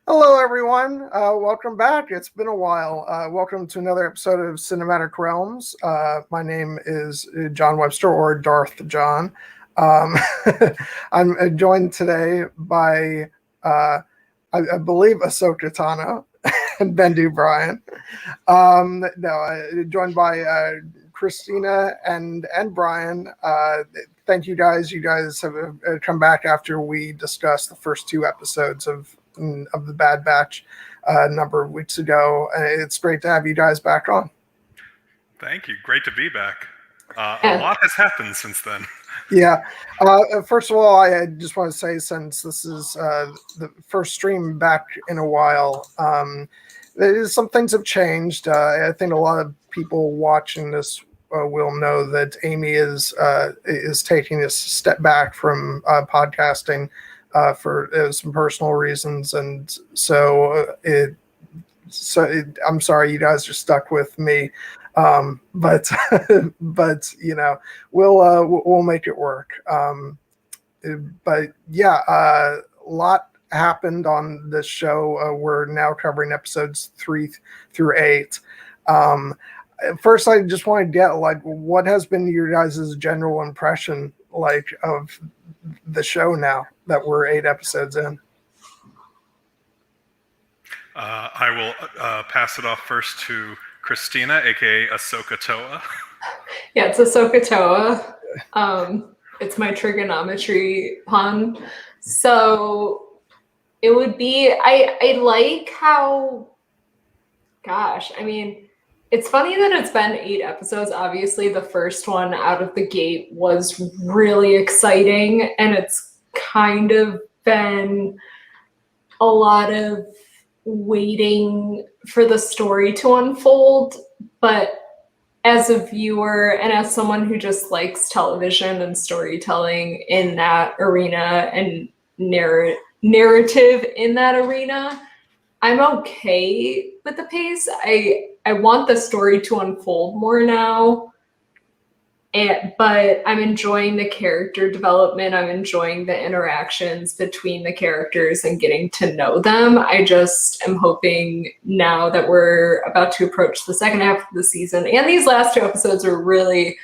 Hello, everyone. Welcome back. It's been a while. Welcome to another episode of Cinematic Realms. My name is John Webster, or Darth John. Um, I'm joined today by, I believe, Ahsoka Tano and Bendu Bryan. Joined by Christina and Brian. Thank you guys. You guys have come back after we discussed the first two episodes of the Bad Batch a number of weeks ago. It's great to have you guys back on. Thank you. Great to be back. A lot has happened since then. Yeah. First of all, I just want to say, since this is the first stream back in a while, some things have changed. I think a lot of people watching this will know that Amy is taking a step back from podcasting for some personal reasons, and I'm sorry you guys are stuck with me. But we'll make it work. But yeah, a lot happened on this show. We're now covering episodes 3 through 8. First, I just want to get what has been your guys' general impression of the show now that we're 8 episodes in? I will pass it off first to Christina, aka Ahsoka Toa. Yeah, it's Ahsoka Toa. It's my trigonometry pun. So it would be, I like how, gosh, I mean, it's funny that it's been 8 episodes. Obviously, the first one out of the gate was really exciting, and it's kind of been a lot of waiting for the story to unfold. But as a viewer and as someone who just likes television and storytelling in that arena and narrative in that arena, I'm okay with the pace. I want the story to unfold more now, but I'm enjoying the character development. I'm enjoying the interactions between the characters and getting to know them. I just am hoping now that we're about to approach the second half of the season, and these last 2 episodes are really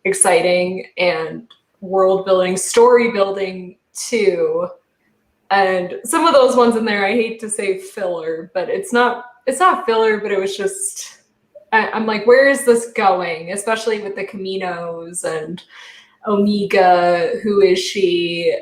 exciting and world building, story building too. And some of those ones in there, I hate to say filler, but it's not filler, but it was just, I'm like, where is this going? Especially with the Caminos and Omega, who is she?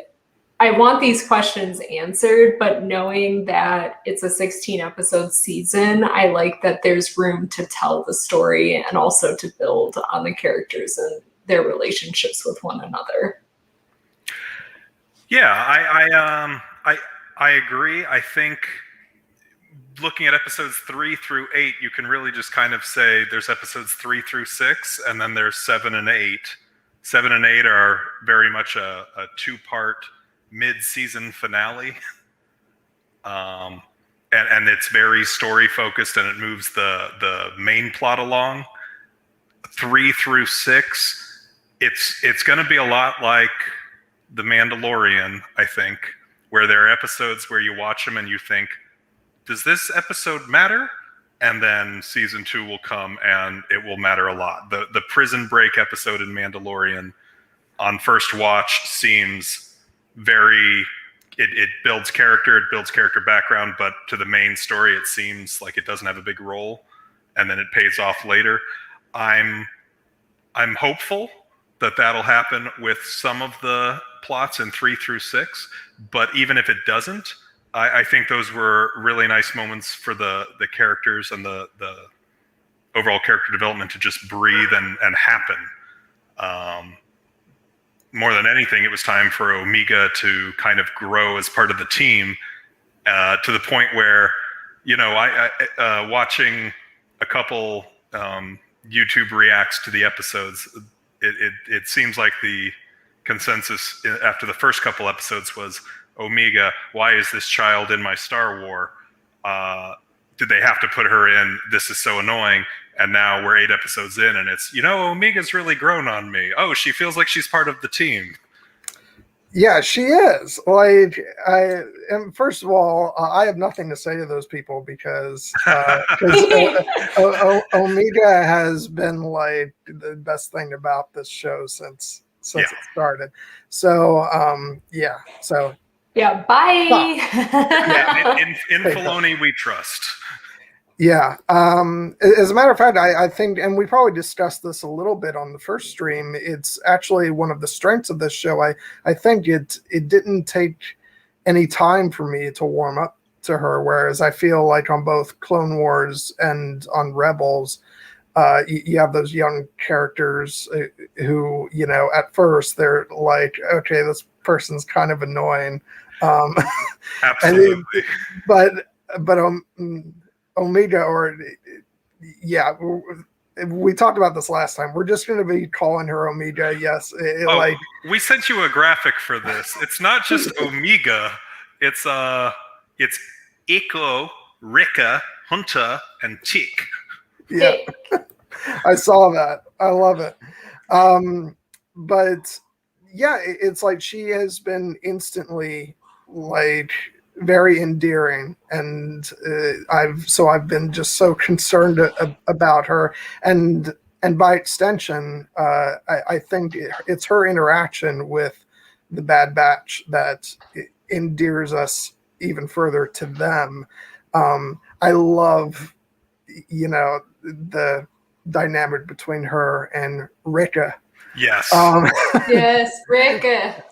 I want these questions answered, but knowing that it's a 16 episode season, I like that there's room to tell the story and also to build on the characters and their relationships with one another. Yeah, I agree. I think looking at episodes 3 through 8, you can really just kind of say there's episodes 3 through 6, and then there's 7 and 8. 7 and 8 are very much a 2-part mid-season finale. And it's very story focused, and it moves the main plot along. 3 through 6, it's going to be a lot like The Mandalorian, I think, where there are episodes where you watch them and you think, does this episode matter? And then season 2 will come and it will matter a lot. The prison break episode in Mandalorian on first watch seems very, it builds character background, but to the main story it seems like it doesn't have a big role, and then it pays off later. I'm hopeful that that'll happen with some of the plots in 3 through 6, but even if it doesn't, I think those were really nice moments for the characters and the overall character development to just breathe and happen. More than anything, it was time for Omega to kind of grow as part of the team, to the point where, I watching a couple YouTube reacts to the episodes, it seems like the consensus after the first couple episodes was, Omega, why is this child in my Star War? Did they have to put her in? This is so annoying. And now we're 8 episodes in, and it's, Omega's really grown on me. Oh, she feels like she's part of the team. Yeah, she is. Like, and first of all, I have nothing to say to those people because Omega has been like the best thing about this show since Yeah. it started. So, yeah. So, Yeah, bye. In Filoni, we trust. yeah. As a matter of fact, I think, and we probably discussed this a little bit on the first stream. It's actually one of the strengths of this show. I think it didn't take any time for me to warm up to her, whereas I feel like on both Clone Wars and on Rebels, you have those young characters who, you know, at first they're like, okay, this person's kind of annoying. Absolutely. But Omega, or yeah, we talked about this last time. We're just going to be calling her Omega. Yes, like we sent you a graphic for this. It's not just Omega. It's Echo, Rika, Hunter, and Tick. Yeah, I saw that. I love it. But yeah, it's like she has been instantly like very endearing, and I've been just so concerned about her, and by extension, I think it's her interaction with the Bad Batch that endears us even further to them. I love, you know, the dynamic between her and Rika. Yes. Yes, Rika.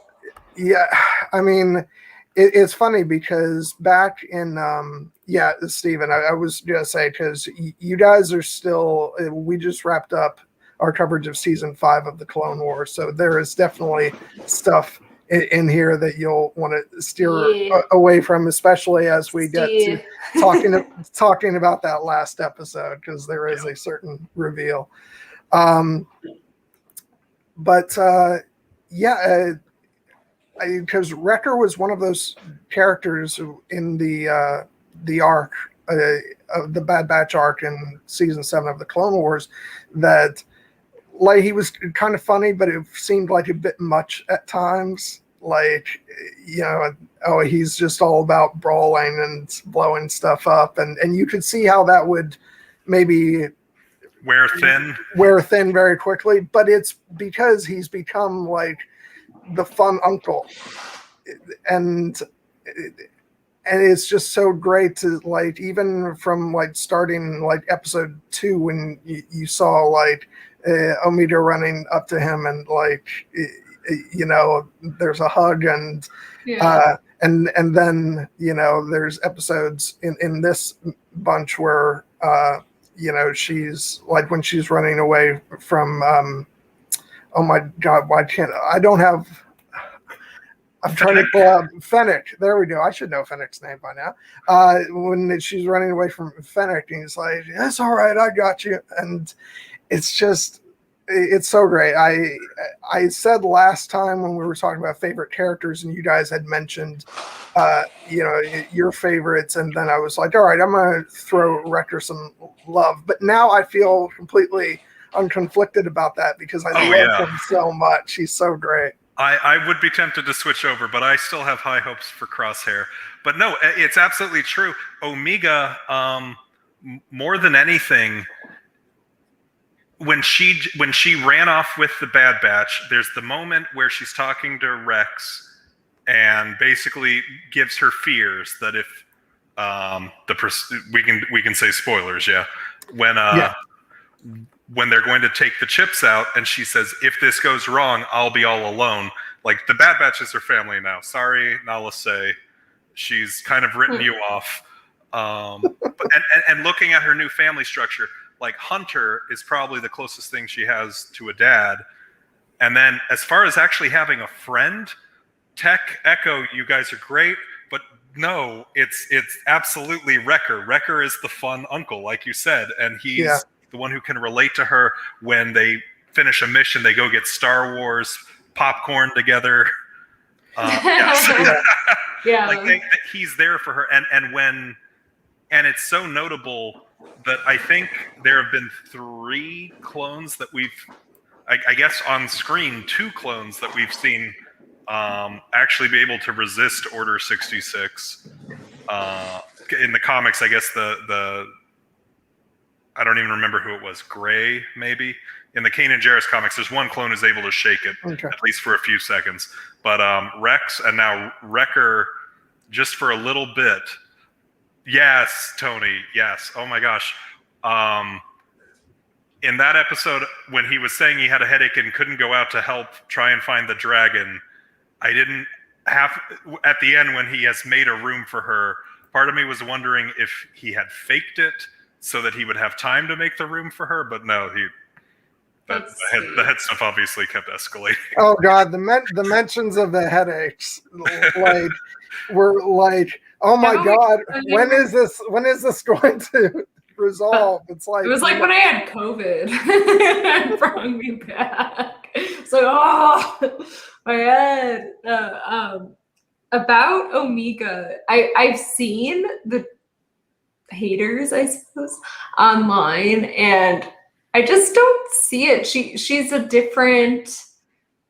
Yeah, I mean, it's funny because back in, yeah, Steven, I was going to say, because you guys are still, we just wrapped up our coverage of season 5 of the Clone Wars. So there is definitely stuff in here that you'll want to steer away from, especially as we get to talking about that last episode, because there is a certain reveal. But yeah, because Wrecker was one of those characters in the arc, the Bad Batch arc in season 7 of the Clone Wars, that like he was kind of funny, but it seemed like a bit much at times. Like, you know, oh, he's just all about brawling and blowing stuff up, and you could see how that would maybe wear thin very quickly. But it's because he's become like the fun uncle, and it's just so great to, like, even from like starting like episode 2 when you saw like Omega running up to him and like, you know, there's a hug, and and then, you know, there's episodes in this bunch where you know, she's like, when she's running away from oh my God, why can't I don't have, I'm trying to pull out Fennec. There we go. I should know Fennec's name by now. When she's running away from Fennec, and he's like, "That's all right, I got you." And it's just, it's so great. I said last time when we were talking about favorite characters, and you guys had mentioned, you know, your favorites, and then I was like, all right, I'm gonna throw Wrecker some love. But now I feel completely unconflicted about that because I love him so much. He's so great. I would be tempted to switch over, but I still have high hopes for Crosshair. But no, it's absolutely true. Omega, more than anything, when she ran off with the Bad Batch, there's the moment where she's talking to Rex and basically gives her fears that if we can say spoilers, when they're going to take the chips out, and she says, if this goes wrong, I'll be all alone. Like, the Bad Batch is her family now. Sorry, Nala Se. She's kind of written you off. And looking at her new family structure, like, Hunter is probably the closest thing she has to a dad. And then as far as actually having a friend, Tech, Echo, you guys are great, but no, it's absolutely Wrecker. Wrecker is the fun uncle, like you said, and he's the one who can relate to her. When they finish a mission, they go get Star Wars popcorn together. Like, he's there for her, and it's so notable that I think there have been 3 clones that we've, I guess on screen, 2 clones that we've seen actually be able to resist Order 66. In the comics, I guess the I don't even remember who it was, Gray, maybe? In the Kane and Jarrus comics, there's one clone who's able to shake it, at least for a few seconds. But Rex and now Wrecker, just for a little bit. Yes, Tony, yes. Oh my gosh. In that episode, when he was saying he had a headache and couldn't go out to help try and find the dragon, I didn't have, at the end when he has made a room for her, part of me was wondering if he had faked it so that he would have time to make the room for her, but no, the head stuff obviously kept escalating. Oh God, the mentions of the headaches, like, were like, oh my God, when is this going to resolve? It's like, it was like when I had COVID. It brought me back. It's like, oh, my head. About Omega, I've seen the haters, I suppose, online, and I just don't see it. She's a different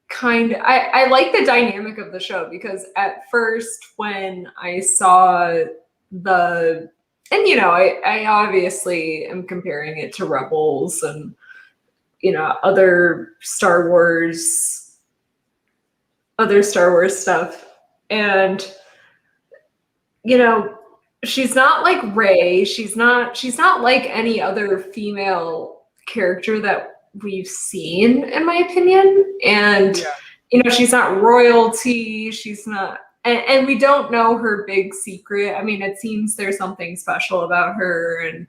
kind. I like the dynamic of the show, because at first when I saw the, and you know, I obviously am comparing it to Rebels and, you know, other Star Wars stuff, and you know, she's not like Rey. She's not like any other female character that we've seen, in my opinion. And you know, she's not royalty. She's not, and we don't know her big secret. I mean, it seems there's something special about her, and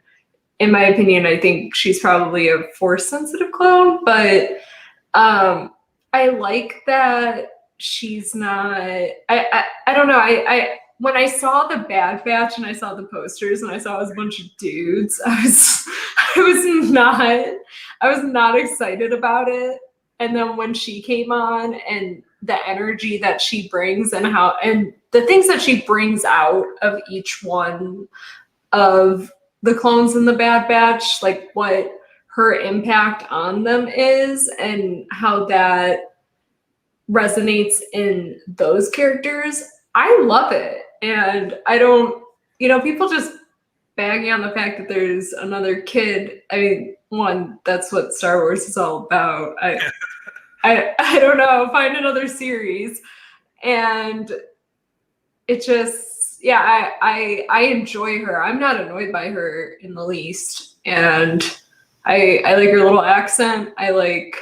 in my opinion, I think she's probably a Force-sensitive clone. But I like that she's not. I don't know. I when I saw the Bad Batch and I saw the posters and I saw it was a bunch of dudes, I was not excited about it. And then when she came on, and the energy that she brings, and the things that she brings out of each one of the clones in the Bad Batch, like what her impact on them is and how that resonates in those characters, I love it. And I don't, you know, people just bagging on the fact that there's another kid. I mean, one, that's what Star Wars is all about. I don't know, find another series. And it just, yeah, I enjoy her. I'm not annoyed by her in the least. And I like her little accent. I like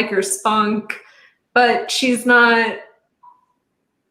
her spunk, but she's not,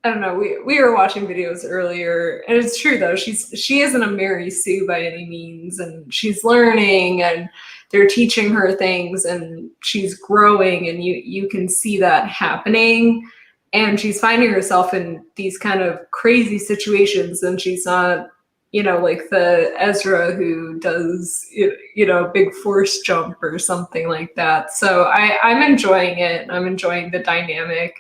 I don't know. We were watching videos earlier, and it's true though. She isn't a Mary Sue by any means, and she's learning, and they're teaching her things, and she's growing, and you can see that happening. And she's finding herself in these kind of crazy situations, and she's not, you know, like the Ezra who does, you know, big force jump or something like that. So I'm enjoying it. I'm enjoying the dynamic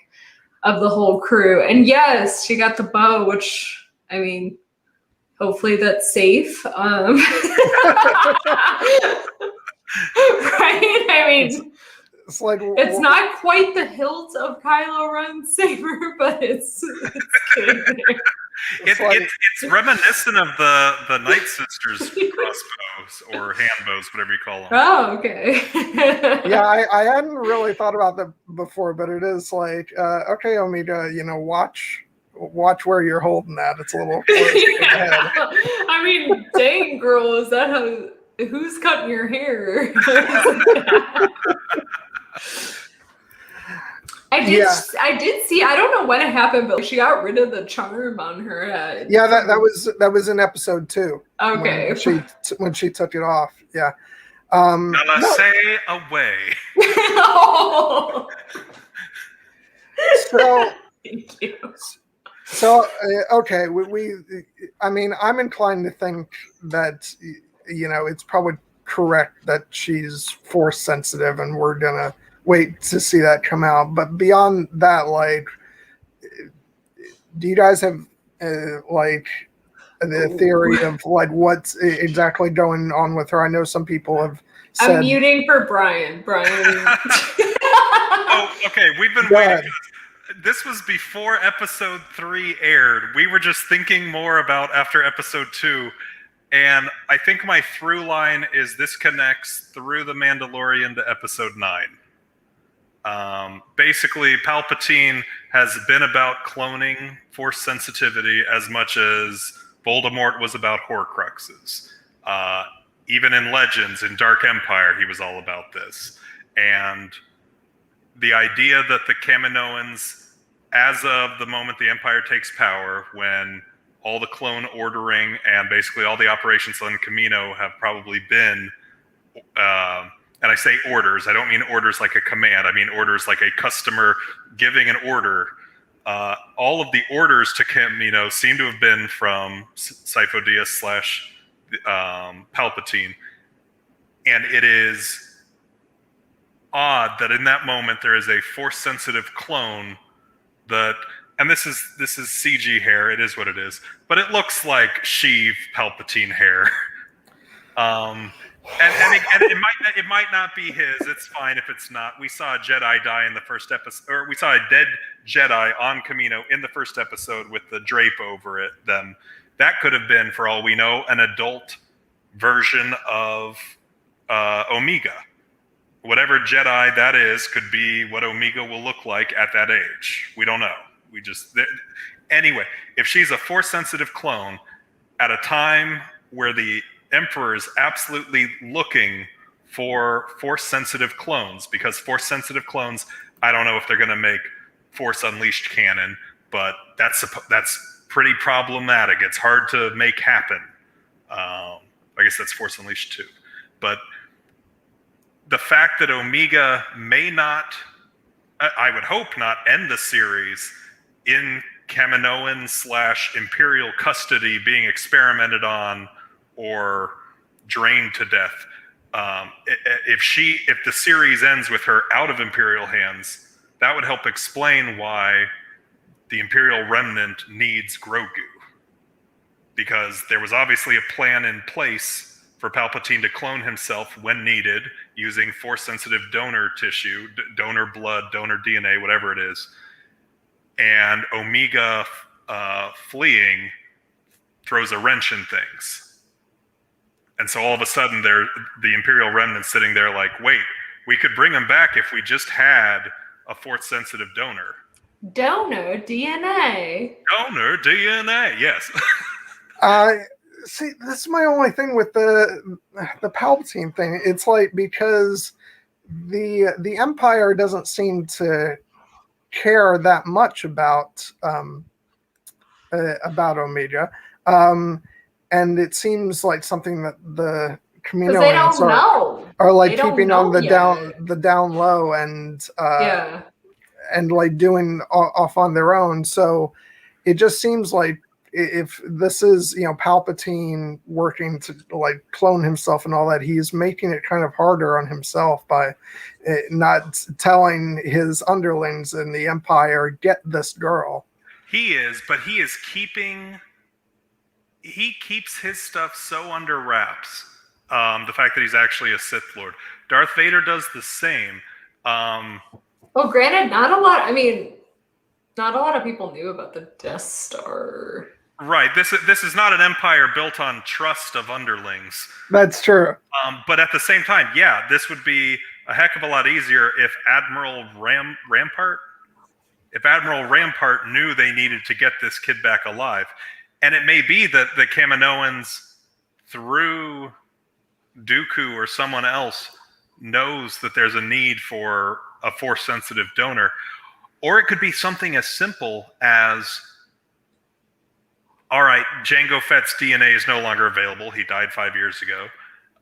of the whole crew. And yes, she got the bow, which, I mean, hopefully that's safe. Right? I mean, it's like, it's not quite the hilt of Kylo Ren's saber, but it's getting there. It's reminiscent of the Night Sisters crossbows or hand bows, whatever you call them. Oh, okay. Yeah, I hadn't really thought about that before, but it is like, okay, Omega, you know, watch where you're holding that. It's a little close to the head. I mean, dang, girl, is that how? Who's cutting your hair? I did see. I don't know when it happened, but she got rid of the charm on her head. Yeah, that was in episode 2. Okay, when she took it off. Yeah. Say away. Oh. So. Thank you. So okay, I mean, I'm inclined to think that, you know, it's probably correct that she's force sensitive, and we're gonna wait to see that come out. But beyond that, like, do you guys have like the theory of like what's exactly going on with her? I know some people have said. I'm muting for Brian. Oh, okay. We've been waiting. this was before episode 3 aired. We were just thinking more about after episode 2. And I think my through line is this connects through The Mandalorian to episode 9. Basically, Palpatine has been about cloning Force sensitivity as much as Voldemort was about Horcruxes. Even in Legends, in Dark Empire, he was all about this. And the idea that the Kaminoans, as of the moment the Empire takes power, when all the clone ordering and basically all the operations on Kamino have probably been, and I say orders, I don't mean orders like a command, I mean orders like a customer giving an order. All of the orders to Kamino seem to have been from Sifo Dyas / Palpatine. And it is odd that in that moment there is a Force-sensitive clone that, and this is CG hair, it is what it is, but it looks like Sheev Palpatine hair. And it might not be his. It's fine if it's not. We saw a Jedi die in the first episode, or we saw a dead Jedi on Kamino in the first episode with the drape over it. Then that could have been, for all we know, an adult version of Omega. Whatever Jedi that is could be what Omega will look like at that age. We don't know. Anyway, if she's a Force-sensitive clone at a time where the Emperor is absolutely looking for Force-sensitive clones, because Force-sensitive clones, I don't know if they're going to make Force Unleashed canon, but that's pretty problematic. It's hard to make happen. I guess that's Force Unleashed too. But the fact that Omega may not, I would hope not, end the series in Kaminoan / Imperial custody, being experimented on or drained to death. If the series ends with her out of Imperial hands, that would help explain why the Imperial remnant needs Grogu. Because there was obviously a plan in place for Palpatine to clone himself when needed, using Force-sensitive donor tissue, donor blood, donor DNA, whatever it is. And Omega fleeing throws a wrench in things. And so all of a sudden, the Imperial remnant sitting there like, wait, we could bring him back if we just had a Force-sensitive donor. Donor DNA. Donor DNA, yes. See, this is my only thing with the Palpatine thing. It's like, because the Empire doesn't seem to care that much about Omega, and it seems like something that the Kaminoans are like keeping on the down low and and like doing off on their own. So it just seems like, if this is, Palpatine working to like clone himself and all that, he's making it kind of harder on himself by not telling his underlings in the Empire, get this girl. He is, but he keeps his stuff so under wraps. The fact that he's actually a Sith Lord. Darth Vader does the same. Well, granted, not a lot of people knew about the Death Star. Right. This is not an empire built on trust of underlings. That's true. But at the same time, yeah, this would be a heck of a lot easier if Admiral Rampart knew they needed to get this kid back alive. And it may be that the Kaminoans, through Dooku or someone else, knows that there's a need for a Force-sensitive donor. Or it could be something as simple as, all right, Jango Fett's DNA is no longer available. He died 5 years ago,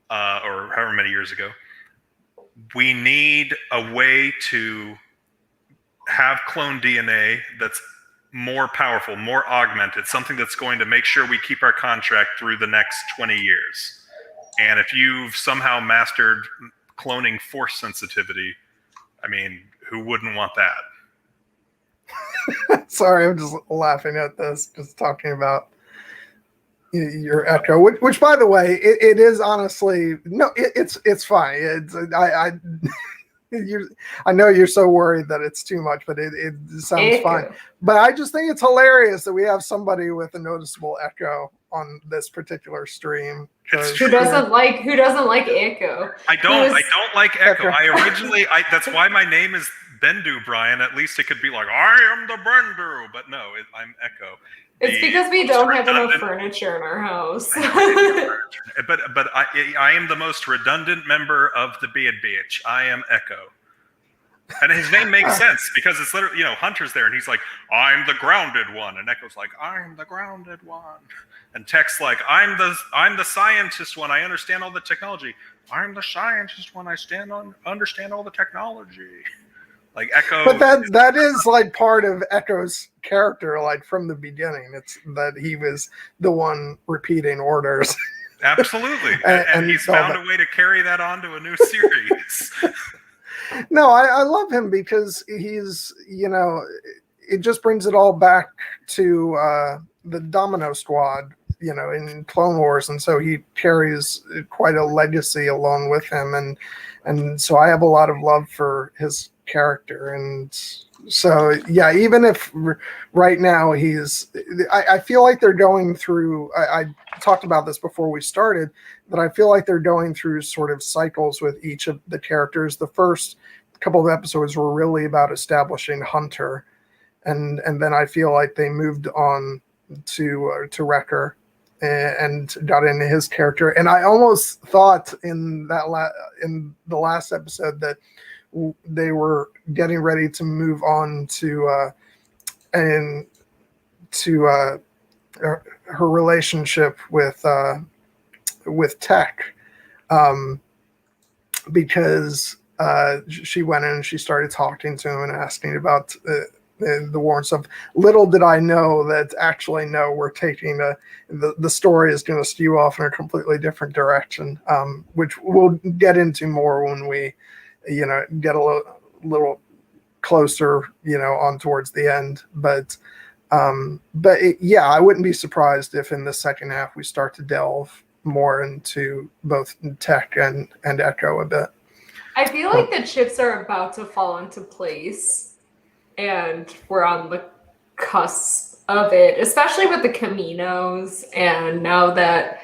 or however many years ago. We need a way to have clone DNA that's more powerful, more augmented, something that's going to make sure we keep our contract through the next 20 years. And if you've somehow mastered cloning Force sensitivity, I mean, who wouldn't want that? Sorry, I'm just laughing at this, just talking about your echo, which by the way, it is honestly, no, it's fine. I know you're so worried that it's too much, but it sounds fine. But I just think it's hilarious that we have somebody with a noticeable echo on this particular stream. Who doesn't like echo? I don't like echo. That's why my name is Bendu, Brian. At least it could be like, I am the Bendu, but no, I'm Echo. It's because we don't have enough furniture in our house. but I am the most redundant member of the Beard Beach. I am Echo. And his name makes sense because it's literally, Hunter's there and he's like, I'm the grounded one. And Echo's like, I'm the grounded one. And Tech's like, I'm the scientist one. I understand all the technology. I'm the scientist one. I understand all the technology. Like Echo. But that is like part of Echo's character, like from the beginning. It's that he was the one repeating orders. Absolutely. and he's found a way to carry that on to a new series. No, I love him because he's, it just brings it all back to the Domino Squad, in Clone Wars. And so he carries quite a legacy along with him. And so I have a lot of love for his character. And so, yeah, even if right now I feel like they're going through, I talked about this before we started, but I feel like they're going through sort of cycles with each of the characters. The first couple of episodes were really about establishing Hunter. And then I feel like they moved on to Wrecker and got into his character. And I almost thought in the last episode that they were getting ready to move on to her relationship with Tech, because she went in and she started talking to him and asking about the war and stuff. Little did I know that actually, no, we're taking the story is going to skew off in a completely different direction, which we'll get into more when we get a little closer, on towards the end. But I wouldn't be surprised if in the second half we start to delve more into both Tech and Echo a bit. I feel like the chips are about to fall into place, and we're on the cusp of it, especially with the Caminos. And now that,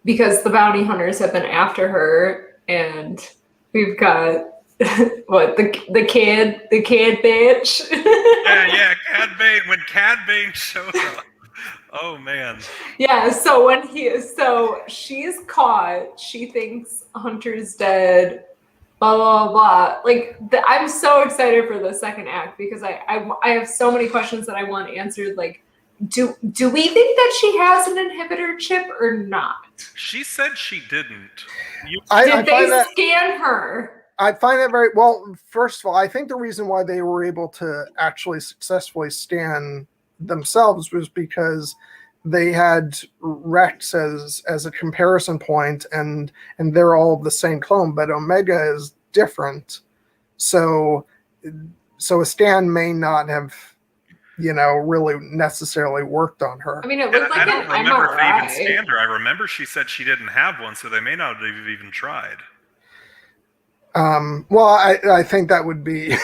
because the bounty hunters have been after her, and we've got the kid bitch. yeah, Cad Bane. When Cad Bane shows up, oh man. Yeah, so she's caught. She thinks Hunter's dead. Blah blah blah. Like I'm so excited for the second act because I have so many questions that I want answered. Like, do we think that she has an inhibitor chip or not? She said she didn't. Did they scan her? I find that very well. First of all, I think the reason why they were able to actually successfully scan themselves was because they had Rex as a comparison point, and they're all the same clone, but Omega is different. So a scan may not have, really necessarily worked on her. I mean, it looked like an MRI. I don't remember if they even scanned her. I remember she said she didn't have one, so they may not have even tried. Well, I think that would be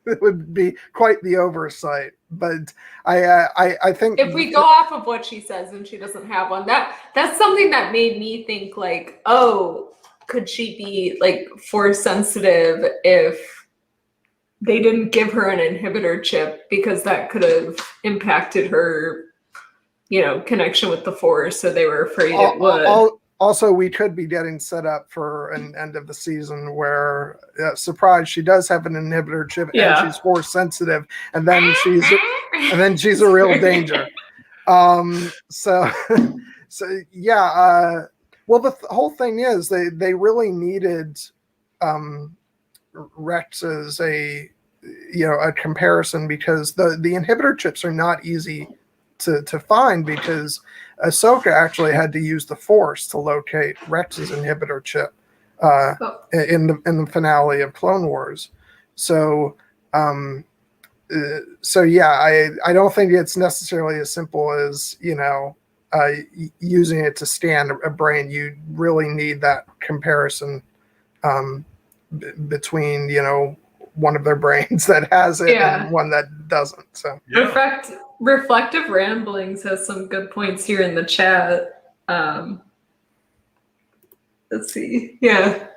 it would be quite the oversight. But I think if we go off of what she says and she doesn't have one, that's something that made me think like, oh, could she be like force sensitive if they didn't give her an inhibitor chip, because that could have impacted her, connection with the Force. So they were afraid it would. Also, we could be getting set up for an end of the season where, surprise, she does have an inhibitor chip and she's force sensitive, and then she's a real danger. So yeah. Well, the whole thing is they really needed Rex as a comparison, because the inhibitor chips are not easy to find, because Ahsoka actually had to use the Force to locate Rex's inhibitor chip in the finale of Clone Wars. So yeah, I don't think it's necessarily as simple as using it to scan a brain. You really need that comparison between, one of their brains that has it Yeah. and one that doesn't. So Yeah. Reflective Ramblings has some good points here in the chat. Let's see. Yeah.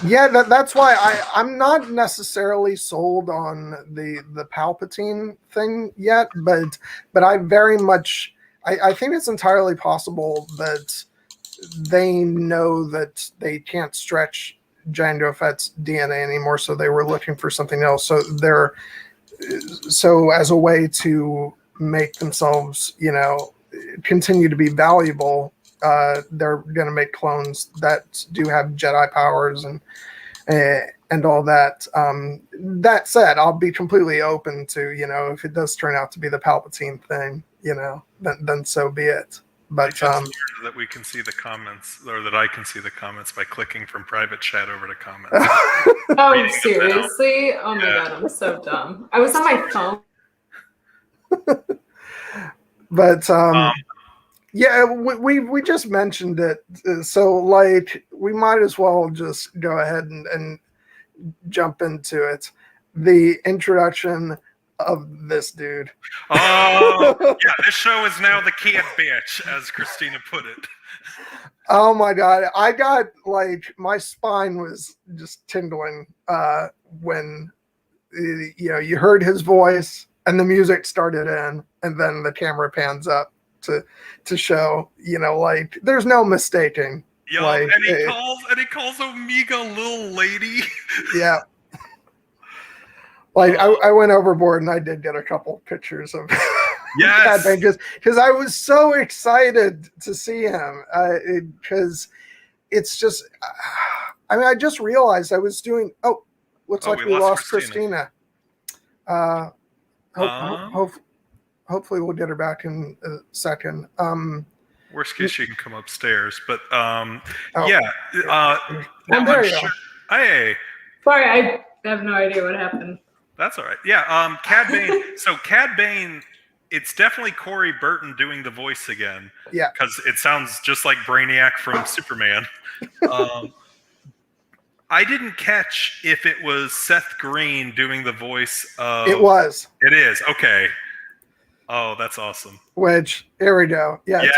yeah, that's why I'm not necessarily sold on the Palpatine thing yet, but I very much I think it's entirely possible that they know that they can't stretch Jango Fett's DNA anymore, so they were looking for something else. So as a way to make themselves, continue to be valuable, they're going to make clones that do have Jedi powers and all that. That said, I'll be completely open to, if it does turn out to be the Palpatine thing, then so be it. But It's weird that we can see the comments, or that I can see the comments by clicking from private chat over to comments. Oh, seriously? Oh my god, I'm so dumb. I was on my phone. But yeah, we just mentioned it, so like we might as well just go ahead and jump into it. The introduction of this dude. Oh, yeah, this show is now the kid bitch, as Christina put it. Oh my god, I got like my spine was just tingling when you heard his voice and the music started in, and then the camera pans up to show, like there's no mistaking. Yo, like, and he calls Omega little lady. Yeah. Like I went overboard and I did get a couple pictures of Yes, because I was so excited to see him, because it's just I just realized I was doing looks like we lost Christina. Hopefully we'll get her back in a second. Worst case, she can come upstairs, but I'm I'm sure. Hey, sorry, I have no idea what happened. That's all right. Yeah, Cad Bane. So Cad Bane, it's definitely Corey Burton doing the voice again. Yeah, because it sounds just like Brainiac from Superman. I didn't catch if it was Seth Green doing the voice of... It was. It is. Okay. Oh, that's awesome. Which, here we go. Yeah, yes.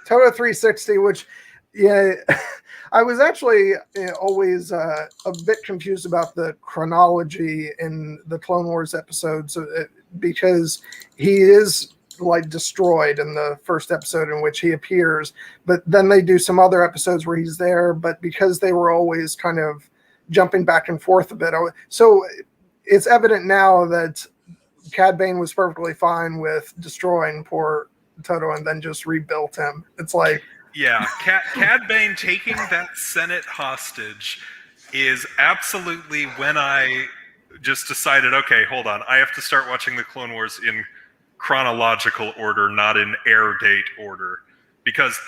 Toto 360, which, yeah, I was actually always a bit confused about the chronology in the Clone Wars episodes, because he is like destroyed in the first episode in which he appears, but then they do some other episodes where he's there, but because they were always kind of jumping back and forth a bit, so it's evident now that Cad Bane was perfectly fine with destroying poor Toto and then just rebuilt him. It's like, yeah, Cad Bane taking that Senate hostage is absolutely when I just decided, okay, hold on, I have to start watching the Clone Wars in chronological order, not in air date order, because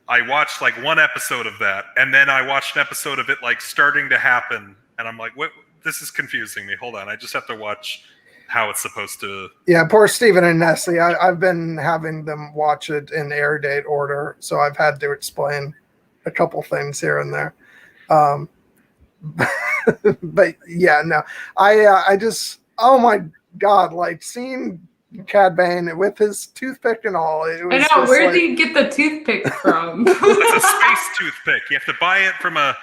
I watched like one episode of that, and then I watched an episode of it like starting to happen, and I'm like, what? This is confusing me. Hold on, I just have to watch how it's supposed to. Yeah, poor Stephen and Nestle. I've been having them watch it in air date order, so I've had to explain a couple things here and there. But yeah, no, I just, oh my god, like seeing Cad Bane with his toothpick and all. It was I know, where did he get the toothpick from? It's a space toothpick. You have to buy it from or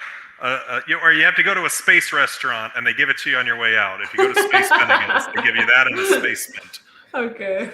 you have to go to a space restaurant and they give it to you on your way out. If you go to Space Bennigan's, they give you that and a space mint. Okay.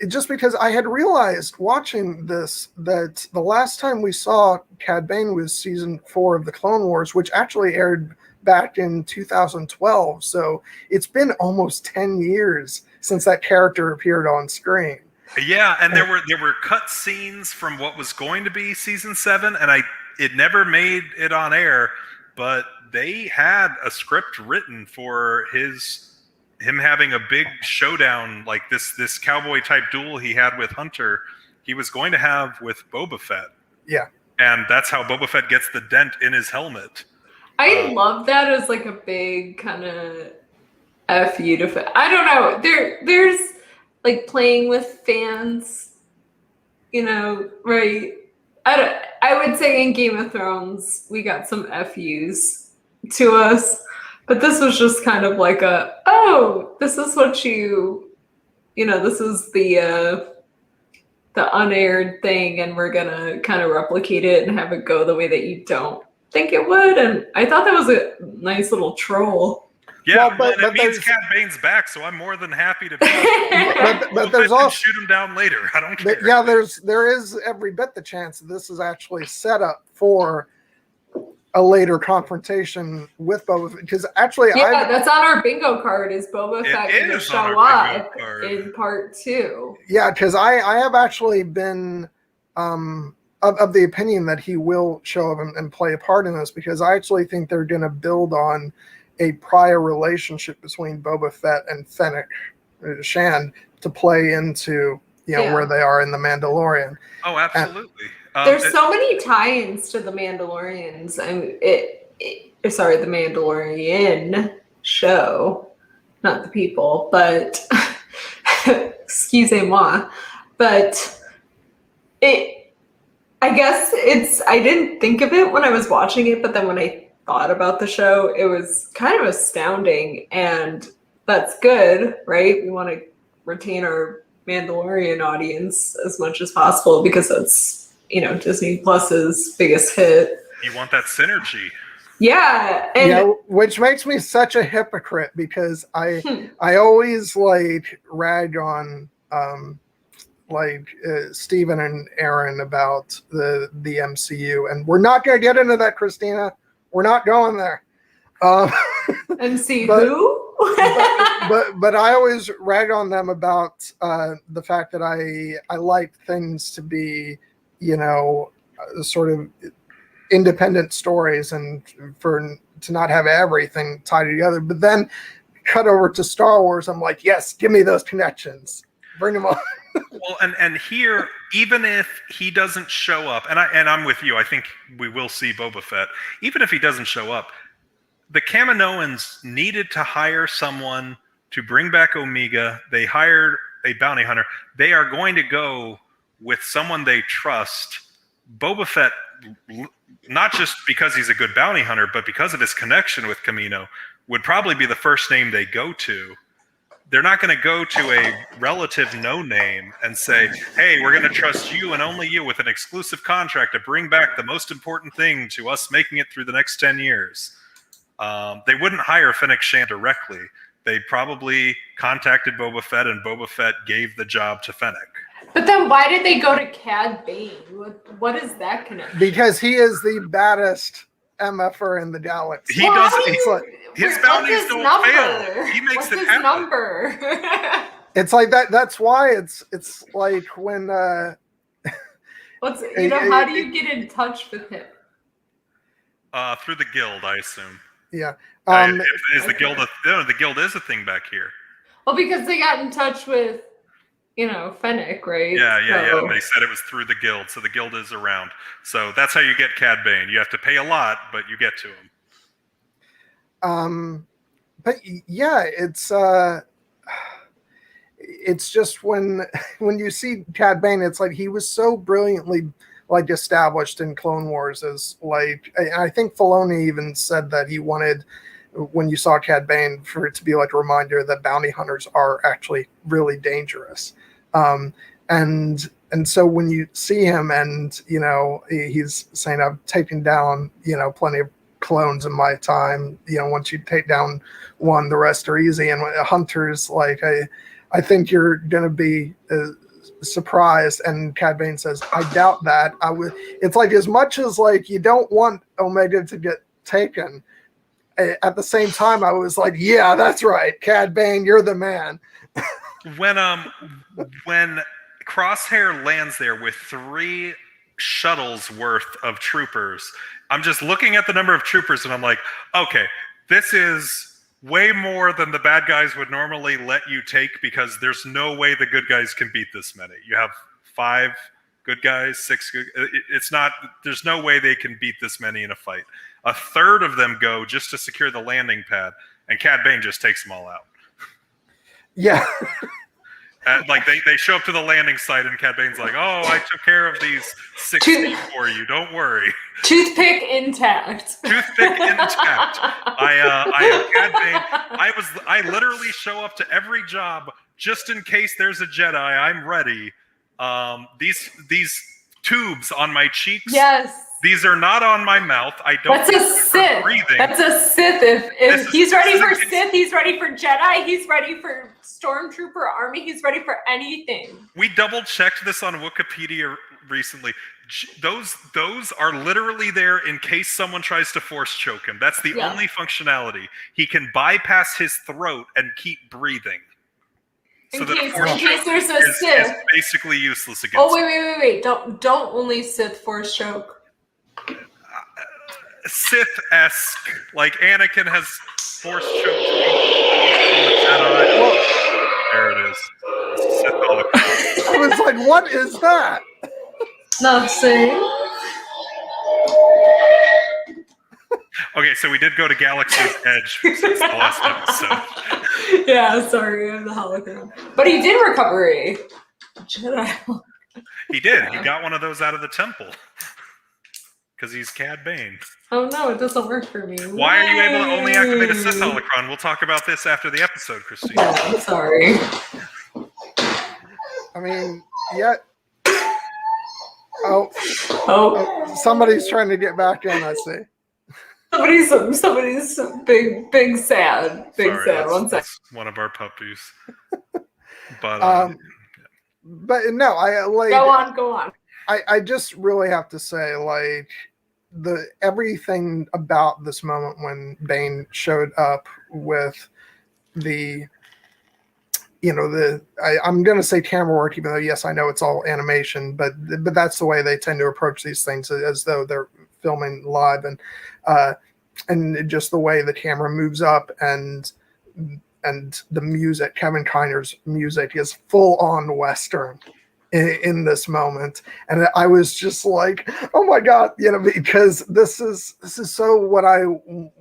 Just because I had realized watching this that the last time we saw Cad Bane was season 4 of the Clone Wars, which actually aired back in 2012. So it's been almost 10 years since that character appeared on screen. Yeah, and there were cut scenes from what was going to be season 7, and it never made it on air, but they had a script written for him having a big showdown, like this cowboy type duel he had with Hunter, he was going to have with Boba Fett. Yeah. And that's how Boba Fett gets the dent in his helmet. I love that as like a big kind of F you to I don't know. There's like playing with fans, right? I would say in Game of Thrones we got some FUs to us, but this was just kind of like this is what this is the unaired thing, and we're gonna kind of replicate it and have it go the way that you don't think it would. And I thought that was a nice little troll. Yeah, but it means Cad Bane's back, so I'm more than happy to. but there's also shoot him down later. I don't care. But yeah, there is every bit the chance that this is actually set up for a later confrontation with Boba Fett, because actually, that's on our bingo card. Is Boba Fett going to show up in part 2? Yeah, because I have actually been of the opinion that he will show up and play a part in this, because I actually think they're going to build on a prior relationship between Boba Fett and Fennec Shand to play into where they are in The Mandalorian. Oh, absolutely. There's so many tie-ins to the Mandalorians. The Mandalorian show, not the people, but excusez-moi. But I guess I didn't think of it when I was watching it, but then when I thought about the show, it was kind of astounding, and that's good, right? We want to retain our Mandalorian audience as much as possible because that's Disney Plus's biggest hit. You want that synergy. Yeah, and which makes me such a hypocrite, because I always rag on Steven and Aaron about the MCU, and we're not going to get into that, Christina. We're not going there. MC who? but I always rag on them about the fact that I like things to be, sort of independent stories, and to not have everything tied together. But then cut over to Star Wars, I'm like, yes, give me those connections. Bring them on. Well, and here, even if he doesn't show up, and I'm with you, I think we will see Boba Fett. Even if he doesn't show up, the Kaminoans needed to hire someone to bring back Omega. They hired a bounty hunter. They are going to go with someone they trust. Boba Fett, not just because he's a good bounty hunter, but because of his connection with Kamino, would probably be the first name they go to. They're not going to go to a relative no-name and say, hey, we're going to trust you and only you with an exclusive contract to bring back the most important thing to us making it through the next 10 years. They wouldn't hire Fennec Shand directly. They probably contacted Boba Fett, and Boba Fett gave the job to Fennec. But then why did they go to Cad Bane? What is that connection? Because he is the baddest MFer in the galaxy. He doesn't. His bounties don't fail. He makes it happen. Number? It's like that. That's why it's like when. How do you get in touch with him? Through the guild, I assume. Yeah. The guild? The guild is a thing back here. Well, because they got in touch with, Fennec, right? Yeah. They said it was through the guild, so the guild is around. So that's how you get Cad Bane. You have to pay a lot, but you get to him. But yeah, it's just when you see Cad Bane, it's like he was so brilliantly established in Clone Wars as I think Filoni even said that he wanted, when you saw Cad Bane, for it to be like a reminder that bounty hunters are actually really dangerous. And so when you see him and, he's saying, I've taken down, plenty of clones in my time, once you take down one, the rest are easy. And hunters, I think you're going to be surprised. And Cad Bane says, I doubt that. It's like, as much as you don't want Omega to get taken, at the same time, I was like, yeah, that's right. Cad Bane, you're the man. When Crosshair lands there with 3 shuttles worth of troopers, I'm just looking at the number of troopers and I'm like, okay, this is way more than the bad guys would normally let you take, because there's no way the good guys can beat this many. You have 5 good guys, 6 good. There's no way they can beat this many in a fight. A third of them go just to secure the landing pad, and Cad Bane just takes them all out. Yeah. Like they show up to the landing site and Cad Bane's like, "Oh, I took care of these 16 for you. Don't worry." Toothpick intact. Toothpick intact. I am Cad Bane. I literally show up to every job just in case there's a Jedi. I'm ready. These tubes on my cheeks. Yes. These are not on my mouth. I don't. That's a Sith. Breathing. That's a Sith. If he's ready for Sith, he's ready for Jedi. He's ready for Stormtrooper Army. He's ready for anything. We double checked this on Wikipedia recently. Those are literally there in case someone tries to force choke him. That's the only functionality. He can bypass his throat and keep breathing. In case there's a Sith. Is basically useless against. Oh wait! Don't only Sith force choke. Sith-esque, like Anakin has force choked Jedi. There it is. It's Sith holocaust. I was like, what is that? Nothing. Okay, so we did go to Galaxy's Edge since the last episode. Yeah, sorry, I'm the hologram. But he did recover a Jedi. He did. He got one of those out of the temple. Because he's Cad Bane. Oh no, it doesn't work for me. Why are you able to only activate a Sith holocron? We'll talk about this after the episode, Christina. Oh, I'm sorry. I mean, yet. Oh, somebody's trying to get back in, I see. Somebody's big sad. Big sad. One sec. That's one of our puppies. But no, I like. Go on. I just really have to say, like, everything about this moment when Bane showed up with I'm going to say camera work, even though, yes, I know it's all animation, but that's the way they tend to approach these things, as though they're filming live, and just the way the camera moves up and the music, Kevin Kiner's music is full on Western in this moment, and I was just like, oh my god, because this is so what I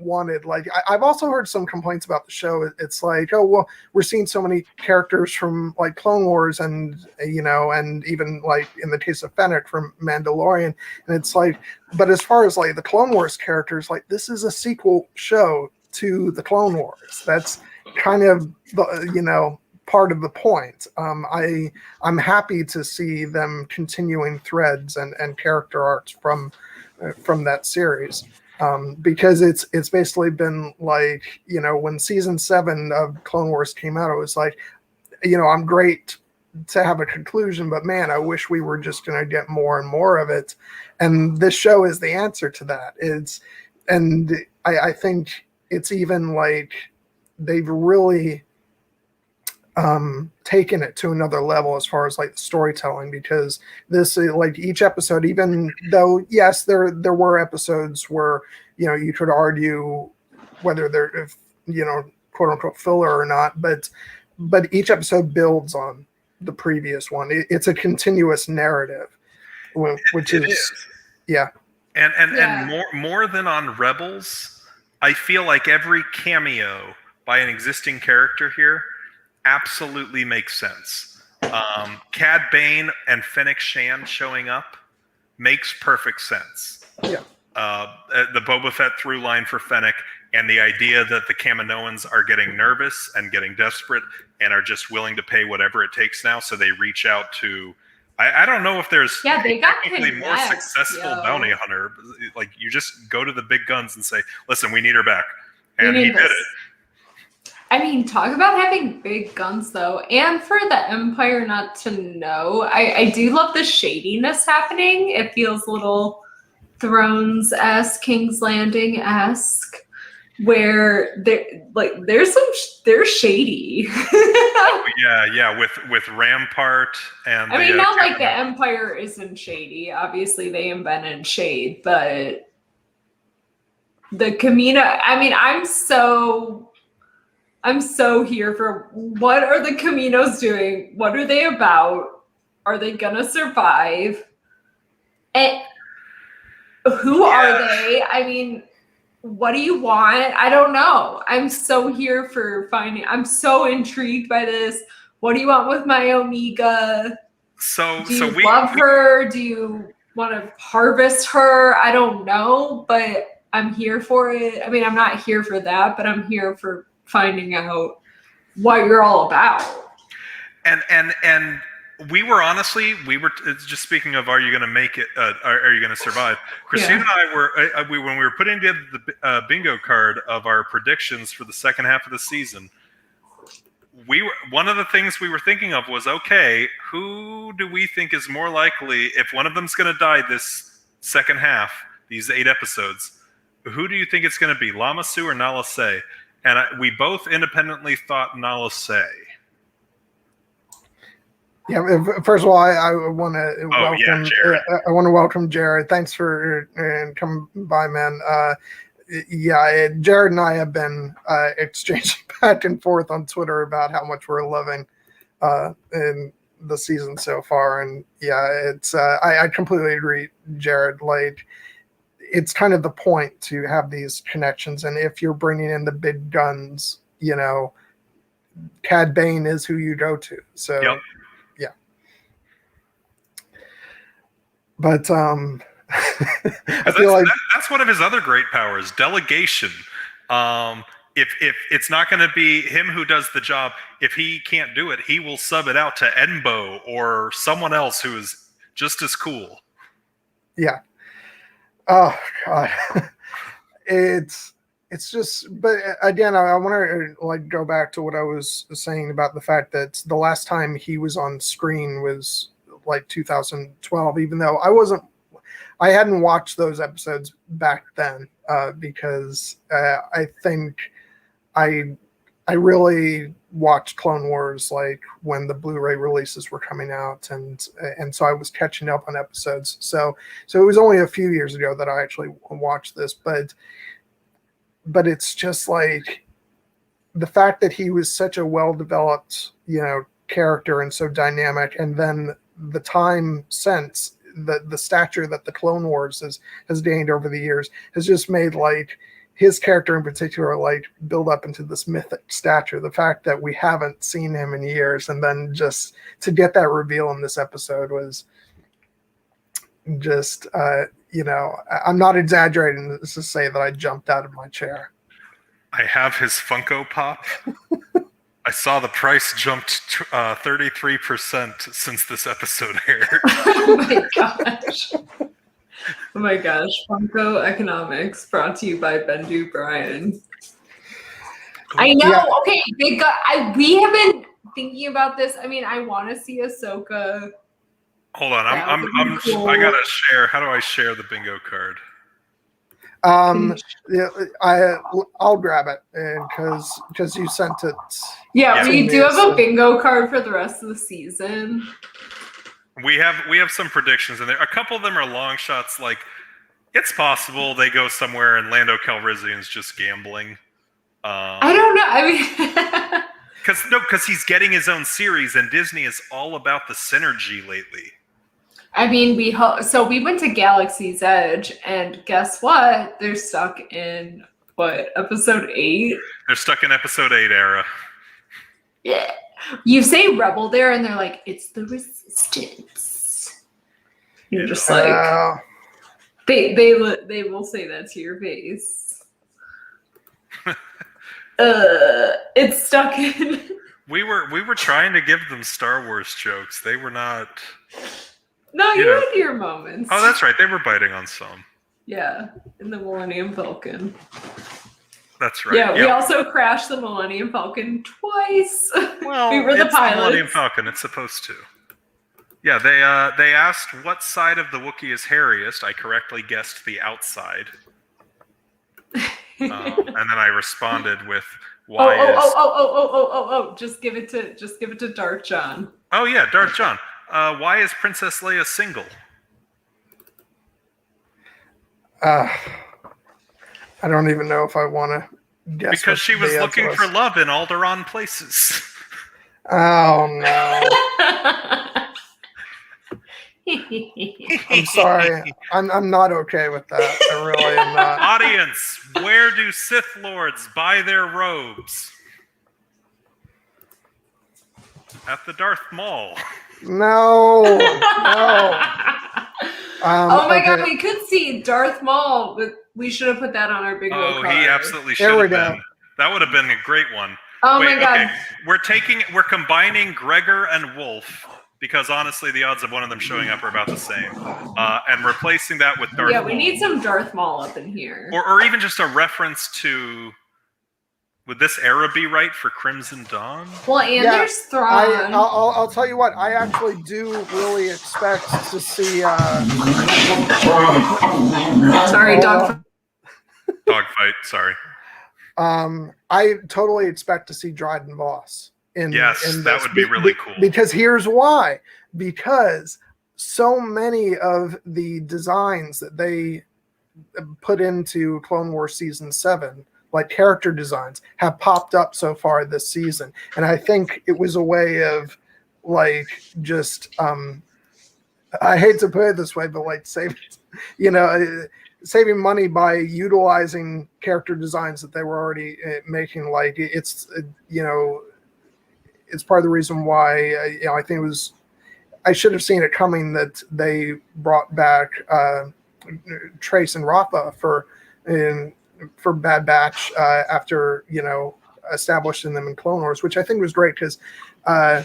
wanted. Like, I've also heard some complaints about the show. It's like, oh well, we're seeing so many characters from like Clone Wars, and and even like in the case of Fennec from Mandalorian, and it's like, but as far as like the Clone Wars characters, like, this is a sequel show to the Clone Wars. That's kind of the part of the point. I'm happy to see them continuing threads and character arcs from that series, because it's basically been like, when season 7 of Clone Wars came out, it was like, I'm great to have a conclusion, but man, I wish we were just going to get more and more of it, and this show is the answer to that. I think it's even like they've really taken it to another level as far as like the storytelling, because this, like, each episode, even though yes, there were episodes where you could argue whether they're quote unquote filler or not, but each episode builds on the previous one. It's a continuous narrative, which is. Yeah. And more than on Rebels, I feel like every cameo by an existing character here absolutely makes sense. Cad Bane and Fennec Shand showing up makes perfect sense. Yeah. The Boba Fett through line for Fennec, and the idea that the Kaminoans are getting nervous and getting desperate and are just willing to pay whatever it takes now, so they reach out to. I don't know if there's they got more successful bounty hunter. Like, you just go to the big guns and say, "Listen, we need her back," and he did it. I mean, talk about having big guns, though. And for the Empire not to know, I do love the shadiness happening. It feels a little Thrones-esque, King's Landing-esque, where they're shady. yeah, with Rampart and. I mean, not like the Empire isn't shady. Obviously, they invented shade, but the Kamino. I mean, I'm so here for what are the Caminos doing? What are they about? Are they gonna survive? And who are they? I mean, what do you want? I don't know. I'm so here for finding. I'm so intrigued by this. what do you want with my Omega? So Do you we love her? Do you want to harvest her? I don't know, but I'm here for it. I mean, I'm not here for that, but I'm here for finding out what you're all about. And we were just speaking of, are you going to make it? Are you going to survive? Christina and I were when we were putting together the bingo card of our predictions for the second half of the season. One of the things we were thinking of was, okay, who do we think is more likely, if one of them's going to die this second half, these 8 episodes, who do you think it's going to be, Lama Su or Nala Se? And we both independently thought Nala Se. Yeah, first of all, I want to welcome. Jared. I want to welcome Jared. Thanks for coming by, man. Jared and I have been exchanging back and forth on Twitter about how much we're loving in the season so far, and it's I completely agree, Jared. Like, it's kind of the point to have these connections, and if you're bringing in the big guns, Cad Bane is who you go to. So, yep. Yeah. But I feel like that's one of his other great powers, delegation. If it's not going to be him who does the job, if he can't do it, he will sub it out to Enbo or someone else who is just as cool. Yeah. Oh God. It's just, but again, I want to go back to what I was saying about the fact that the last time he was on screen was 2012, even though I hadn't watched those episodes back then because I think I really watched Clone Wars when the Blu-ray releases were coming out, and so I was catching up on episodes. So it was only a few years ago that I actually watched this, but it's just the fact that he was such a well-developed, character and so dynamic, and then the time since the stature that the Clone Wars has gained over the years has just made his character in particular build up into this mythic stature. The fact that we haven't seen him in years, and then just to get that reveal in this episode was just I'm not exaggerating to say that I jumped out of my chair. I have his Funko Pop. I saw the price jumped 33% since this episode aired. Oh my gosh. Oh my gosh. Funko Economics brought to you by Bendu Brian. I know. Yeah. Okay. We have been thinking about this. I mean, I want to see Ahsoka. Hold on. Cool. I gotta share. How do I share the bingo card? I'll grab it because you sent it. Yeah, we do have a bingo card for the rest of the season. We have some predictions in there. A couple of them are long shots. It's possible they go somewhere and Lando Calrissian's just gambling. I don't know. I mean, because he's getting his own series, and Disney is all about the synergy lately. I mean, we went to Galaxy's Edge, and guess what? They're stuck in episode 8? They're stuck in episode 8 era. Yeah. You say rebel there, and they're like, it's the resistance. You're just they will say that to your face. It's stuck in. We were trying to give them Star Wars jokes. They were not. No, you had your moments. Oh, that's right. They were biting on some. Yeah, in the Millennium Falcon. That's right. Yeah, we also crashed the Millennium Falcon twice. Well, we were the pilots. The Millennium Falcon. It's supposed to. Yeah, they asked what side of the Wookiee is hairiest. I correctly guessed the outside. And then I responded with why just give it to Dark John. Oh yeah, Dark John. Why is Princess Leia single? I don't even know if I want to guess. Because she was looking for love in Alderaan places. Oh no. I'm sorry. I'm not okay with that. I really am not. Audience, where do Sith Lords buy their robes? at the Darth Maul. No. Oh my god, Okay. we could see Darth Maul, but we should have put that on our big old Oh, card. he absolutely should There we have go. been. That would have been a great one. Oh Wait, my god. okay. We're combining Gregor and Wolf because honestly, the odds of one of them showing up are about the same. And replacing that with Darth Yeah, Maul. we need some Darth Maul up in here. Or even just a reference to. Would this era be right for Crimson Dawn? Well, and Yeah, there's Thrawn. I'll tell you what. I actually do really expect to see. Sorry, dog. Dogfight. Sorry. I totally expect to see Dryden Voss in. Yes, in that this. would be really cool. Because here's why. Because so many of the designs that they put into Clone Wars Season 7, like character designs, have popped up so far this season. And I think it was a way of, like, just, I hate to put it this way, but like saving money by utilizing character designs that they were already making. Like, it's, it's part of the reason why, I think it was, I should have seen it coming that they brought back Trace and Rafa for Bad Batch after establishing them in Clone Wars, which I think was great because I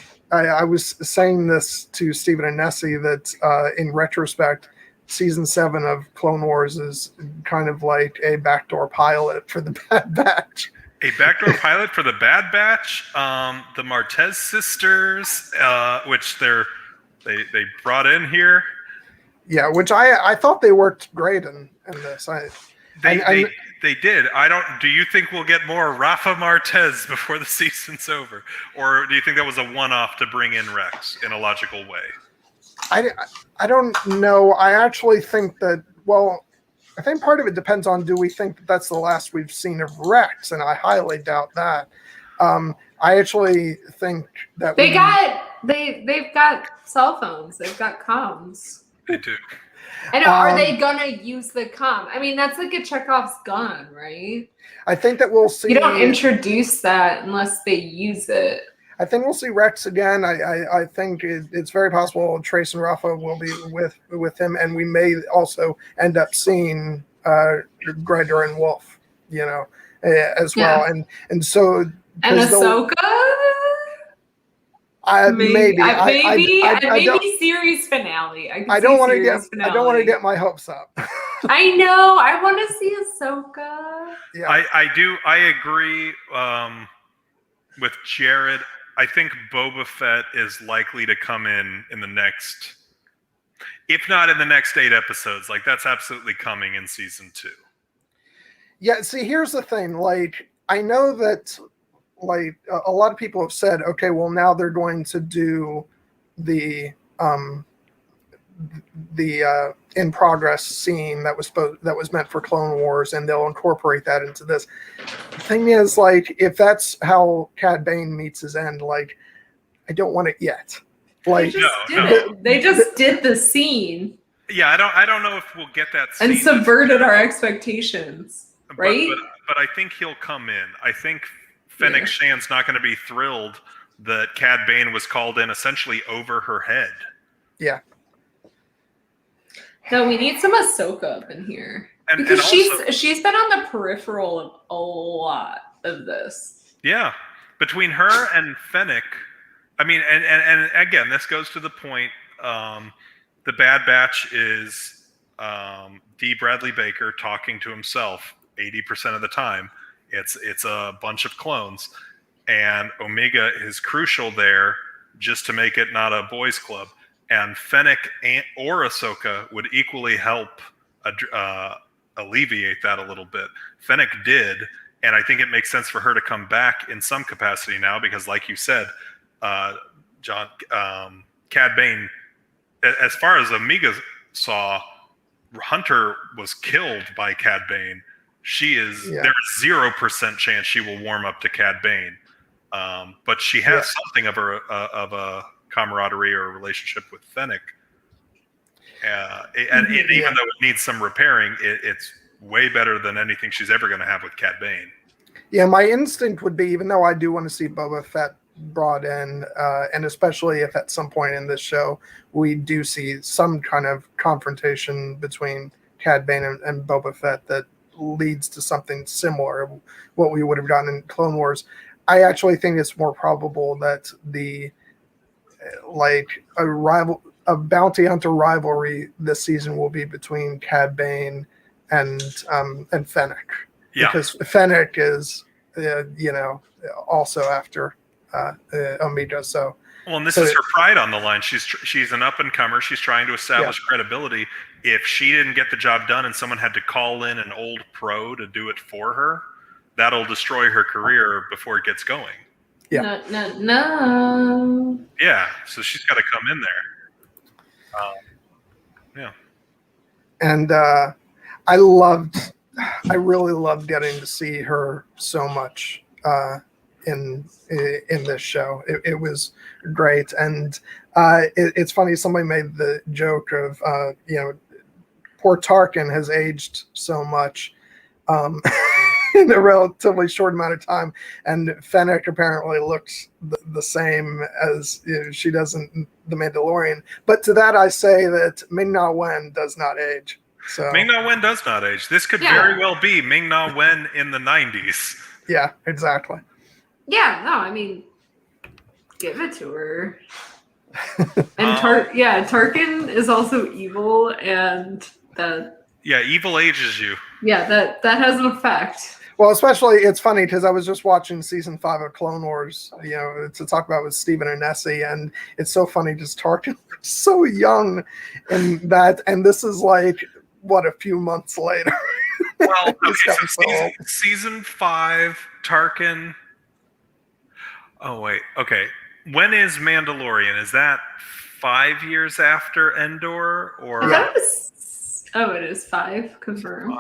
was saying this to Stephen and Nessie that in retrospect, Season 7 of Clone Wars is kind of like a backdoor pilot for the Bad Batch. A backdoor pilot for the Bad Batch, the Martez sisters, which they brought in here. Yeah, which I thought they worked great in this. They did. Do you think we'll get more Rafa Martez before the season's over? Or do you think that was a one-off to bring in Rex in a logical way? I don't know. I actually think that, well, I think part of it depends on, do we think that that's the last we've seen of Rex? And I highly doubt that. I actually think that they've got cell phones. They've got comms. They do. And are they gonna use the comm? I mean, that's like a Chekhov's gun, right? I think that we'll see. You don't introduce that unless they use it. I think we'll see Rex again. I think it's very possible Trace and Rafa will be with him, and we may also end up seeing Gregor and Wolf, as well. And so and Ahsoka. Maybe series finale. I don't want to get my hopes up. I know. I want to see Ahsoka. Yeah. I agree with Jared. I think Boba Fett is likely to come in the next, if not in the next 8 episodes. Like, that's absolutely coming in season 2. Yeah. See, here's the thing. like, I know that. Like, a lot of people have said, okay, well, now they're going to do the in progress scene that was meant for Clone Wars, and they'll incorporate that into this. The thing is, like, if that's how Cad Bane meets his end, like, I don't want it yet. Like, they just did the scene. Yeah, I don't know if we'll get that scene. And subverted our expectations, right? But I think he'll come in. I think Fennec Shan's not going to be thrilled that Cad Bane was called in essentially over her head. Yeah. No, we need some Ahsoka up in here. Because she's been on the peripheral of a lot of this. Yeah. Between her and Fennec, I mean, and again, this goes to the point, the Bad Batch is D. Bradley Baker talking to himself 80% of the time. It's a bunch of clones, and Omega is crucial there just to make it not a boys' club. And Fennec or Ahsoka would equally help alleviate that a little bit. Fennec did, and I think it makes sense for her to come back in some capacity now because, like you said, John, Cad Bane, as far as Omega saw, Hunter was killed by Cad Bane. There's 0% chance she will warm up to Cad Bane, but she has something of a camaraderie or a relationship with Fennec. And even though it needs some repairing, it's way better than anything she's ever going to have with Cad Bane. Yeah, my instinct would be, even though I do want to see Boba Fett brought in, and especially if at some point in this show we do see some kind of confrontation between Cad Bane and Boba Fett that leads to something similar, what we would have gotten in Clone Wars. I actually think it's more probable that a bounty hunter rivalry this season will be between Cad Bane and Fennec. Yeah. Because Fennec is, also after Omega. So, well, and this is her pride on the line. She's an up and comer. She's trying to establish credibility. If she didn't get the job done and someone had to call in an old pro to do it for her, that'll destroy her career before it gets going. Yeah. No. Yeah. So she's got to come in there. Yeah. And I really loved getting to see her so much in this show. It was great, and it's funny. Somebody made the joke of poor Tarkin has aged so much in a relatively short amount of time, and Fennec apparently looks the same as she does in The Mandalorian. But to that, I say that Ming-Na Wen does not age. So Ming-Na Wen does not age. This could very well be Ming-Na Wen in the 90s. Yeah, exactly. Yeah, no, I mean, give it to her. And Tarkin is also evil, and that. Yeah, evil ages you. Yeah, that has an effect. Well, especially it's funny because I was just watching season 5 of Clone Wars, to talk about with Steven and Nessie, and it's so funny just Tarkin so young in that, and this is like a few months later. Well, okay, so season 5, Tarkin. Oh wait, okay. When is Mandalorian? Is that 5 years after Endor, or? It is 5. Confirmed.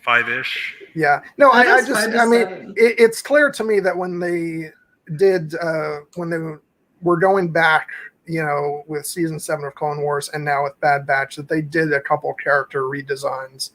5-ish. Yeah. No, it's clear to me that when they did, when they were going back, with season 7 of Clone Wars and now with Bad Batch, that they did a couple character redesigns,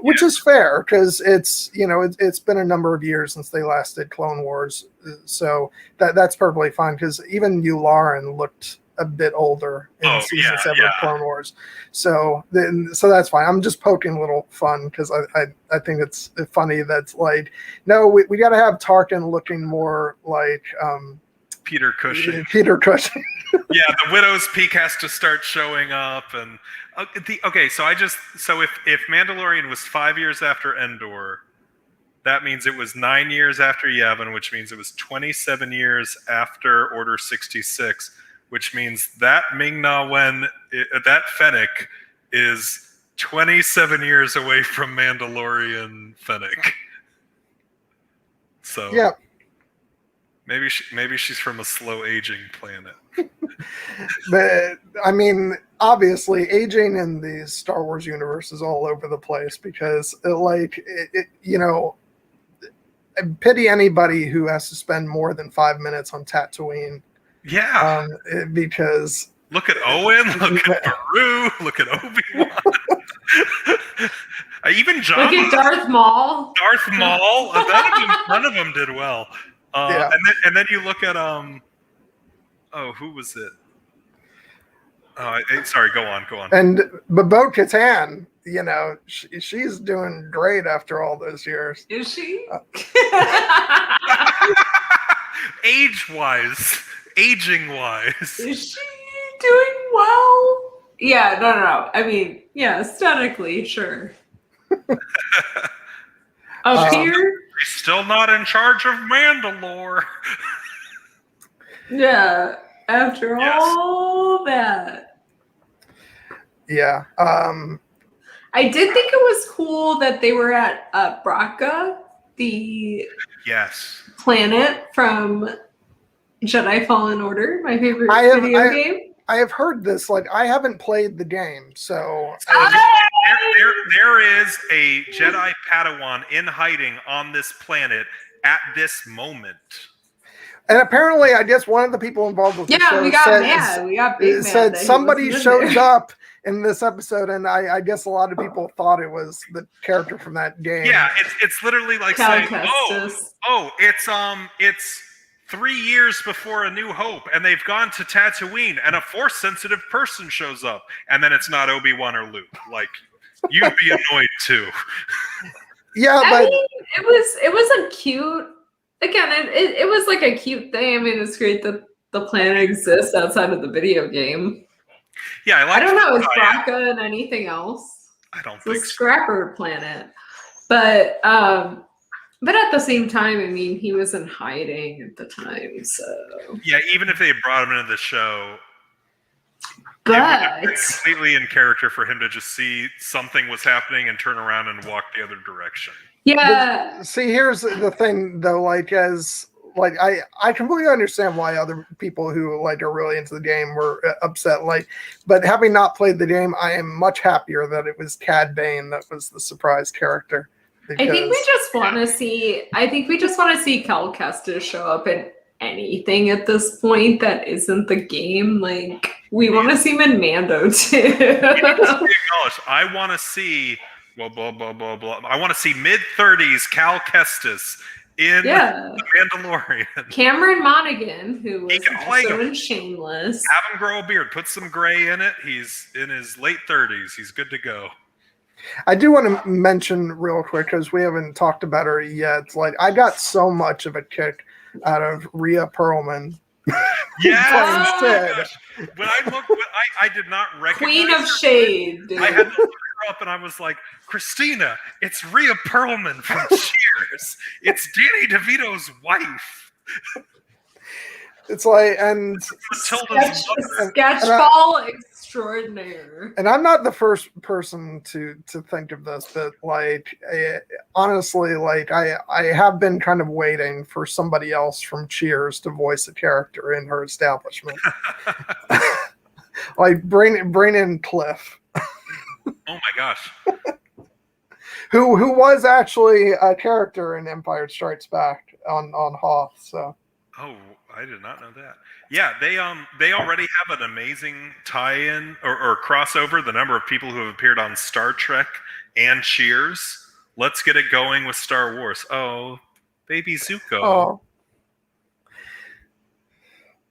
which is fair because it's been a number of years since they last did Clone Wars, so that's perfectly fine because even Yularen looked a bit older in season 7 of Clone Wars, so that's fine. I'm just poking a little fun because I think it's funny that's like, no, we got to have Tarkin looking more like Peter Cushing. Yeah, the Widow's Peak has to start showing up, and so if Mandalorian was 5 years after Endor, that means it was 9 years after Yavin, which means it was 27 years after Order 66, which means that Ming-Na Wen, that Fennec, is 27 years away from Mandalorian Fennec. So yeah. Maybe she's from a slow aging planet. But I mean, obviously, aging in the Star Wars universe is all over the place because, pity anybody who has to spend more than 5 minutes on Tatooine. Yeah. Because look at Owen, look at Beru, look at Obi-Wan. Even John. Look at Darth Maul. None of them did well. And then you look at who was it? Sorry, go on. And Bo-Katan, she's doing great after all those years. Is she? Aging-wise. Is she doing well? Yeah, no. I mean, yeah, aesthetically, sure. Up here? He's still not in charge of Mandalore. Yeah, after all that. Yeah. I did think it was cool that they were at Braca, the planet from Jedi Fallen Order, my favorite video game. I have heard this. I haven't played the game, so there is a Jedi Padawan in hiding on this planet at this moment. And apparently, I guess one of the people involved with the show we got big said somebody shows up in this episode, and I guess a lot of people thought it was the character from that game. Yeah, it's literally like saying, it's 3 years before A New Hope, and they've gone to Tatooine, and a Force-sensitive person shows up, and then it's not Obi-Wan or Luke. Like, you'd be annoyed too. Yeah, I but mean, it was a cute. Again, it was like a cute thing. I mean, it's great that the planet exists outside of the video game. Yeah, I don't know. Is Braca and anything else? I don't It's think a so. scrapper planet, but at the same time, I mean, he was in hiding at the time, so Yeah, even if they brought him into the show, but it would have been completely in character for him to just see something was happening and turn around and walk the other direction. yeah. But see, here's the thing, though. Like, I completely understand why other people who like are really into the game were upset. Like, but having not played the game, I am much happier that it was Cad Bane that was the surprise character. I think we just want to see. I think we just want to see Cal Kestis show up in anything at this point that isn't the game. Like, we want to see him in Mando too. I want to see blah blah blah blah blah. I want to see mid-30s Cal Kestis in The Mandalorian. Cameron Monaghan, who was also him in Shameless. Have him grow a beard. Put some gray in it. He's in his late 30s. He's good to go. I do want to mention real quick, because we haven't talked about her yet. Like, I got so much of a kick out of Rhea Perlman. Yeah. Sid. When I looked, I did not recognize Queen of her. Shade. Dude. I had to look her up, and I was like, Christina, it's Rhea Perlman from Cheers. It's Danny DeVito's wife. It's like, and Sketchball extraordinaire. And I'm not the first person to think of this, but like, honestly, like I have been kind of waiting for somebody else from Cheers to voice a character in her establishment. Like, bring in Cliff. Oh my gosh. Who was actually a character in Empire Strikes Back on Hoth, so. Oh, I did not know that. Yeah, they already have an amazing tie-in or crossover. The number of people who have appeared on Star Trek and Cheers. Let's get it going with Star Wars. Oh, baby Zuko. Oh.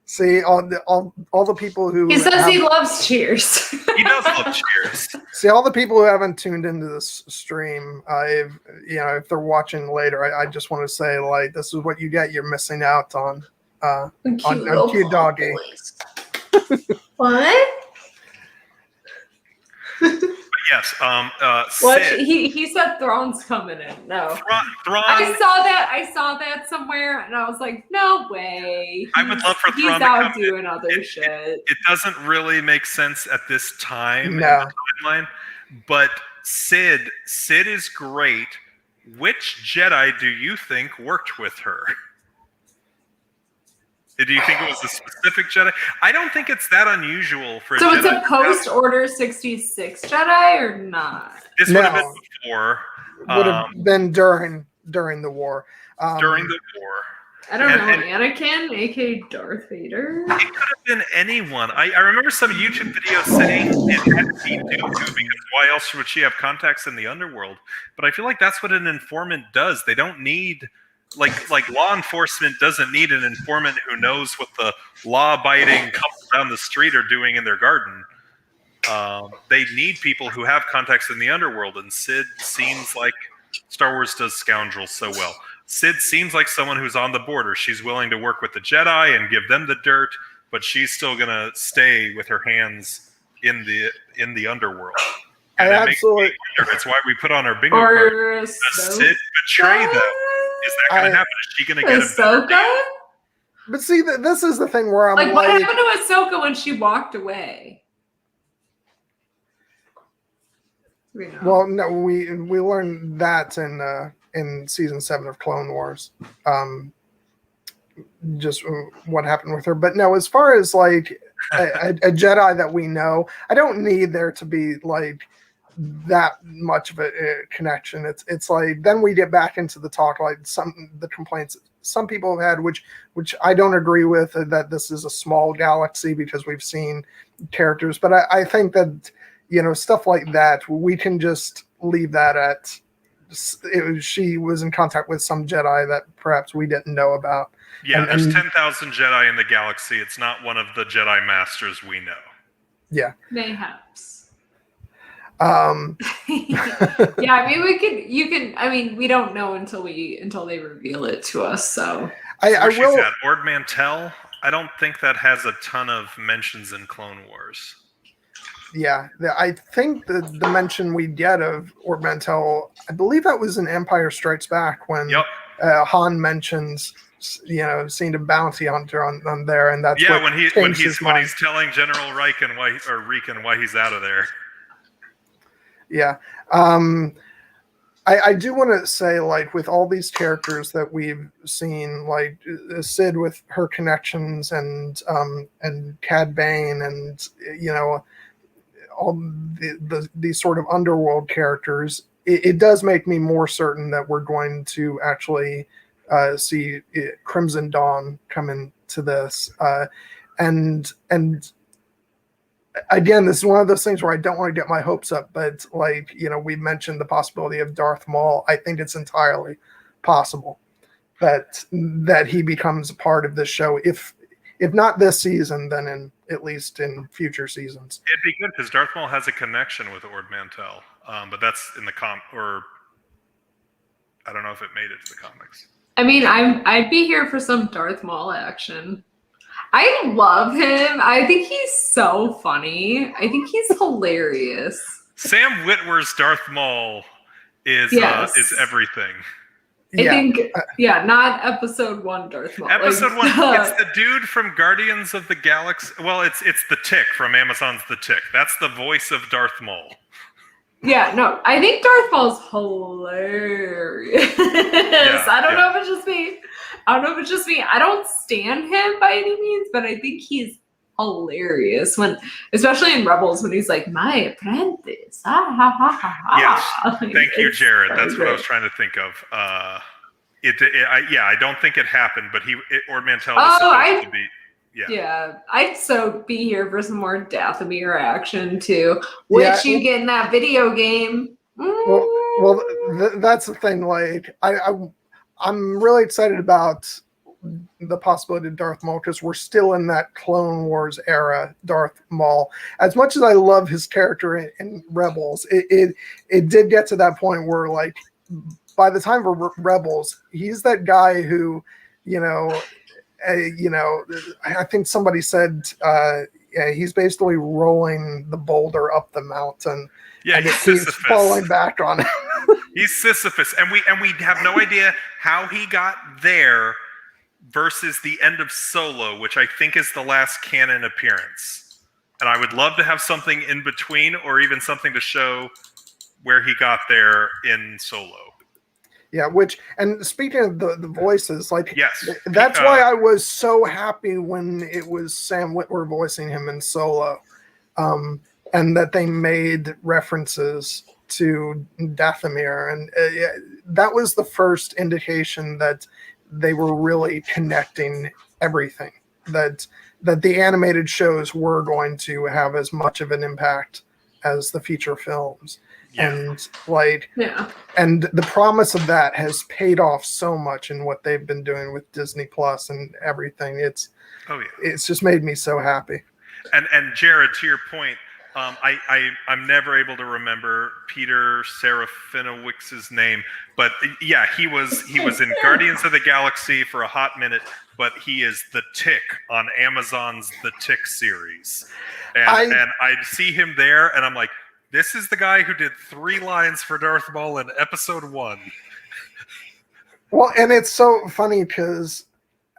See, all the people who he says he loves Cheers. He does love Cheers. See, all the people who haven't tuned into this stream, if they're watching later, I just want to say, like, this is what you get. You're missing out on cute doggy. What? Yes. What? Sid. He said Thrawn's coming in. No. Thrawn. I saw that somewhere, and I was like, no way. I would love for Thrawn He's to out come doing in. other shit. It doesn't really make sense at this time in No. the timeline. But Sid is great. Which Jedi do you think worked with her? Do you think it was a specific Jedi? I don't think it's that unusual for a So Jedi. it's a post-Order 66 Jedi or not? This would have been before. Would have been during the war. During the war. I don't know. Anakin, aka Darth Vader? It could have been anyone. I remember some YouTube videos saying it had to be Dooku, because why else would she have contacts in the underworld? But I feel like that's what an informant does. They don't need... Like law enforcement doesn't need an informant who knows what the law-abiding couple down the street are doing in their garden. They need people who have contacts in the underworld, and Sid seems like Star Wars does scoundrels so well. Sid seems like someone who's on the border. She's willing to work with the Jedi and give them the dirt, but she's still gonna stay with her hands in the underworld. And absolutely. It's why we put on our bingo card. Does Sid betray them? Is that going to happen? Is she going to get Ahsoka? But see, this is the thing where I'm like, what happened to Ahsoka when she walked away? Well, no, we learned that in season 7 of Clone Wars. Just what happened with her. But no, as far as like a Jedi that we know, I don't need there to be like that much of a connection. It's like, then we get back into the talk, like the complaints some people have had, which I don't agree with, that this is a small galaxy, because we've seen characters. But I think that, stuff like that, we can just leave that at she was in contact with some Jedi that perhaps we didn't know about. Yeah, And- there's and- 10,000 Jedi in the galaxy. It's not one of the Jedi Masters we know. Yeah. Mayhaps. Um, Yeah, I mean, we don't know until they reveal it to us, so. I Where she's will. at, Ord Mantell, I don't think that has a ton of mentions in Clone Wars. Yeah, I think the mention we get of Ord Mantell, I believe that was in Empire Strikes Back when Han mentions, seeing a bounty hunter on there, and that's what when changed his mind. he's telling General Riken why he's out of there. Yeah. I do want to say, like, with all these characters that we've seen, like Sid with her connections and Cad Bane and all these sort of underworld characters, it does make me more certain that we're going to actually see Crimson Dawn come into this, and again, this is one of those things where I don't want to get my hopes up, but like, we mentioned the possibility of Darth Maul. I think it's entirely possible that he becomes a part of this show. If not this season, then at least in future seasons. It'd be good because Darth Maul has a connection with Ord Mantell, but that's in the or I don't know if it made it to the comics. I mean, I'd be here for some Darth Maul action. I love him. I think he's so funny. I think he's hilarious. Sam Witwer's Darth Maul is everything. I think, not episode 1 Darth Maul. Episode 1, it's the dude from Guardians of the Galaxy. Well, it's the Tick from Amazon's The Tick. That's the voice of Darth Maul. Yeah, no, I think Darth Maul's hilarious. I don't know if it's just me. I don't stand him by any means, but I think he's hilarious especially in Rebels, when he's like, "My apprentice." Yes. Thank you, Jared. That's great. what I was trying to think of. I don't think it happened, but Ord Mantell was supposed to be. Yeah, I'd so be here for some more Dathomir action too, which you get in that video game. Well, that's the thing. Like, I'm really excited about the possibility of Darth Maul because we're still in that Clone Wars era. Darth Maul, as much as I love his character in Rebels, it did get to that point where, like, by the time of Rebels, he's that guy who, I think somebody said he's basically rolling the boulder up the mountain. Yeah, and he's it keeps Sisyphus. falling back on him. He's Sisyphus, and we have no idea how he got there versus the end of Solo, which I think is the last canon appearance. And I would love to have something in between, or even something to show where he got there in Solo. Yeah, and speaking of the voices, like, yes, that's why I was so happy when it was Sam Witwer voicing him in Solo, and that they made references to Dathomir, and that was the first indication that they were really connecting everything, that the animated shows were going to have as much of an impact as the feature films. And and the promise of that has paid off so much in what they've been doing with Disney Plus and everything. It's just made me so happy. And Jared, to your point, I'm never able to remember Peter Serafinowicz's name, but yeah, he was in Guardians of the Galaxy for a hot minute, but he is the Tick on Amazon's The Tick series, and I see him there, and I'm like, this is the guy who did 3 lines for Darth Maul in episode 1. Well, and it's so funny because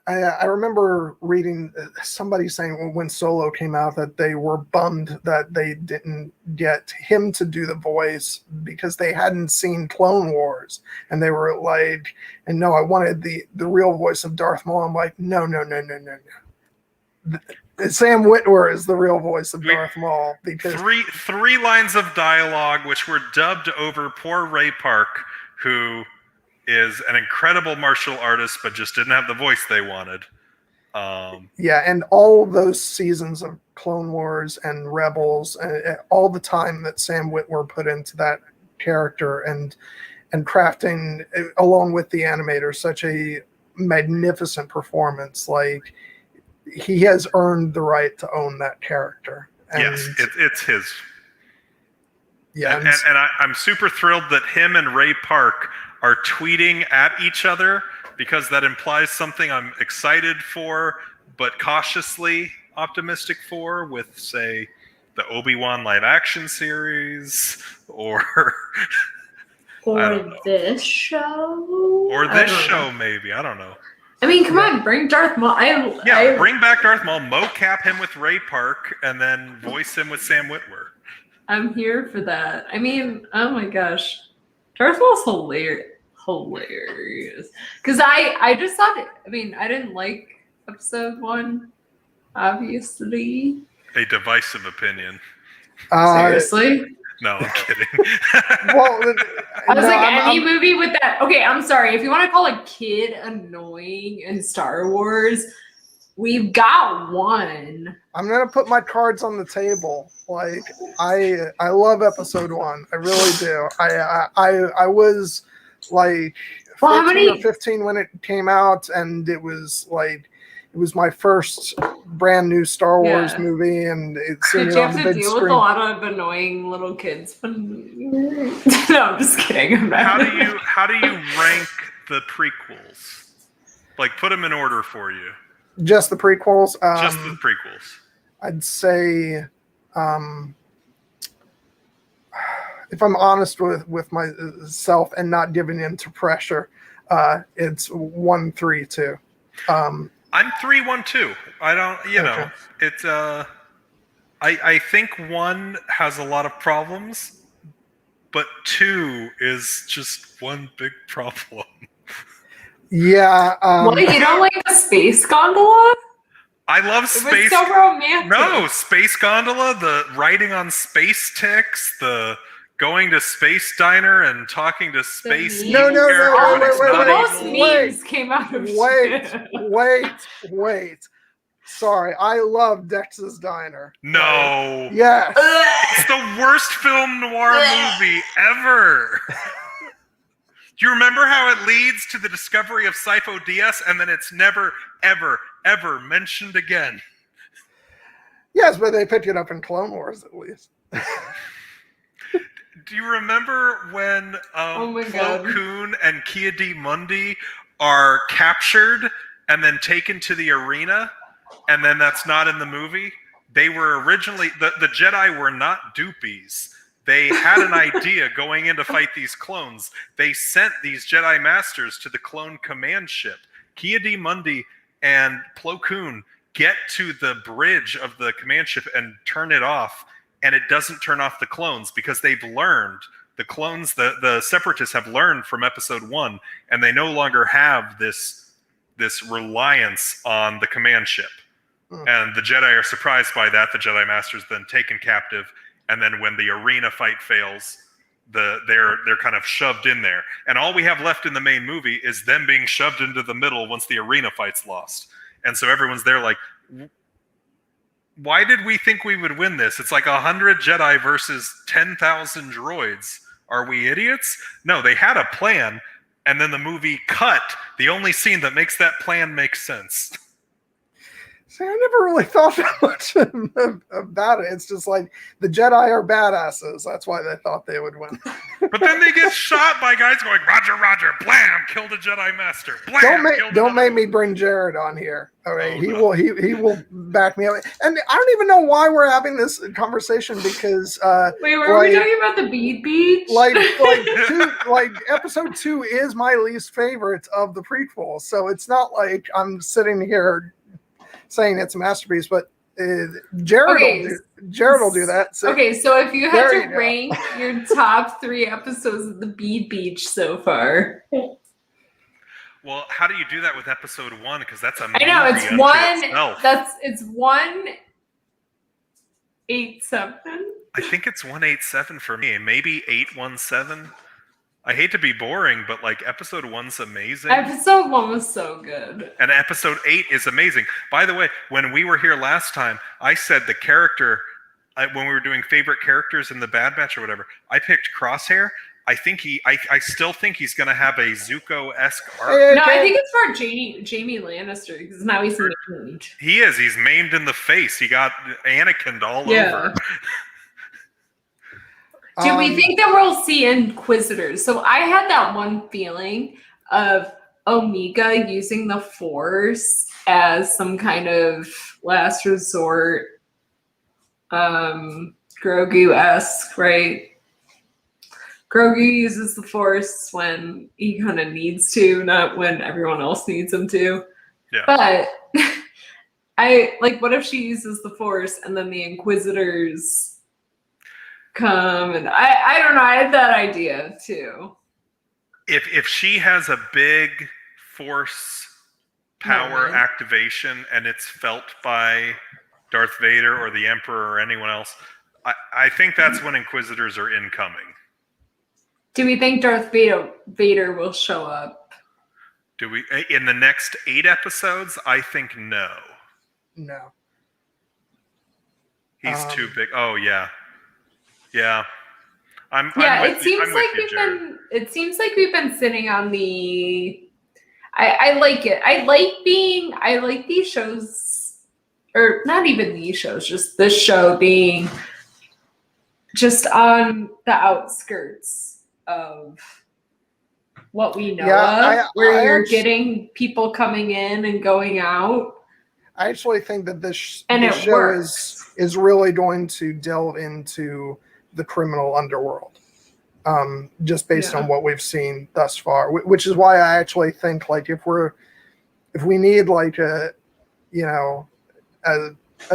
I remember reading somebody saying when Solo came out that they were bummed that they didn't get him to do the voice because they hadn't seen Clone Wars, and they were like, and no, I wanted the real voice of Darth Maul. I'm like, no. Sam Witwer is the real voice of Darth Maul, because three lines of dialogue which were dubbed over poor Ray Park, who is an incredible martial artist but just didn't have the voice they wanted. And all those seasons of Clone Wars and Rebels, all the time that Sam Witwer put into that character and crafting, along with the animators, such a magnificent performance. Like, he has earned the right to own that character. And yes, it's his. yeah, and I'm super thrilled that him and Ray Park are tweeting at each other, because that implies something I'm excited for, but cautiously optimistic for, with, say, the Obi-Wan live action series, or this show, or this show maybe. I don't know. I mean, come on, bring Darth Maul. Bring back Darth Maul, mocap him with Ray Park, and then voice him with Sam Witwer. I'm here for that. I mean, oh my gosh, Darth Maul's hilarious. Because I just thought it. I mean, I didn't like episode 1, obviously. A divisive opinion. Seriously? No, I'm kidding. well, I was any movie with that. Okay, I'm sorry. If you want to call a kid annoying in Star Wars, we've got one. I'm gonna put my cards on the table. Like, I love episode 1. I really do. I was like 14 or 15 when it came out, and it was my first brand new Star Wars movie, and it's Did you have to deal with a lot of annoying little kids? No, I'm just kidding. How do you rank the prequels? Like, put them in order for you. Just the prequels. Just the prequels. I'd say, if I'm honest with myself and not giving in to pressure, it's 1, 3, 2. I'm 3, 1, 2. I don't, know, it's I think 1 has a lot of problems, but 2 is just one big problem. Yeah. What, you don't like the space gondola? I love space. It was so romantic. No, space gondola, the riding on space ticks, the going to space diner and talking to space. No. Most memes came out of Wait. Sorry, I love Dex's Diner. No. Yes. It's the worst film noir movie ever. Do you remember how it leads to the discovery of Sifo Dyas, and then it's never, ever, ever mentioned again? Yes, but they picked it up in Clone Wars, at least. Do you remember when Plo Koon and Kia D. Mundi are captured and then taken to the arena, and then that's not in the movie? They were originally, the Jedi were not dupies. They had an idea going in to fight these clones. They sent these Jedi Masters to the clone command ship. Kia D. Mundi and Plo Koon get to the bridge of the command ship and turn it off, and it doesn't turn off the clones because they've learned, the clones, the Separatists have learned from episode 1, and they no longer have this reliance on the command ship. And the Jedi are surprised by that. The Jedi Master's then taken captive, and then when the arena fight fails, they're kind of shoved in there. And all we have left in the main movie is them being shoved into the middle once the arena fight's lost. And so everyone's there like, why did we think we would win this? It's like 100 Jedi versus 10,000 droids. Are we idiots? No, they had a plan, and then the movie cut the only scene that makes that plan make sense. See, I never really thought that much about it. It's just like, the Jedi are badasses. That's why they thought they would win. But then they get shot by guys going, Roger, Roger, blam, killed a Jedi Master. Blam, don't make me bring Jared on here. All right, he will back me up. And I don't even know why we're having this conversation, because wait, were we talking about the Bead Beach? Like episode 2 is my least favorite of the prequel, so it's not like I'm sitting here saying it's a masterpiece, but Jared will do that. So, okay, so if you had to rank your top 3 episodes of the Bead Beach so far. Well, how do you do that with episode 1? Because that's a movie. I know, it's itself. It's 187. I think it's 187 for me. Maybe 817. I hate to be boring, but like episode 1's amazing. Episode 1 was so good. And episode 8 is amazing. By the way, when we were here last time, I said the character, when we were doing favorite characters in the Bad Batch or whatever, I picked Crosshair. I still think he's going to have a Zuko-esque arc. No, I think it's for Jamie Lannister because now he's maimed. He is. He's maimed in the face. He got Anakin'd all over. Do we think that we'll see Inquisitors? So I had that one feeling of Omega using the Force as some kind of last resort, Grogu-esque, right? Grogu uses the Force when he kind of needs to, not when everyone else needs him to. Yeah. But what if she uses the Force and then the Inquisitors come? And I don't know. I had that idea too. If she has a big Force power activation and it's felt by Darth Vader or the Emperor or anyone else, I think that's when Inquisitors are incoming. Do we think Darth Vader will show up? Do we in the next 8 episodes? I think no. No. He's too big. Oh yeah. Yeah. It seems like we've been sitting on the. I like it. I like these shows, or not even these shows, just this show being just on the outskirts of what we know where you're getting people coming in and going out. I actually think that this show is really going to delve into the criminal underworld, just based on what we've seen thus far. Which is why I actually think if we need a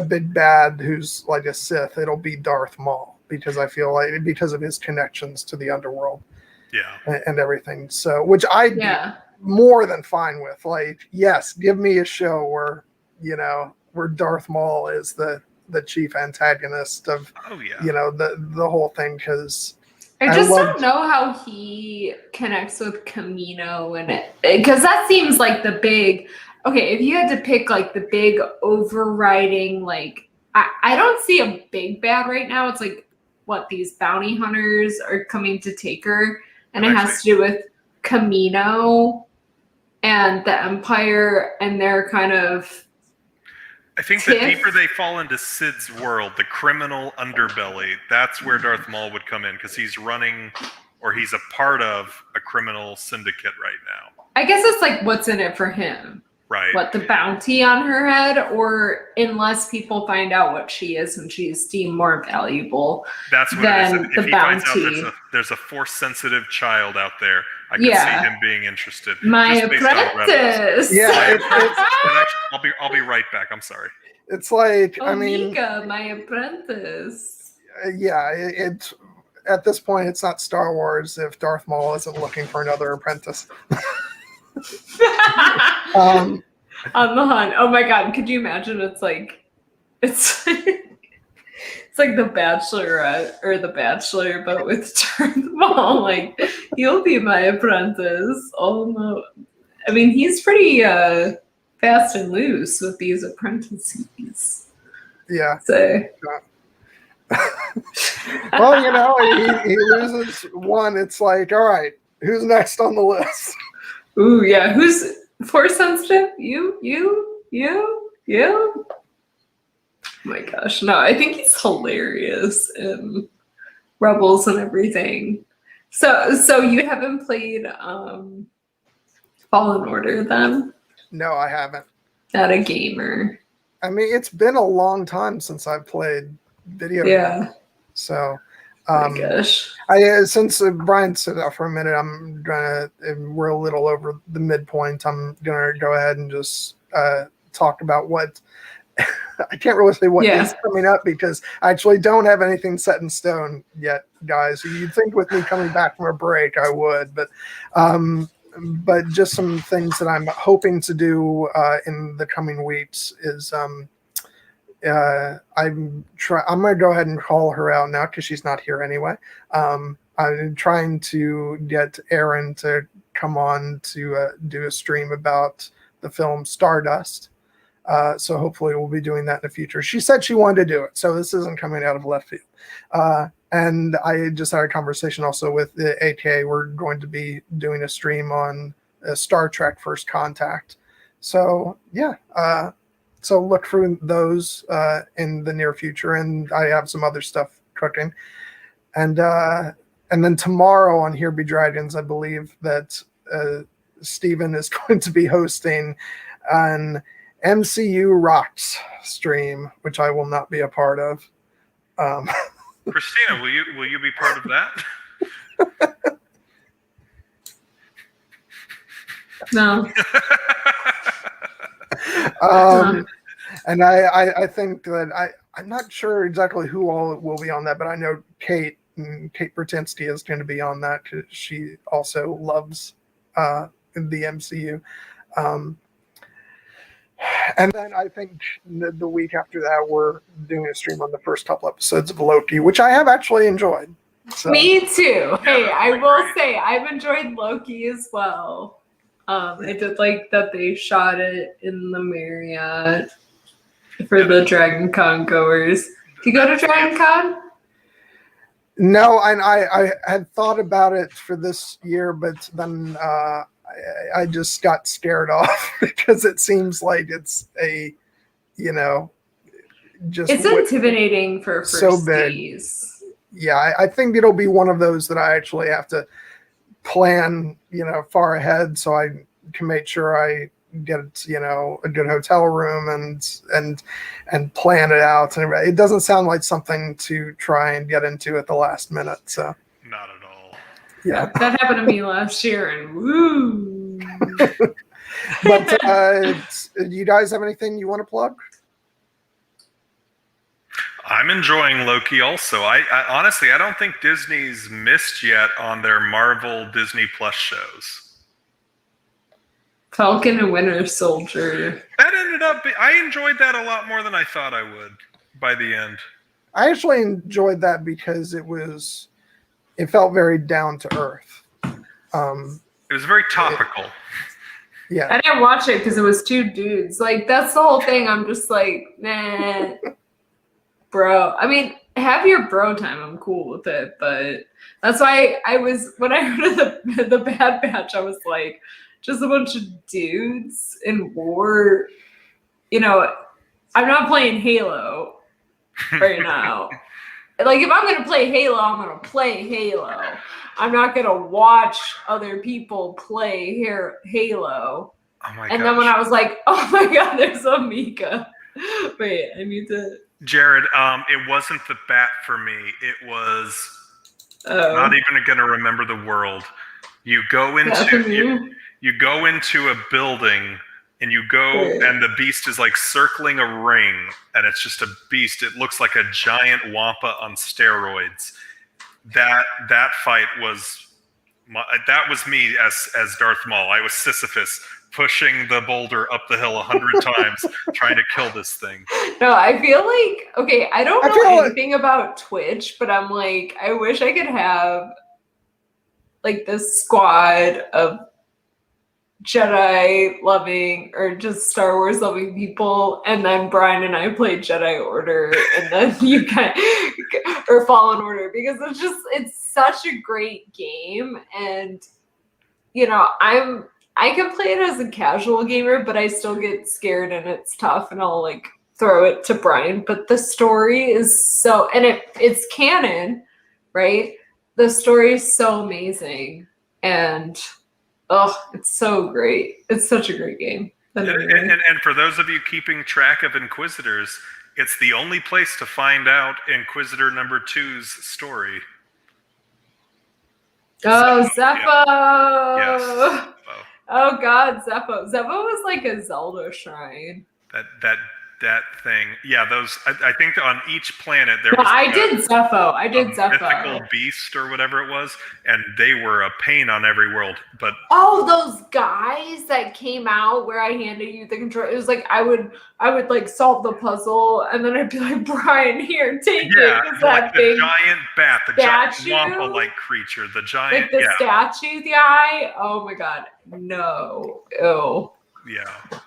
big bad who's like a Sith, it'll be Darth Maul. Because I feel like because of his connections to the underworld, and everything. So, which I'd be more than fine with. Yes, give me a show where Darth Maul is the chief antagonist of the whole thing. Because I don't know how he connects with Camino because that seems like the big. Okay, if you had to pick the big overriding I don't see a big bad right now. It's these bounty hunters are coming to take her, and it has to do with Camino and the Empire and their kind of. I think the deeper they fall into Sid's world, the criminal underbelly, that's where Darth Maul would come in because he's running or he's a part of a criminal syndicate right now. I guess it's what's in it for him. Right. What, the bounty on her head, or unless people find out what she is and she's deemed more valuable that's what than it is. If the bounty. Finds out there's a Force-sensitive child out there, I can see him being interested. My apprentice. Yeah. I'll be right back. I'm sorry. It's like, Omega, my apprentice. It's at this point, it's not Star Wars if Darth Maul isn't looking for another apprentice. On the hunt. Oh my god, could you imagine? It's like The Bachelorette or The Bachelor, but with Darth Maul. You'll be my apprentice. Oh no, I mean he's pretty fast and loose with these apprentices. Yeah. So. Well, he loses one. It's all right. Who's next on the list? Ooh, yeah. Who's Force sensitive? You. Oh my gosh. No, I think he's hilarious in Rebels and everything. So you haven't played Fallen Order then? No, I haven't. Not a gamer. I mean, it's been a long time since I've played video games. So oh my gosh. Since Brian said that for a minute, we're a little over the midpoint. I'm gonna go ahead and just talk about what I can't really say what is coming up because I actually don't have anything set in stone yet, guys. You'd think with me coming back from a break I would, but just some things that I'm hoping to do in the coming weeks is I'm gonna go ahead and call her out now because she's not here anyway. I'm trying to get Aaron to come on to do a stream about the film Stardust. So hopefully we'll be doing that in the future. She said she wanted to do it, so this isn't coming out of left field. And I just had a conversation also with the AKA. We're going to be doing a stream on Star Trek First Contact. So yeah, so look for those in the near future, and I have some other stuff cooking. And then tomorrow on Here Be Dragons, I believe that Steven is going to be hosting an MCU Rocks stream, which I will not be a part of. Christina, will you be part of that? No. And I think that I'm not sure exactly who all will be on that, but I know Kate Bertinsky is going to be on that because she also loves the MCU. And then I think the week after that, we're doing a stream on the first couple episodes of Loki, which I have actually enjoyed. So. Me too. Hey, I will say I've enjoyed Loki as well. I did like that they shot it in the Marriott for the Dragon Con goers. Do you go to Dragon Con? No, and I had thought about it for this year, but then I just got scared off because it seems like it's it's intimidating for first so big. days. Yeah, I think it'll be one of those that I actually have to plan, far ahead so I can make sure I get, a good hotel room and plan it out. And it doesn't sound like something to try and get into at the last minute. So not at all. Yeah, that happened to me last year, and woo. But you guys have anything you want to plug? I'm enjoying Loki also. I honestly, I don't think Disney's missed yet on their Marvel Disney Plus shows. Falcon and Winter Soldier. That ended up, I enjoyed that a lot more than I thought I would by the end. I actually enjoyed that because it felt very down to earth. It was very topical. Yeah. I didn't watch it because it was two dudes. Like, that's the whole thing. I'm just like, nah. Bro, I mean, have your bro time. I'm cool with it, but that's why when I heard of the Bad Batch, I was like, just a bunch of dudes in war. I'm not playing Halo right now. Like, if I'm gonna play Halo, I'm gonna play Halo. I'm not gonna watch other people play Halo. Oh my and then when I was like, oh my god, there's a Mika. Wait, I need to. Jared, it wasn't the bat for me. It was not even going to remember the world. You go into you go into a building and you go and the beast is like circling a ring and it's just a beast. It looks like a giant wampa on steroids. That fight was me as Darth Maul. I was Sisyphus pushing the boulder up the hill 100 times trying to kill this thing. No, I feel like, okay, I don't know anything about Twitch, but I'm like, I wish I could have like this squad of Jedi loving or just Star Wars loving people, and then Brian and I play Jedi Order, and then you guys or Fallen Order, because it's such a great game, and I can play it as a casual gamer, but I still get scared and it's tough, and I'll like throw it to Brian. But the story is and it's canon, right? The story is so amazing, and it's so great. It's such a great game. And for those of you keeping track of Inquisitors, it's the only place to find out Inquisitor number 2's story. Oh, Zeppo! Yes. Zeppo. Oh God, Zeppo. Zeppo was like a Zelda shrine. That thing. Yeah, those. I think on each planet there was. I did Zeppo. Mythical beast or whatever it was, and they were a pain on every world. But those guys that came out where I handed you the control. It was like I would like solve the puzzle, and then I'd be like, Brian, here, take it. Yeah, like the giant bat, the statue, giant wampa-like creature, the giant, like the statue guy. Oh my God, no, ew. Yeah.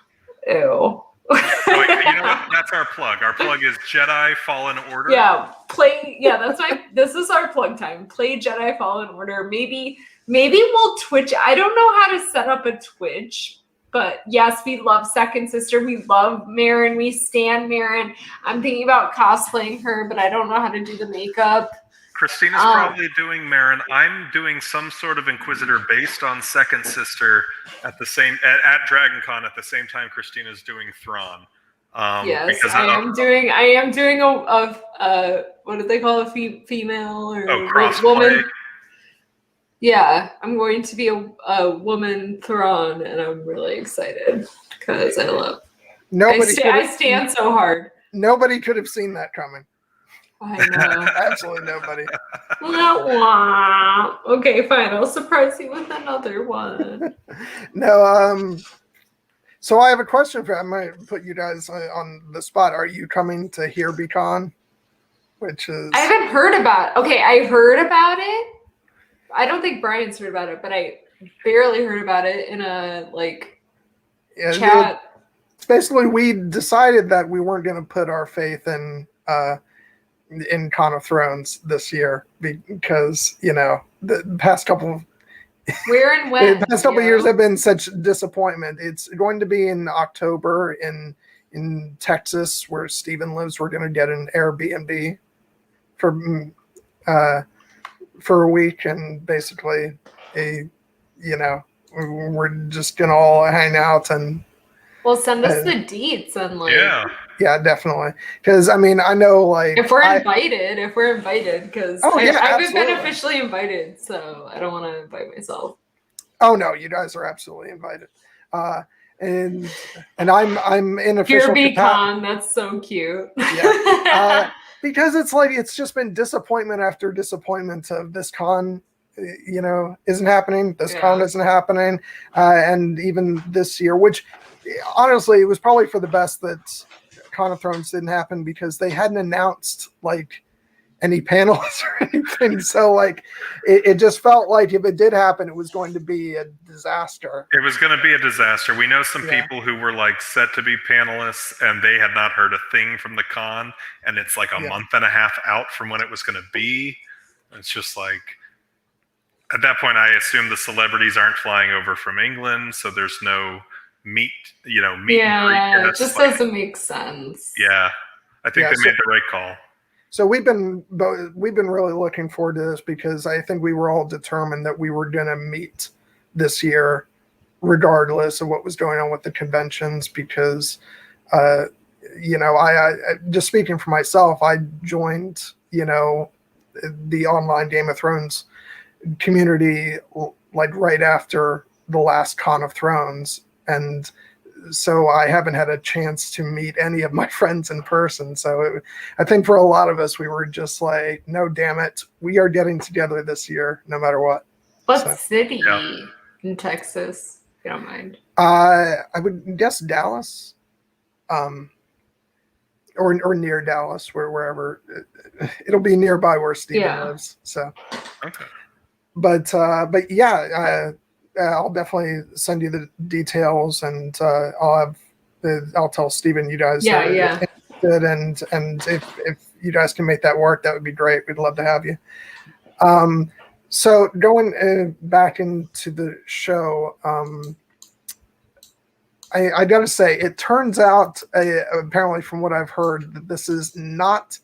Ew. So, you know what? That's our plug. Our plug is Jedi Fallen Order. Yeah, this is our plug time. Play Jedi Fallen Order. Maybe we'll Twitch. I don't know how to set up a Twitch, but yes, we love Second Sister. We love Marin. We stan Marin. I'm thinking about cosplaying her, but I don't know how to do the makeup. Christina's probably doing Marin. I'm doing some sort of Inquisitor based on Second Sister at DragonCon at the same time Christina's doing Thrawn. Yes, I am doing a what do they call a female or woman? Yeah, I'm going to be a woman Thrawn, and I'm really excited because I love. I stand so hard. Nobody could have seen that coming. I know. Absolutely nobody. Okay, fine. I'll surprise you with another one. No, so I have a question for you. I might put you guys on the spot. Are you coming to HereBeCon? Which is... I haven't heard about it. Okay, I heard about it. I don't think Brian's heard about it, but I barely heard about it in a chat. Basically, we decided that we weren't going to put our faith in Con of Thrones this year because the past couple of the past couple of years have been such disappointment. It's going to be in October in Texas where Steven lives. We're going to get an Airbnb for a week, and basically we're just gonna all hang out and send us the deets and yeah, definitely, because I mean I know if we're invited because I haven't been officially invited, so I don't want to invite myself. Oh no, you guys are absolutely invited. And I'm in official HereBeCon. That's so cute. Yeah. Because it's just been disappointment after disappointment of this con, isn't happening. This con isn't happening, and even this year, which honestly, it was probably for the best that Con of Thrones didn't happen because they hadn't announced any panels or anything. So it just felt like if it did happen, it was going to be a disaster. It was going to be a disaster. We know some people who were set to be panelists and they had not heard a thing from the con, and it's a month and a half out from when it was going to be. It's just at that point, I assume the celebrities aren't flying over from England, so there's no meet and greet. It just doesn't make sense. Yeah, I think they made the right call. So we've been really looking forward to this because I think we were all determined that we were going to meet this year, regardless of what was going on with the conventions. Because, I just speaking for myself, I joined, the online Game of Thrones community right after the last Con of Thrones, and so I haven't had a chance to meet any of my friends in person. So I think for a lot of us, we were just no, damn it. We are getting together this year, no matter what. What city in Texas, if you don't mind? I would guess Dallas, or near Dallas, wherever. It'll be nearby where Steven lives. So, okay. But yeah, I'll definitely send you the details, and I'll tell Steven you guys are interested, and if you guys can make that work, that would be great. We'd love to have you. So going back into the show, I got to say, it turns out apparently from what I've heard that this is not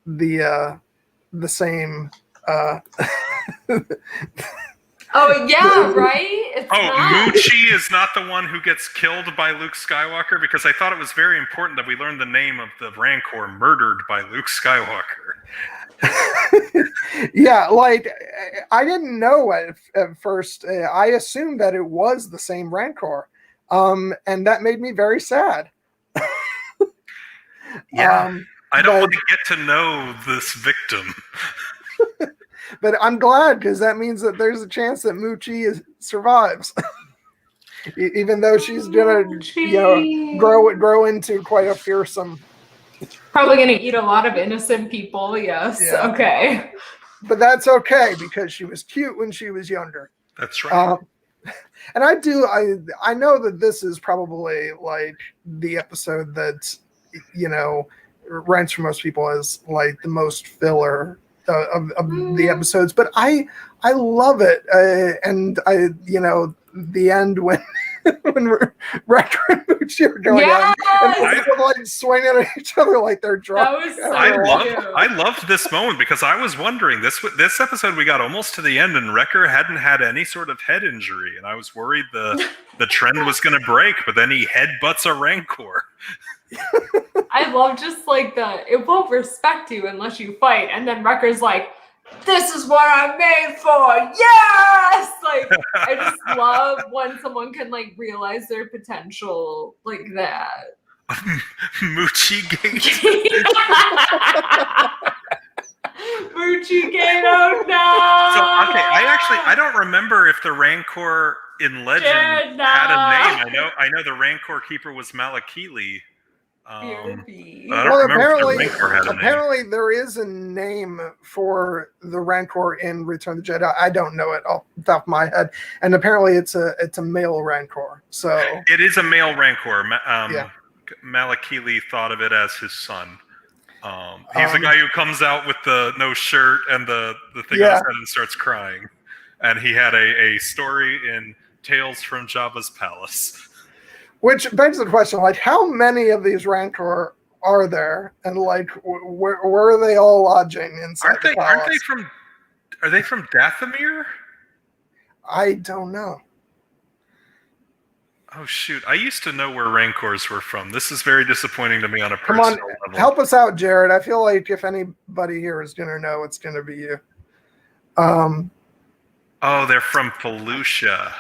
the same. Oh yeah, right? It's not. Moochie is not the one who gets killed by Luke Skywalker, because I thought it was very important that we learned the name of the Rancor murdered by Luke Skywalker. Yeah, I didn't know at first. I assumed that it was the same Rancor, and that made me very sad. Yeah, I don't want to get to know this victim. But I'm glad, because that means that there's a chance that Moochie survives, even though she's gonna, grow into quite a fearsome. Probably gonna eat a lot of innocent people. Yes. Yeah. Okay. But that's okay, because she was cute when she was younger. That's right. And I know that this is probably the episode that ranks for most people as the most filler the episodes, but I love it, and the end when Wrecker and Moochie are going on and they're like swinging at each other like they're drunk. That was so I loved this moment because I was wondering this episode we got almost to the end and Wrecker hadn't had any sort of head injury, and I was worried the trend was going to break, but then he headbutts a Rancor. I love just like it won't respect you unless you fight, and then Wrecker's like, this is what I'm made for. Yes! Like, I just love when someone can like realize their potential like that. Moochie Gate. Moochie Gate, oh no! So, okay, I don't remember if the Rancor in Legend had a name. I know the Rancor keeper was Malakili. Apparently there is a name for the Rancor in Return of the Jedi. I don't know it off the top of my head, and apparently it's a male Rancor. So it is a male Rancor. Malakili thought of it as his son. He's the guy who comes out with the no shirt and the thing on his head and starts crying, and he had a story in Tales from Jabba's Palace. Which begs the question, like, how many of these Rancor are there, and like, where are they all lodging inside the palace? Are they from Dathomir? I don't know. Oh shoot! I used to know where Rancors were from. This is very disappointing to me on a personal level. Help us out, Jared. I feel like if anybody here is going to know, it's going to be you. Oh, they're from Felucia.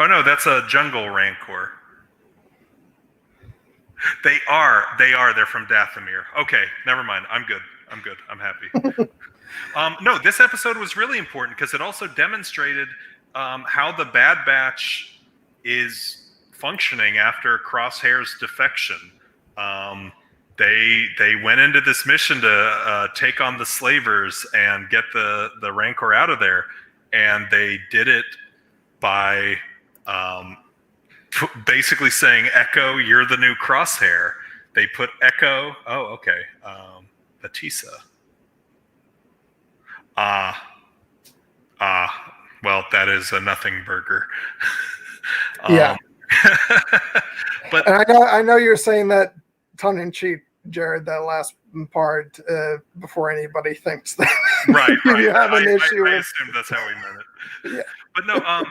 Oh no, that's a jungle Rancor. They are. They're from Dathomir. Okay, never mind. I'm good. I'm happy. No, this episode was really important because it also demonstrated how the Bad Batch is functioning after Crosshair's defection. They went into this mission to take on the slavers and get the Rancor out of there, and they did it by basically saying, Echo, you're the new Crosshair. They put Echo. Oh, okay. Batista. Well, that is a nothing burger. Yeah. But I know you're saying that tongue in cheek, Jared, that last part, before anybody thinks that right. you have an issue. I assumed that's how he meant it. Yeah. But no,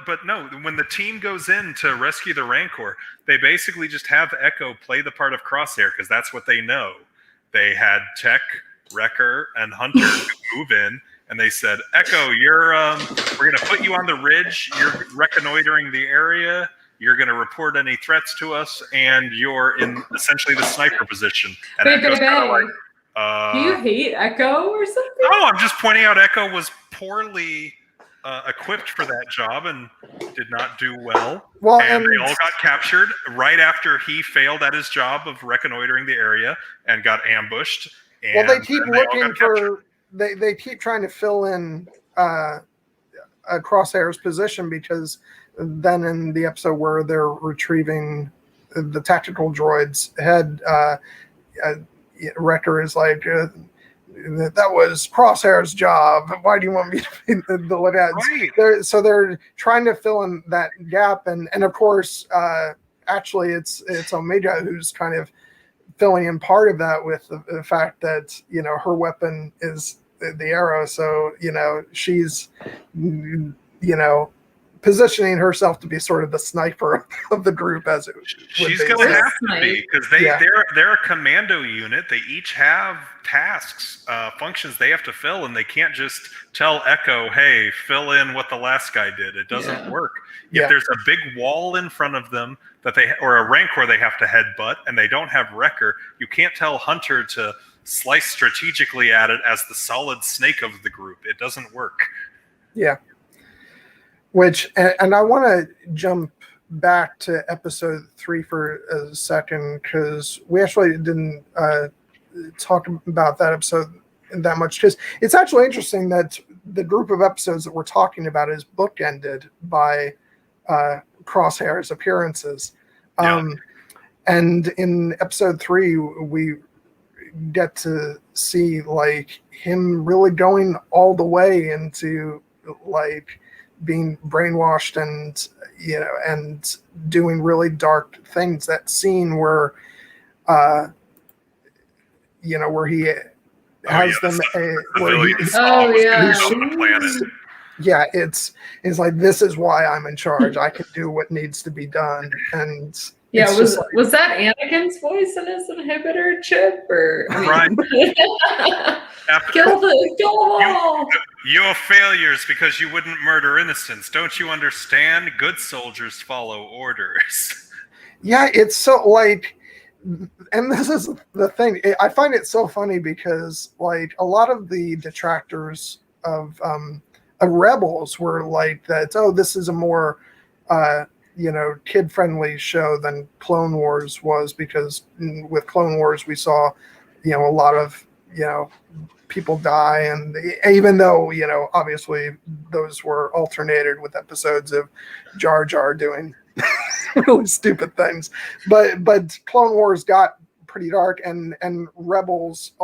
but no. When the team goes in to rescue the Rancor, they basically just have Echo play the part of Crosshair because that's what they know. They had Tech, Wrecker, and Hunter move in, and they said, "Echo, we're going to put you on the ridge. You're reconnoitering the area. You're going to report any threats to us, and you're in essentially the sniper position." And Echo's kind of like, do you hate Echo or something? No, I'm just pointing out Echo was poorly equipped for that job and did not do well. And they all got captured right after he failed at his job of reconnoitering the area and got ambushed. And they keep looking for. They keep trying to fill in a Crosshair's position because then in the episode where they're retrieving the tactical droid's head, Wrecker is like, that was Crosshair's job. Why do you want me to be the look at? Right. So they're trying to fill in that gap, and of course, actually, it's Omega who's kind of filling in part of that with the fact that her weapon is the arrow. So she's positioning herself to be sort of the sniper of the group, as it she's going to have to be, because they're a commando unit. They each have tasks, functions they have to fill, and they can't just tell Echo, hey, fill in what the last guy did. It doesn't work. If there's a big wall in front of them or a Rancor they have to headbutt, and they don't have Wrecker, you can't tell Hunter to slice strategically at it as the solid snake of the group. It doesn't work. Yeah. And I want to jump back to episode 3 for a second, because we actually didn't talk about that episode that much, because it's actually interesting that the group of episodes that we're talking about is bookended by Crosshair's appearances. And in episode 3, we get to see like him really going all the way into like being brainwashed and and doing really dark things. That scene where where he has them where he yeah, it's like, this is why I'm in charge. I can do what needs to be done. And yeah, was that Anakin's voice in his inhibitor chip, or kill them all? You're failures because you wouldn't murder innocents. Don't you understand? Good soldiers follow orders. Yeah, it's so like, and this is the thing. I find it so funny because like a lot of the detractors of Rebels were like that. Oh, this is a more kid-friendly show than Clone Wars was, because with Clone Wars we saw a lot of people die, and even though obviously those were alternated with episodes of Jar Jar doing really stupid things, but Clone Wars got pretty dark, and Rebels,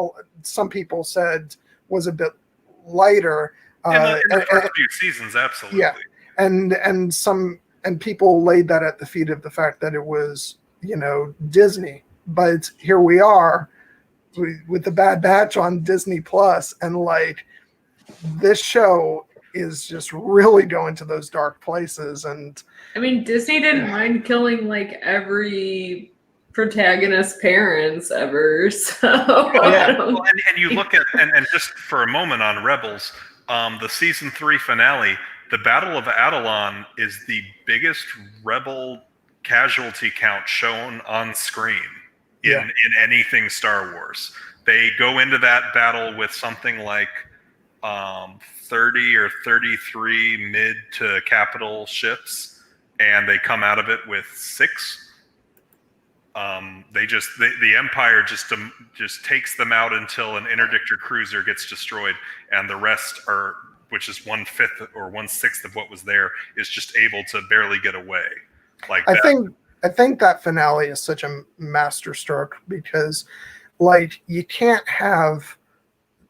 some people said, was a bit lighter. In the first few seasons, absolutely. Yeah, and people laid that at the feet of the fact that it was Disney, but here we are with the Bad Batch on Disney Plus, and like this show is just really going to those dark places. And I mean, Disney didn't mind killing like every protagonist parents ever, so and you look at and just for a moment on Rebels, the season 3 finale, the Battle of Adelon is the biggest Rebel casualty count shown on screen in anything Star Wars. They go into that battle with something like 30 or 33 mid to capital ships, and they come out of it with 6. The Empire just takes them out until an interdictor cruiser gets destroyed, and the rest are, which is 1/5 or 1/6 of what was there, is just able to barely get away. Like I think that finale is such a masterstroke, because like you can't have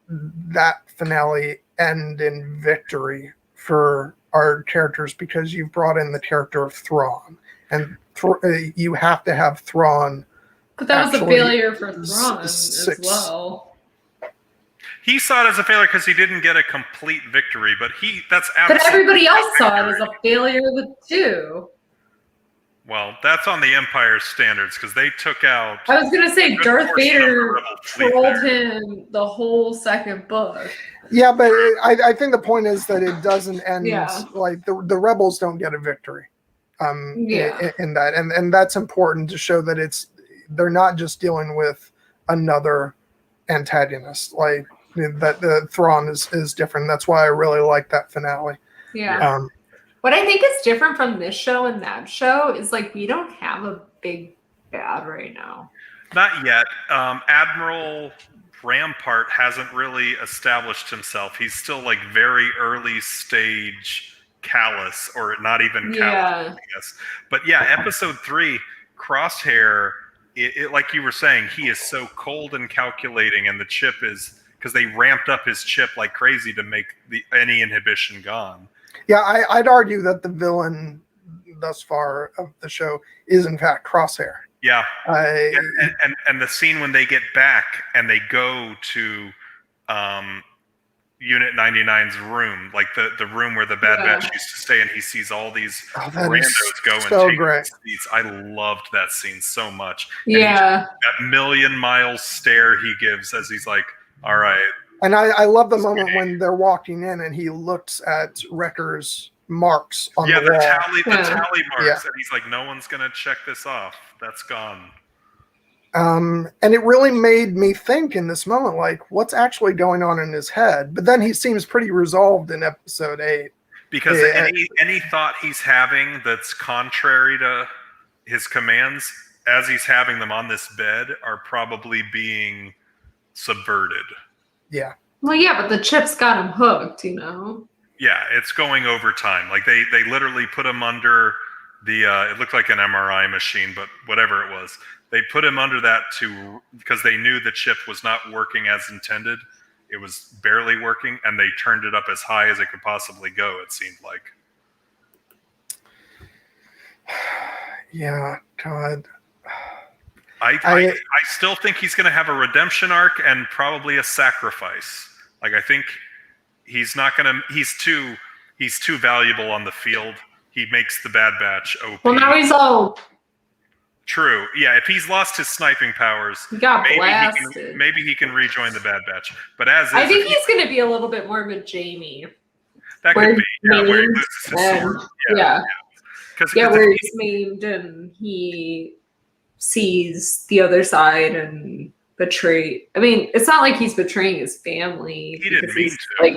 that finale end in victory for our characters, because you've brought in the character of Thrawn, and you have to have Thrawn. But that was a failure for Thrawn as well. He saw it as a failure because he didn't get a complete victory, but But everybody else saw it as a failure too. Well, that's on the Empire's standards, because they took out. I was gonna say Darth Vader trolled him the whole second book. Yeah, but I think the point is that it doesn't end like the Rebels don't get a victory. In that, and that's important to show that they're not just dealing with another antagonist. Like that, the Thrawn is different. That's why I really like that finale. Yeah. What I think is different from this show and that show is like we don't have a big bad right now. Not yet. Admiral Rampart hasn't really established himself. He's still like very early stage Callus, or not even Callus, I guess. But yeah, episode 3, Crosshair, it like you were saying, he is so cold and calculating, and the chip is, because they ramped up his chip like crazy to make any inhibition gone. Yeah, I'd argue that the villain thus far of the show is in fact Crosshair. Yeah, and the scene when they get back and they go to Unit 99's room, like the room where the Bad Batch used to stay, and he sees all these randos go and take seats. I loved that scene so much. Yeah, that million-mile stare he gives as he's like, all right. And I love the moment when they're walking in and he looks at Wrecker's marks on the wall. The tally marks. And he's like, no one's going to check this off. That's gone. And it really made me think in this moment, like, what's actually going on in his head? But then he seems pretty resolved in episode 8. Because any thought he's having that's contrary to his commands, as he's having them on this bed, are probably being subverted. Yeah. Well, yeah, but the chips got him hooked, Yeah, it's going over time. Like they literally put him under the it looked like an MRI machine, but whatever it was. They put him under that because they knew the chip was not working as intended. It was barely working, and they turned it up as high as it could possibly go, it seemed like. Yeah, God. I still think he's going to have a redemption arc and probably a sacrifice. Like, I think he's not going to... He's too valuable on the field. He makes the Bad Batch OP. Well, now he's all... True. Yeah, if he's lost his sniping powers, he got blasted. Maybe he can rejoin the Bad Batch. But as is, I think he's going to be a little bit more of a Jamie. That could be. Yeah, where he loses his sword. Yeah. Yeah, where he's maimed and he sees the other side and betray. I mean, it's not like he's betraying his family. He didn't mean to. Like,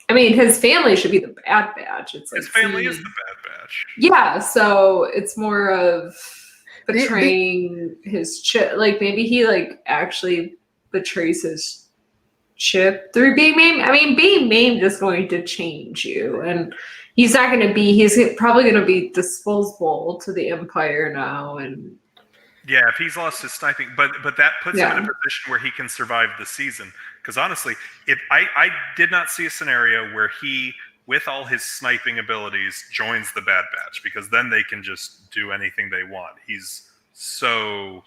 I mean, his family should be the Bad Batch. It's like his family is the Bad Batch. Yeah, so it's more of betraying his chip. Like, maybe he like actually betrays his chip through being maimed. I mean, being maimed is going to change you, and he's not going to be. He's probably going to be disposable to the Empire now, and yeah, if he's lost his sniping, but that puts him in a position where he can survive the season. Because honestly, if I did not see a scenario where he, with all his sniping abilities, joins the Bad Batch, because then they can just do anything they want. He's so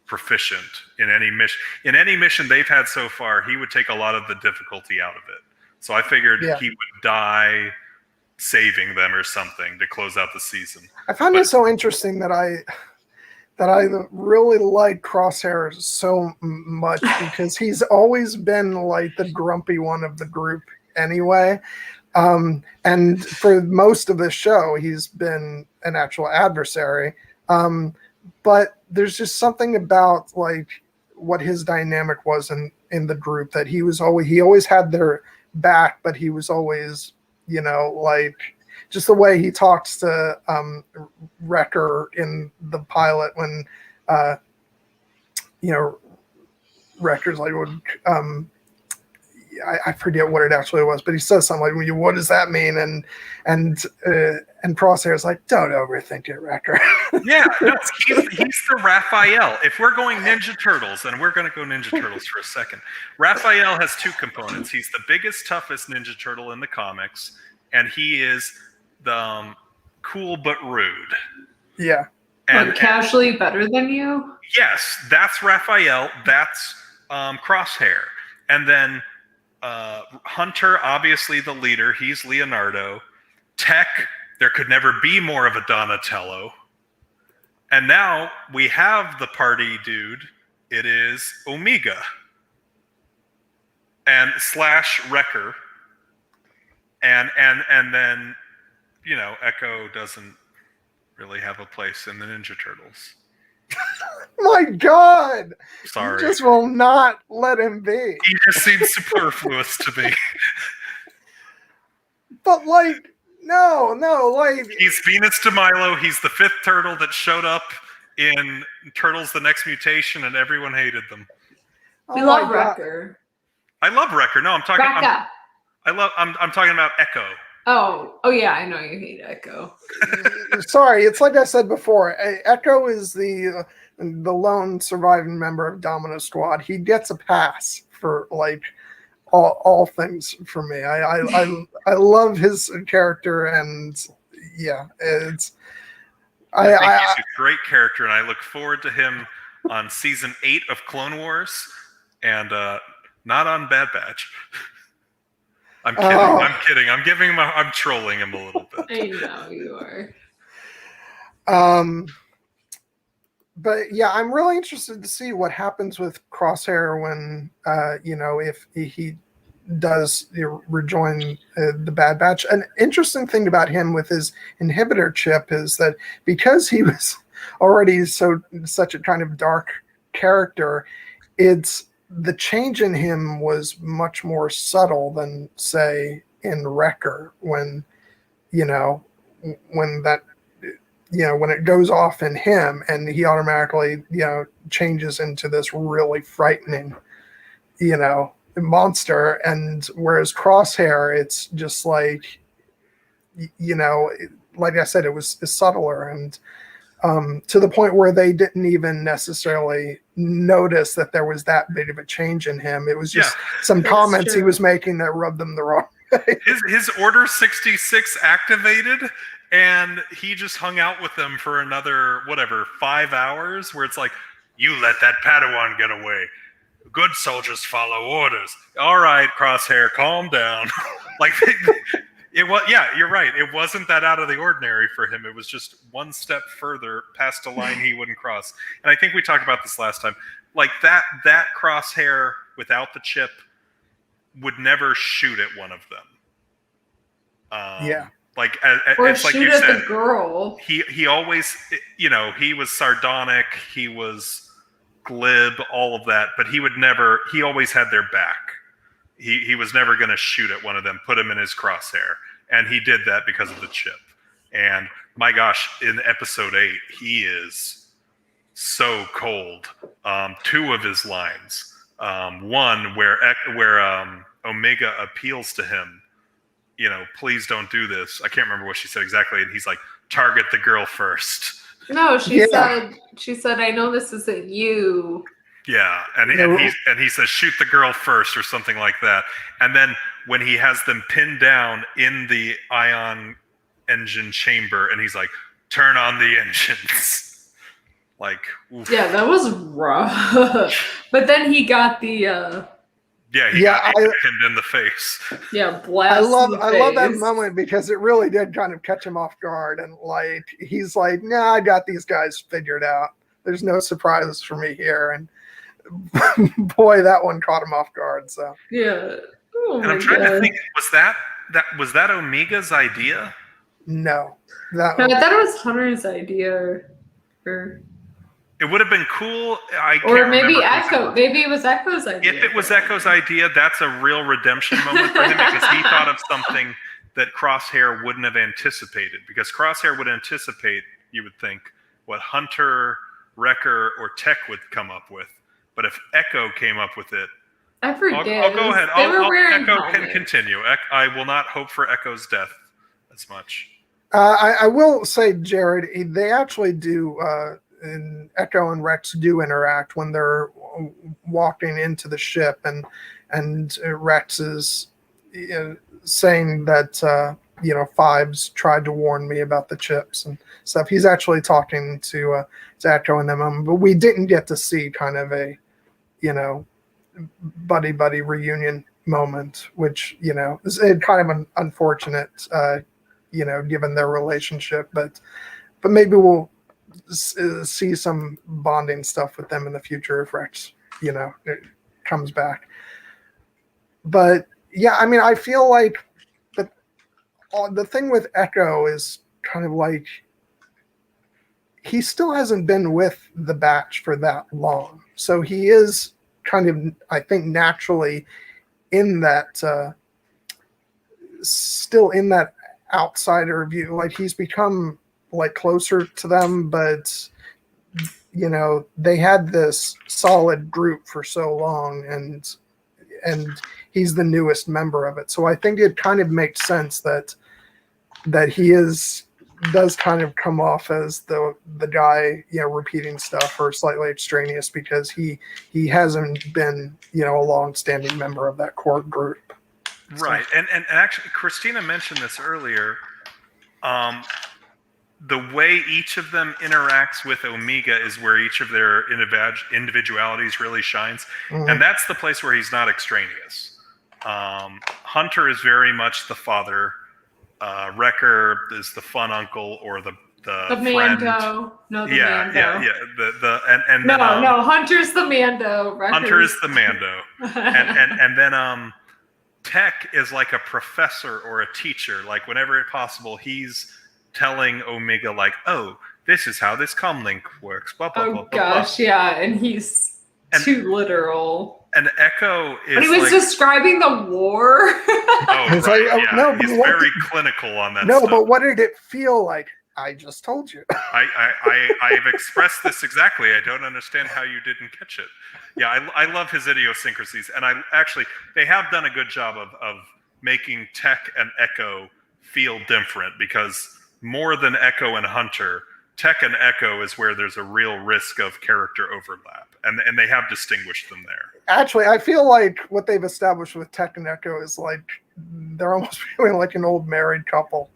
proficient in any mission. In any mission they've had so far, he would take a lot of the difficulty out of it. So I figured he would die saving them or something to close out the season. I found it so interesting that I really like Crosshair so much, because he's always been like the grumpy one of the group anyway. And for most of the show, he's been an actual adversary. But there's just something about like what his dynamic was in the group, that he always had their back, but he was always, like, just the way he talks to Wrecker in the pilot when, Wrecker's like, I forget what it actually was, but he says something like, "What does that mean?" And Crosshair's like, "Don't overthink it, Wrecker." Yeah, no, he's the Raphael. If we're going Ninja Turtles, and we're going to go Ninja Turtles for a second, Raphael has two components. He's the biggest, toughest Ninja Turtle in the comics, and he is the cool but rude. Yeah. And casually better than you? Yes, that's Raphael. That's Crosshair. And then Hunter, obviously the leader. He's Leonardo. Tech, there could never be more of a Donatello. And now we have the party dude. It is Omega. And / Wrecker. And then, Echo doesn't really have a place in the Ninja Turtles. My God! Sorry. You just will not let him be. He just seems superfluous to me. But no, like... He's Venus de Milo. He's the 5th turtle that showed up in Turtles: The Next Mutation, and everyone hated them. We love Wrecker. I love Wrecker. No, I'm talking... I'm talking about Echo. Oh yeah, I know you hate Echo. Sorry, it's like I said before. Echo is the lone surviving member of Domino Squad. He gets a pass for like all things for me. I love his character, and yeah, I think he's a great character, and I look forward to him on season 8 of Clone Wars, and not on Bad Batch. I'm kidding. I'm kidding. I'm trolling him a little bit. I know you are. But yeah, I'm really interested to see what happens with Crosshair when, if he does rejoin the Bad Batch. An interesting thing about him with his inhibitor chip is that because he was already such a kind of dark character, the change in him was much more subtle than, say, in Wrecker, when it goes off in him and he automatically, changes into this really frightening, monster. And whereas Crosshair, it's just like, like I said, it's subtler. And to the point where they didn't even necessarily notice that there was that big of a change in him. It was just some comments he was making that rubbed them the wrong way. His Order 66 activated, and he just hung out with them for another, 5 hours, where it's like, you let that Padawan get away. Good soldiers follow orders. All right, Crosshair, calm down. Like, it was, you're right. It wasn't that out of the ordinary for him. It was just one step further past a line he wouldn't cross. And I think we talked about this last time. Like, that Crosshair without the chip would never shoot at one of them. Like, or it's like shoot you at said, the girl. He always, he was sardonic. He was glib, all of that, but he always had their back. He was never going to shoot at one of them, put him in his crosshair, and he did that because of the chip. And my gosh, in episode 8, he is so cold. 2 of his lines, one where Omega appeals to him, please don't do this. I can't remember what she said exactly, and he's like, target the girl first. No, she said, I know this isn't you. Yeah, and he says, shoot the girl first, or something like that. And then when he has them pinned down in the ion engine chamber, and he's like, turn on the engines. Like, oof. Yeah, that was rough. But then he got the he got pinned in the face. Yeah, blast. I love that moment, because it really did kind of catch him off guard, and like he's like, "Nah, I got these guys figured out. There's no surprises for me here." And boy, that one caught him off guard. So yeah. Oh, and I'm trying to think, was that Omega's idea? No, I thought it was Hunter's idea. It would have been cool. Or maybe Echo. Maybe it was Echo's idea. If it was Echo's idea, that's a real redemption moment for him, because he thought of something that Crosshair wouldn't have anticipated. Because Crosshair would anticipate, you would think, what Hunter, Wrecker, or Tech would come up with. But if Echo came up with it, I forget. I'll go ahead. Echo can continue. I will not hope for Echo's death as much. I will say, Jared, they actually do. And Echo and Rex do interact when they're walking into the ship, and Rex is saying that Fives tried to warn me about the chips and stuff. He's actually talking to Echo in them, but we didn't get to see kind of a buddy reunion moment, which is kind of an unfortunate given their relationship, but maybe we'll see some bonding stuff with them in the future if Rex, it comes back. But yeah, I mean, I feel like the thing with Echo is kind of like he still hasn't been with the batch for that long, so he is kind of, I think, naturally in that still in that outsider view. Like, he's become like closer to them, but they had this solid group for so long, and he's the newest member of it. So I think it kind of makes sense that he does kind of come off as the guy repeating stuff or slightly extraneous, because he hasn't been a long-standing member of that core group. Right. So. And actually, Christina mentioned this earlier. The way each of them interacts with Omega is where each of their individualities really shines. Mm-hmm. And that's the place where he's not extraneous. Hunter is very much the father. Wrecker is the fun uncle, or the friend. Mando. No, the Mando. Yeah. No, Hunter's the Mando. Hunter is the Mando. and then Tech is like a professor or a teacher. Like, whenever possible, he's telling Omega, like, oh, this is how this comlink works. Blah, blah, blah, gosh, blah. Yeah, and he's too literal. And Echo is. But he was describing the war. Oh, right. Yeah. No, he's very clinical on that. No, stuff. But what did it feel like? I just told you. I've expressed this exactly. I don't understand how you didn't catch it. Yeah, I love his idiosyncrasies, and they have done a good job of making Tech and Echo feel different, because more than Echo and Hunter, Tech and Echo is where there's a real risk of character overlap, and they have distinguished them there. Actually, I feel like what they've established with Tech and Echo is like they're almost feeling like an old married couple,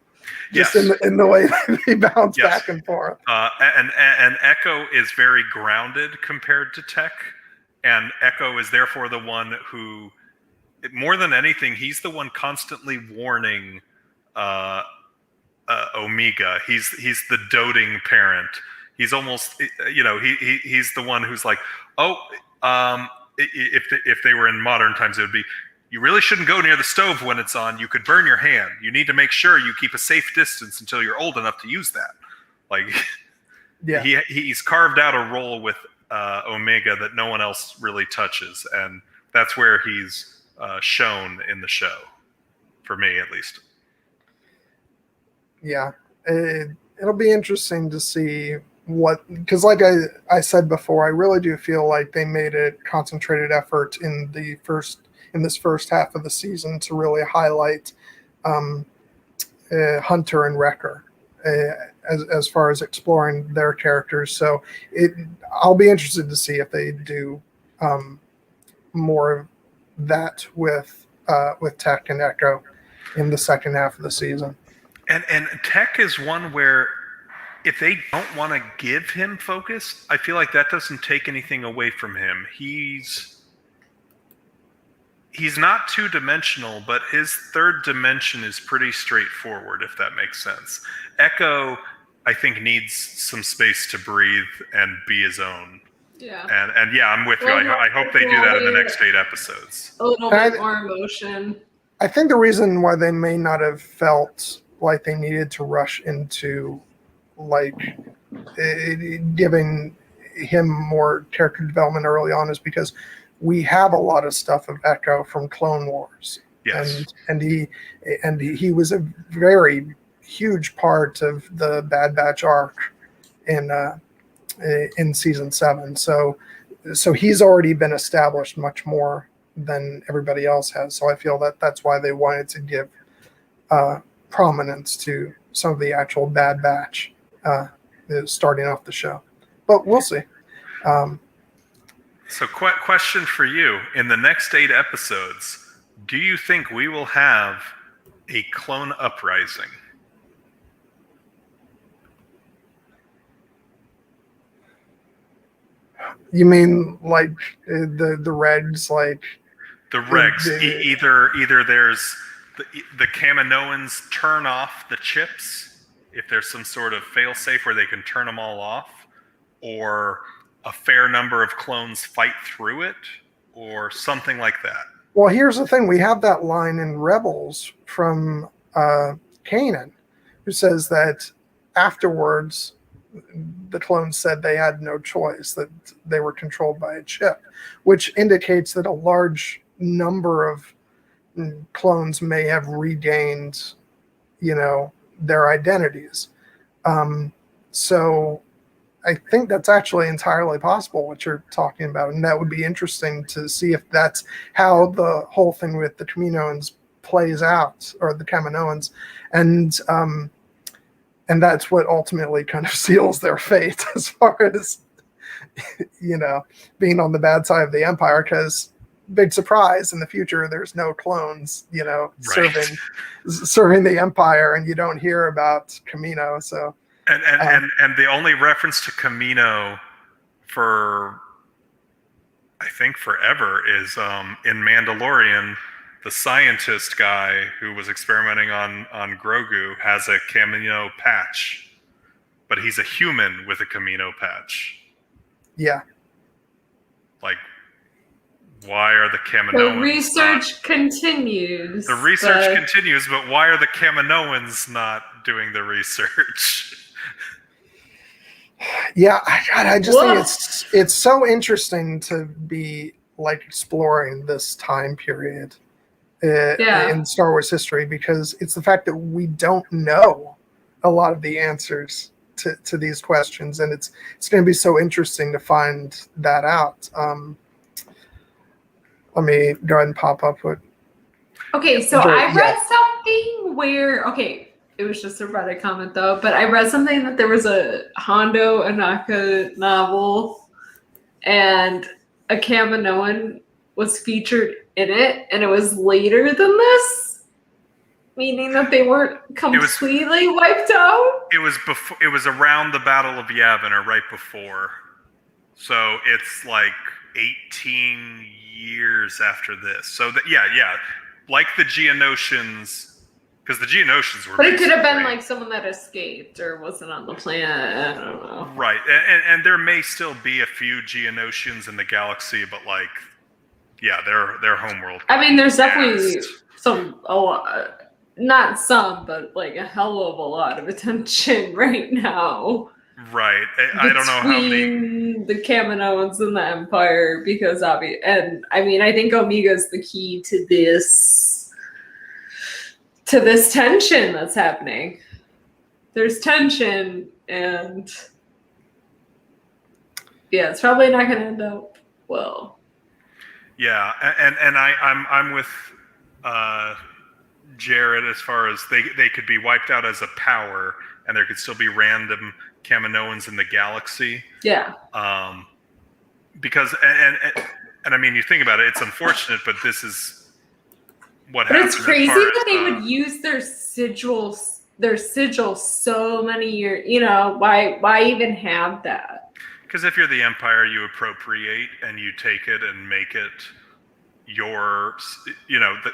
just in the way that they bounce back and forth. And Echo is very grounded compared to Tech, and Echo is therefore the one who, more than anything, he's the one constantly warning Omega. He's the doting parent. He's almost, he's the one who's like, if they were in modern times, it would be, you really shouldn't go near the stove when it's on. You could burn your hand. You need to make sure you keep a safe distance until you're old enough to use that. Like, he's carved out a role with Omega that no one else really touches, and that's where he's shown in the show, for me at least. Yeah, it'll be interesting to see because like I said before, I really do feel like they made a concentrated effort in this first half of the season to really highlight Hunter and Wrecker as far as exploring their characters. So I'll be interested to see if they do more of that with Tech and Echo in the second half of the season. And Tech is one where if they don't want to give him focus, I feel like that doesn't take anything away from him. He's not two-dimensional, but his third dimension is pretty straightforward, if that makes sense. Echo, I think, needs some space to breathe and be his own. Yeah. And yeah, I'm with you. I hope they do that in the next 8 episodes. A little bit more emotion. I think the reason why they may not have felt like they needed to rush into giving him more character development early on is because we have a lot of stuff of Echo from Clone Wars. Yes. And he was a very huge part of the Bad Batch arc in season 7. So he's already been established much more than everybody else has. So I feel that that's why they wanted to give prominence to some of the actual Bad Batch starting off the show. But we'll see. So question for you. In the next 8 episodes, do you think we will have a clone uprising? You mean like the regs, like the regs? Either there's the Kaminoans turn off the chips if there's some sort of failsafe where they can turn them all off, or a fair number of clones fight through it, or something like that. Well, here's the thing. We have that line in Rebels from Kanan, who says that afterwards the clones said they had no choice, that they were controlled by a chip, which indicates that a large number of clones may have regained, their identities. So I think that's actually entirely possible, what you're talking about. And that would be interesting to see if that's how the whole thing with the Kaminoans plays out, or the Kaminoans. And that's what ultimately kind of seals their fate as far as, being on the bad side of the Empire, because big surprise, in the future, there's no clones, serving the Empire, and you don't hear about Kamino. So, and the only reference to Kamino for, I think, forever is in Mandalorian. The scientist guy who was experimenting on Grogu has a Kamino patch, but he's a human with a Kamino patch. Yeah. Like, why are the Kaminoans? The research continues. The research continues, but why are the Kaminoans not doing the research? Yeah, I just think it's so interesting to be exploring this time period in Star Wars history, because it's the fact that we don't know a lot of the answers to these questions, and it's going to be so interesting to find that out. Let me go ahead and pop up what. Okay, so I read something where it was just a Reddit comment though, but I read something that there was a Hondo Anaka novel and a Kaminoan was featured in it, and it was later than this, meaning that they weren't completely wiped out. It was before. It was around the Battle of Yavin, or right before. So it's like 18 years after this. So yeah, like the Geonosians, because the Geonosians were. But it could have been like someone that escaped or wasn't on the planet. I don't know. Right, and there may still be a few Geonosians in the galaxy, but like, yeah, their homeworld. I mean, there's definitely not some, but like a hell of a lot of attention right now. Right, I don't know how many. The Kaminoans and the Empire, because and I mean, I think Omega's the key to this tension that's happening. There's tension, and yeah, it's probably not going to end up well. Yeah, and I'm with Jared as far as they could be wiped out as a power, and there could still be random Kaminoans in the galaxy. Yeah. Because and I mean, you think about it, it's unfortunate, but this is what happened. But it's crazy that they would use their sigil so many years. You know, why even have that? Because if you're the Empire, you appropriate and you take it and make it your, you know, the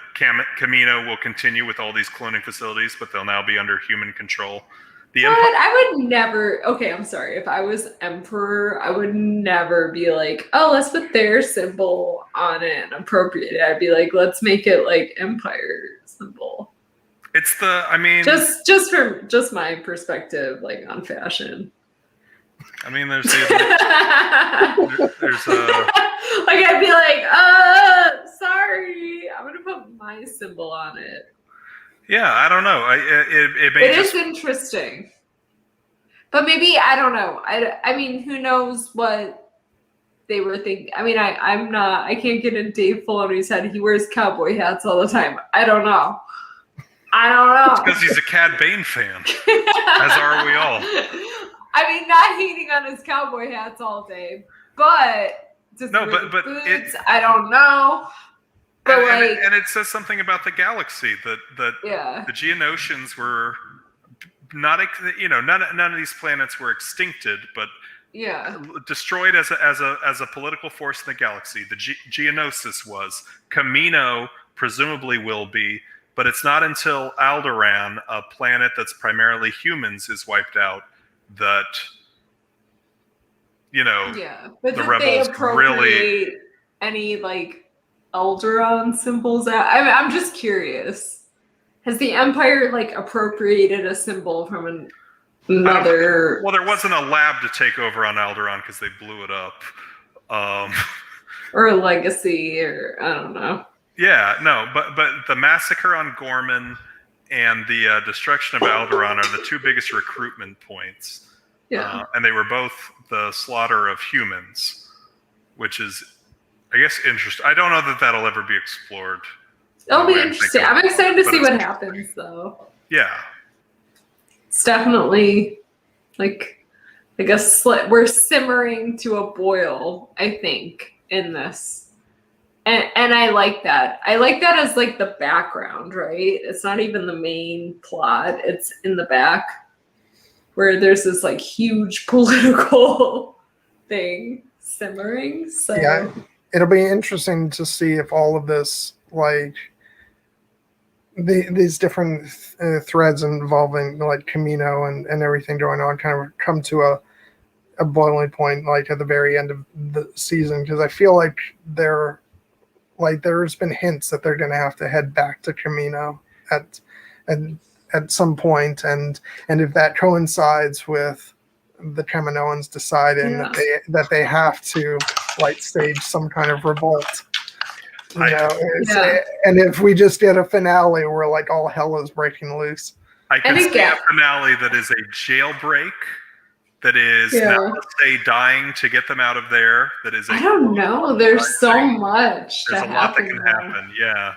Camino will continue with all these cloning facilities, but they'll now be under human control. I would never. Okay, I'm sorry. If I was Emperor, I would never be like, oh, let's put their symbol on it and appropriate it. I'd be like, let's make it like Empire symbol. It's I mean, just from my perspective, like on fashion. I mean, there's like I'd be like, sorry, I'm gonna put my symbol on it. Yeah, I don't know. It is interesting, but maybe I don't know. I mean, who knows what they were thinking? I mean, I can't get in Dave Filoni's head. He wears cowboy hats all the time. I don't know. It's because he's a Cad Bane fan, as are we all. I mean, not hating on his cowboy hats all day, but just but boots, I don't know. But and it says something about the galaxy that the Geonosians were not, you know, none of these planets were extincted, but destroyed as a political force in the galaxy. The Geonosis was. Camino presumably will be, but it's not until Alderaan, a planet that's primarily humans, is wiped out that, you know, but the did rebels they appropriate really any like Alderaan symbols out? I'm just curious. Has the Empire like appropriated a symbol from another? Well, there wasn't a lab to take over on Alderaan because they blew it up. Or a legacy, or I don't know. Yeah, no, but the massacre on Gorman and the destruction of Alderaan are the two biggest recruitment points. Yeah, and they were both the slaughter of humans, which is, I guess, interesting. I don't know that that'll ever be explored. It'll be interesting. I'm excited to see what happens, though. Yeah. It's definitely like a we're simmering to a boil, I think, in this. And I like that. I like that as like the background, right? It's not even the main plot. It's in the back where there's this like huge political thing simmering. So yeah, it'll be interesting to see if all of this, like these different threads involving like Camino and everything going on, kind of come to a boiling point, like at the very end of the season. Because I feel like there's been hints that they're going to have to head back to Camino at some point, and if that coincides with the Kaminoans deciding that they have to like stage some kind of revolt, you know, and if we just get a finale where like all hell is breaking loose, I can see a finale that is a jailbreak. That is now say dying to get them out of there. That is. I don't know. There's so much. There's a lot that can happen. Yeah.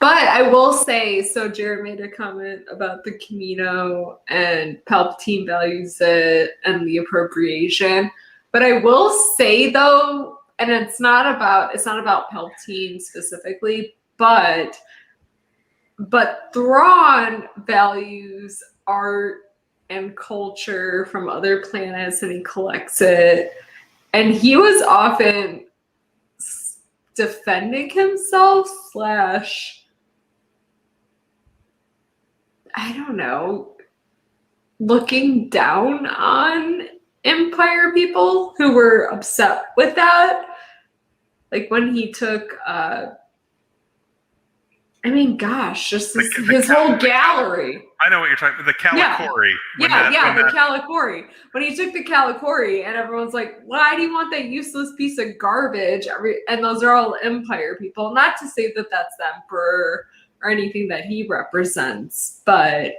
But I will say, so Jared made a comment about the Camino and Palpatine values it and the appropriation. But I will say though, and it's not about Palpatine specifically, but Thrawn values art and culture from other planets and he collects it. And he was often defending himself / I don't know, looking down on Empire people who were upset with that. Like when he took, just his whole gallery. I know what you're talking about. The Calicori. The Calicori. When he took the Calicori and everyone's like, why do you want that useless piece of garbage? And those are all Empire people. Not to say that that's the Emperor or anything that he represents, but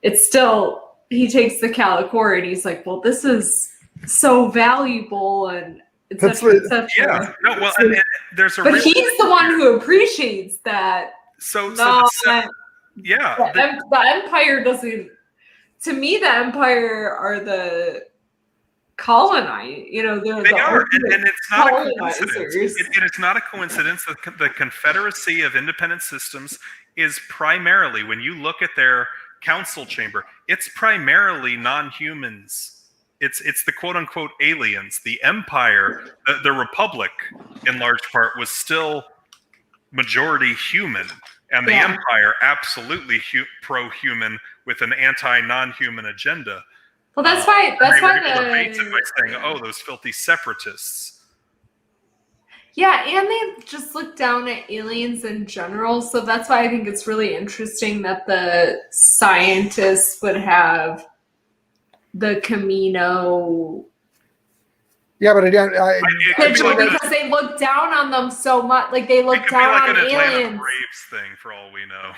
it's still, he takes the Calicori and he's like, well, this is so valuable and etc. Yeah. No, well, and there's a. But he's the one who appreciates that. The Empire doesn't. To me, the Empire are the colonize. They are, and it's not a coincidence. It is not a coincidence that the Confederacy of Independent Systems is primarily, when you look at their council chamber, it's primarily non-humans. It's the quote-unquote aliens. The Empire, the Republic, in large part, was still majority human, and the Empire absolutely pro-human with an anti-non-human agenda. Well, that's why people debate it by saying, "Oh, those filthy separatists." Yeah, and they just look down at aliens in general. So that's why I think it's really interesting that the scientists would have the Camino. Yeah, but again, because they look down on them so much. Like they look down on aliens. It could be like an Atlanta Braves thing, for all we know.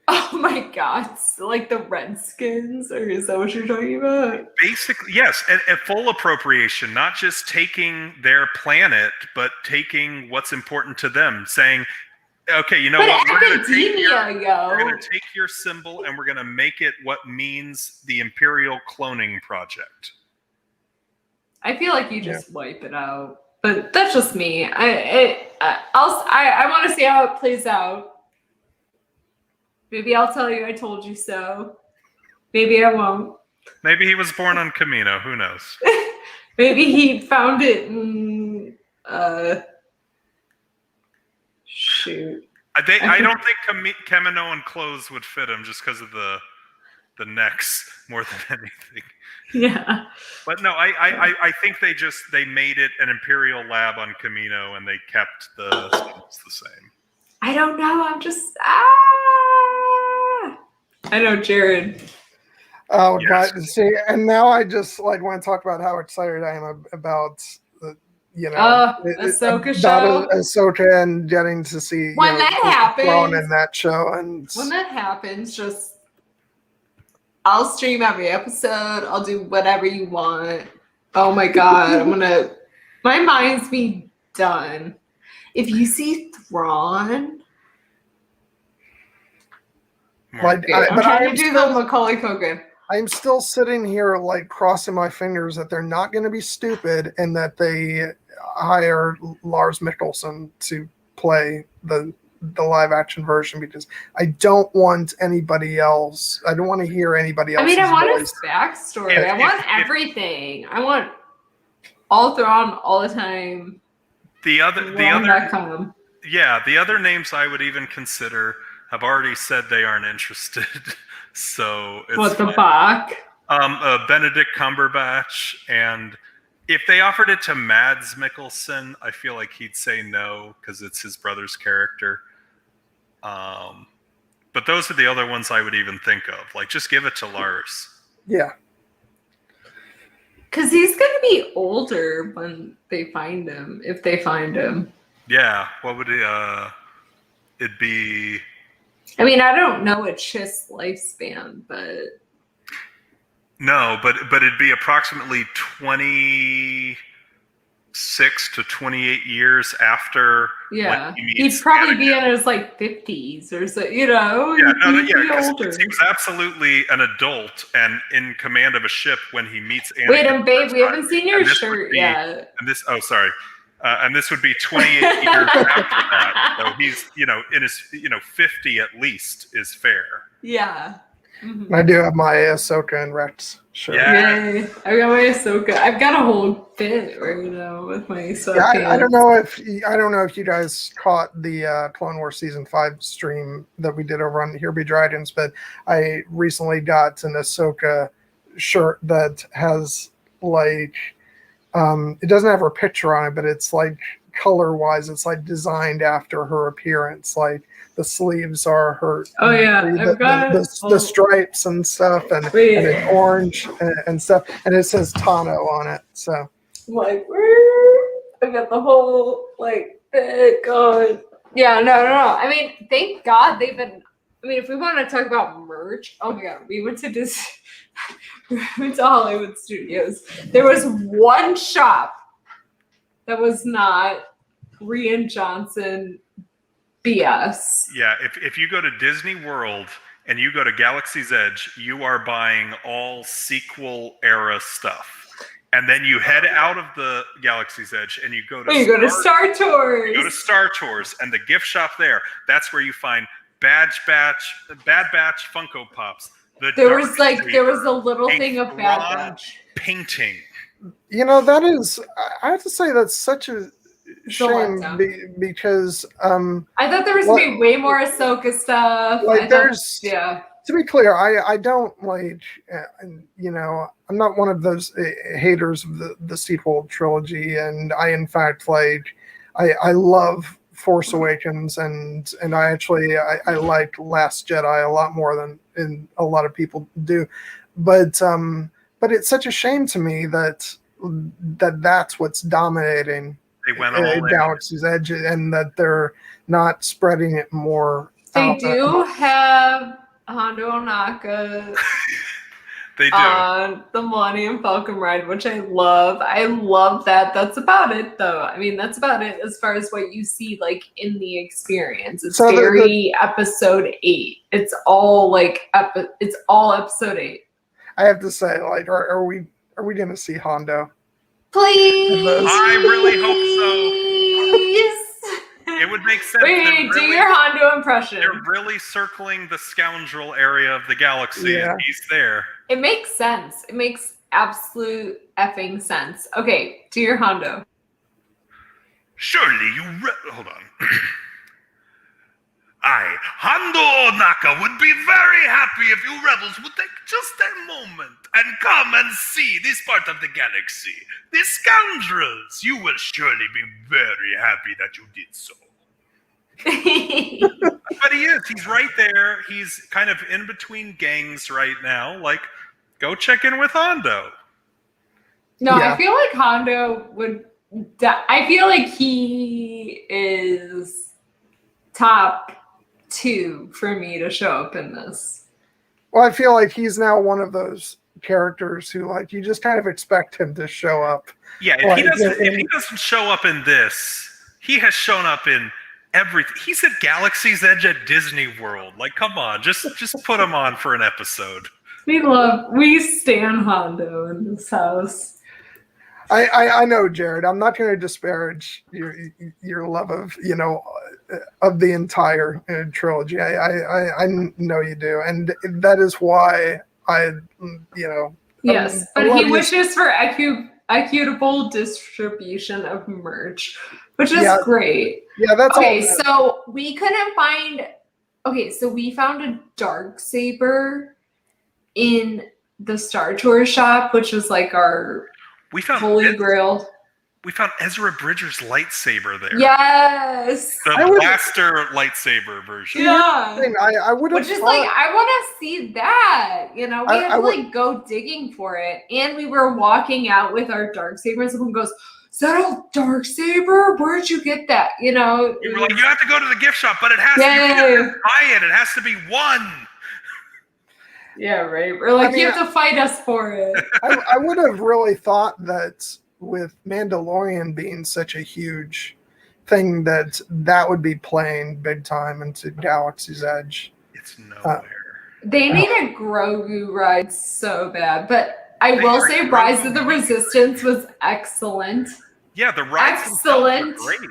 Oh my God! Like the Redskins, or is that what you're talking about? Basically, yes, and full appropriation, not just taking their planet, but taking what's important to them. Saying, "Okay, you know what? We're going to take your symbol and we're going to make it what means the Imperial cloning project." I feel like you just wipe it out, but that's just me. I want to see how it plays out. Maybe I'll tell you I told you so. Maybe I won't. Maybe he was born on Camino. Who knows? Maybe he found it in... shoot. I don't think Caminoan clothes would fit him just because of the necks more than anything. Yeah. But no, I think they made it an Imperial lab on Camino and they kept the symbols the same. I don't know. I'm just I know, Jared. Oh God! See, and now I just want to talk about how excited I am about the Ahsoka show. Ahsoka and getting to see when that happens in that show, and when that happens, just I'll stream every episode. I'll do whatever you want. Oh my God! My mind's be done. If you see Thrawn. I'm trying to do the Macaulay Culkin. I'm still sitting here crossing my fingers that they're not going to be stupid and that they hire Lars Mikkelsen to play the live action version, because I don't want anybody else. I don't want to hear anybody else. I mean, I want his backstory. I want everything. I want all Thrawn all the time. The other names I would even consider have already said they aren't interested. So it's the Bach? Benedict Cumberbatch, and if they offered it to Mads Mikkelsen, I feel like he'd say no because it's his brother's character. But those are the other ones I would even think of. Just give it to Lars. Yeah. Because he's going to be older when they find him, if they find him. Yeah. What would it'd be... I mean, I don't know a Chiss lifespan, but... No, but it'd be approximately 20 6 to 28 years after. Yeah, when he meets he'd probably be Anakin. in his like 50s or so. You know, Yeah, he'd be older. because he was absolutely an adult and in command of a ship when he meets Anakin. Wait, and babe, we first haven't time. seen your And this shirt would be- yet. And this, oh, sorry. And this would be 28 years after that. So he's, in his, 50 at least is fair. Yeah. Mhm. I do have my Ahsoka and Rex shirt. Yeah. Yay! I got my Ahsoka. I've got a whole fit right now with my sweatpants. Yeah, I don't know if you guys caught the Clone Wars season 5 stream that we did over on Here Be Dragons, but I recently got an Ahsoka shirt that has like it doesn't have her picture on it, but it's like color wise, it's like designed after her appearance. Like the sleeves are her. Oh yeah, I've got the stripes and stuff, and it's orange and stuff, and it says Tano on it. So like, I got the whole like bit going. Yeah, no. I mean, thank God they've been. I mean, if we want to talk about merch, oh my God, we went to Disney. We went to Hollywood Studios. There was one shop that was not Rian Johnson BS. Yeah, if you go to Disney World and you go to Galaxy's Edge, you are buying all sequel era stuff. And then you head out of the Galaxy's Edge and you go to Star Tours. You go to Star Tours and the gift shop there. That's where you find Bad Batch Funko Pops. There was a little thing of Bad Batch painting. That is, I have to say, that's such a shame because I thought there was gonna be way more Ahsoka stuff. Like to be clear, I don't like, I'm not one of those haters of the sequel trilogy, and I in fact I love Force Awakens, and I actually I like Last Jedi a lot more than a lot of people do, but it's such a shame to me that's what's dominating. They went all Galaxy's Edge, and that they're not spreading it more. They do have Hondo Ohnaka. They do. On the Millennium Falcon ride, which I love. I love that. That's about it, though. I mean, that's about it as far as what you see, like, in the experience. It's very episode 8. It's all like it's all episode 8. I have to say, like, are we gonna see Hondo? Please. I really hope so. It would make sense. Wait, do your Hondo impression. They're really circling the scoundrel area of the galaxy, and he's there. It makes sense. It makes absolute effing sense. Okay, do your Hondo. Surely you hold on. I, Hondo Ohnaka, would be very happy if you rebels would take just a moment and come and see this part of the galaxy. The scoundrels! You will surely be very happy that you did so. But he is. He's right there. He's kind of in between gangs right now. Like, go check in with Hondo. No, yeah. I feel like Hondo would... I feel like he is top 2 for me to show up in this. Well, I feel like he's now one of those characters who, like, you just kind of expect him to show up. Yeah, if he doesn't show up in this, he has shown up in everything. He's at Galaxy's Edge at Disney World. Like, come on, just put him on for an episode. We stand Hondo in this house. I know, Jared. I'm not going to disparage your love of of the entire trilogy. I know you do, and that is why Yes, but he wishes for equitable distribution of merch, which is great. Yeah, that's okay. So we couldn't find. Okay, so we found a Darksaber in the Star Tours shop, which was like our Holy Grail. We found Ezra Bridger's lightsaber there. Yes. The blaster lightsaber version. Yeah. I would have. Which is like, I want to see that. We had to like go digging for it, and we were walking out with our Darksaber, and someone goes, "Is that a Darksaber? Where'd you get that?" We were like, you have to go to the gift shop, but it has to buy it. It has to be one. Yeah, right. We're like, you have to fight us for it. I would have really thought that with Mandalorian being such a huge thing that would be playing big time into Galaxy's Edge. It's nowhere. They need a Grogu ride so bad, but I will say Rise of the Resistance was excellent. Yeah, the rides excellent. Were great.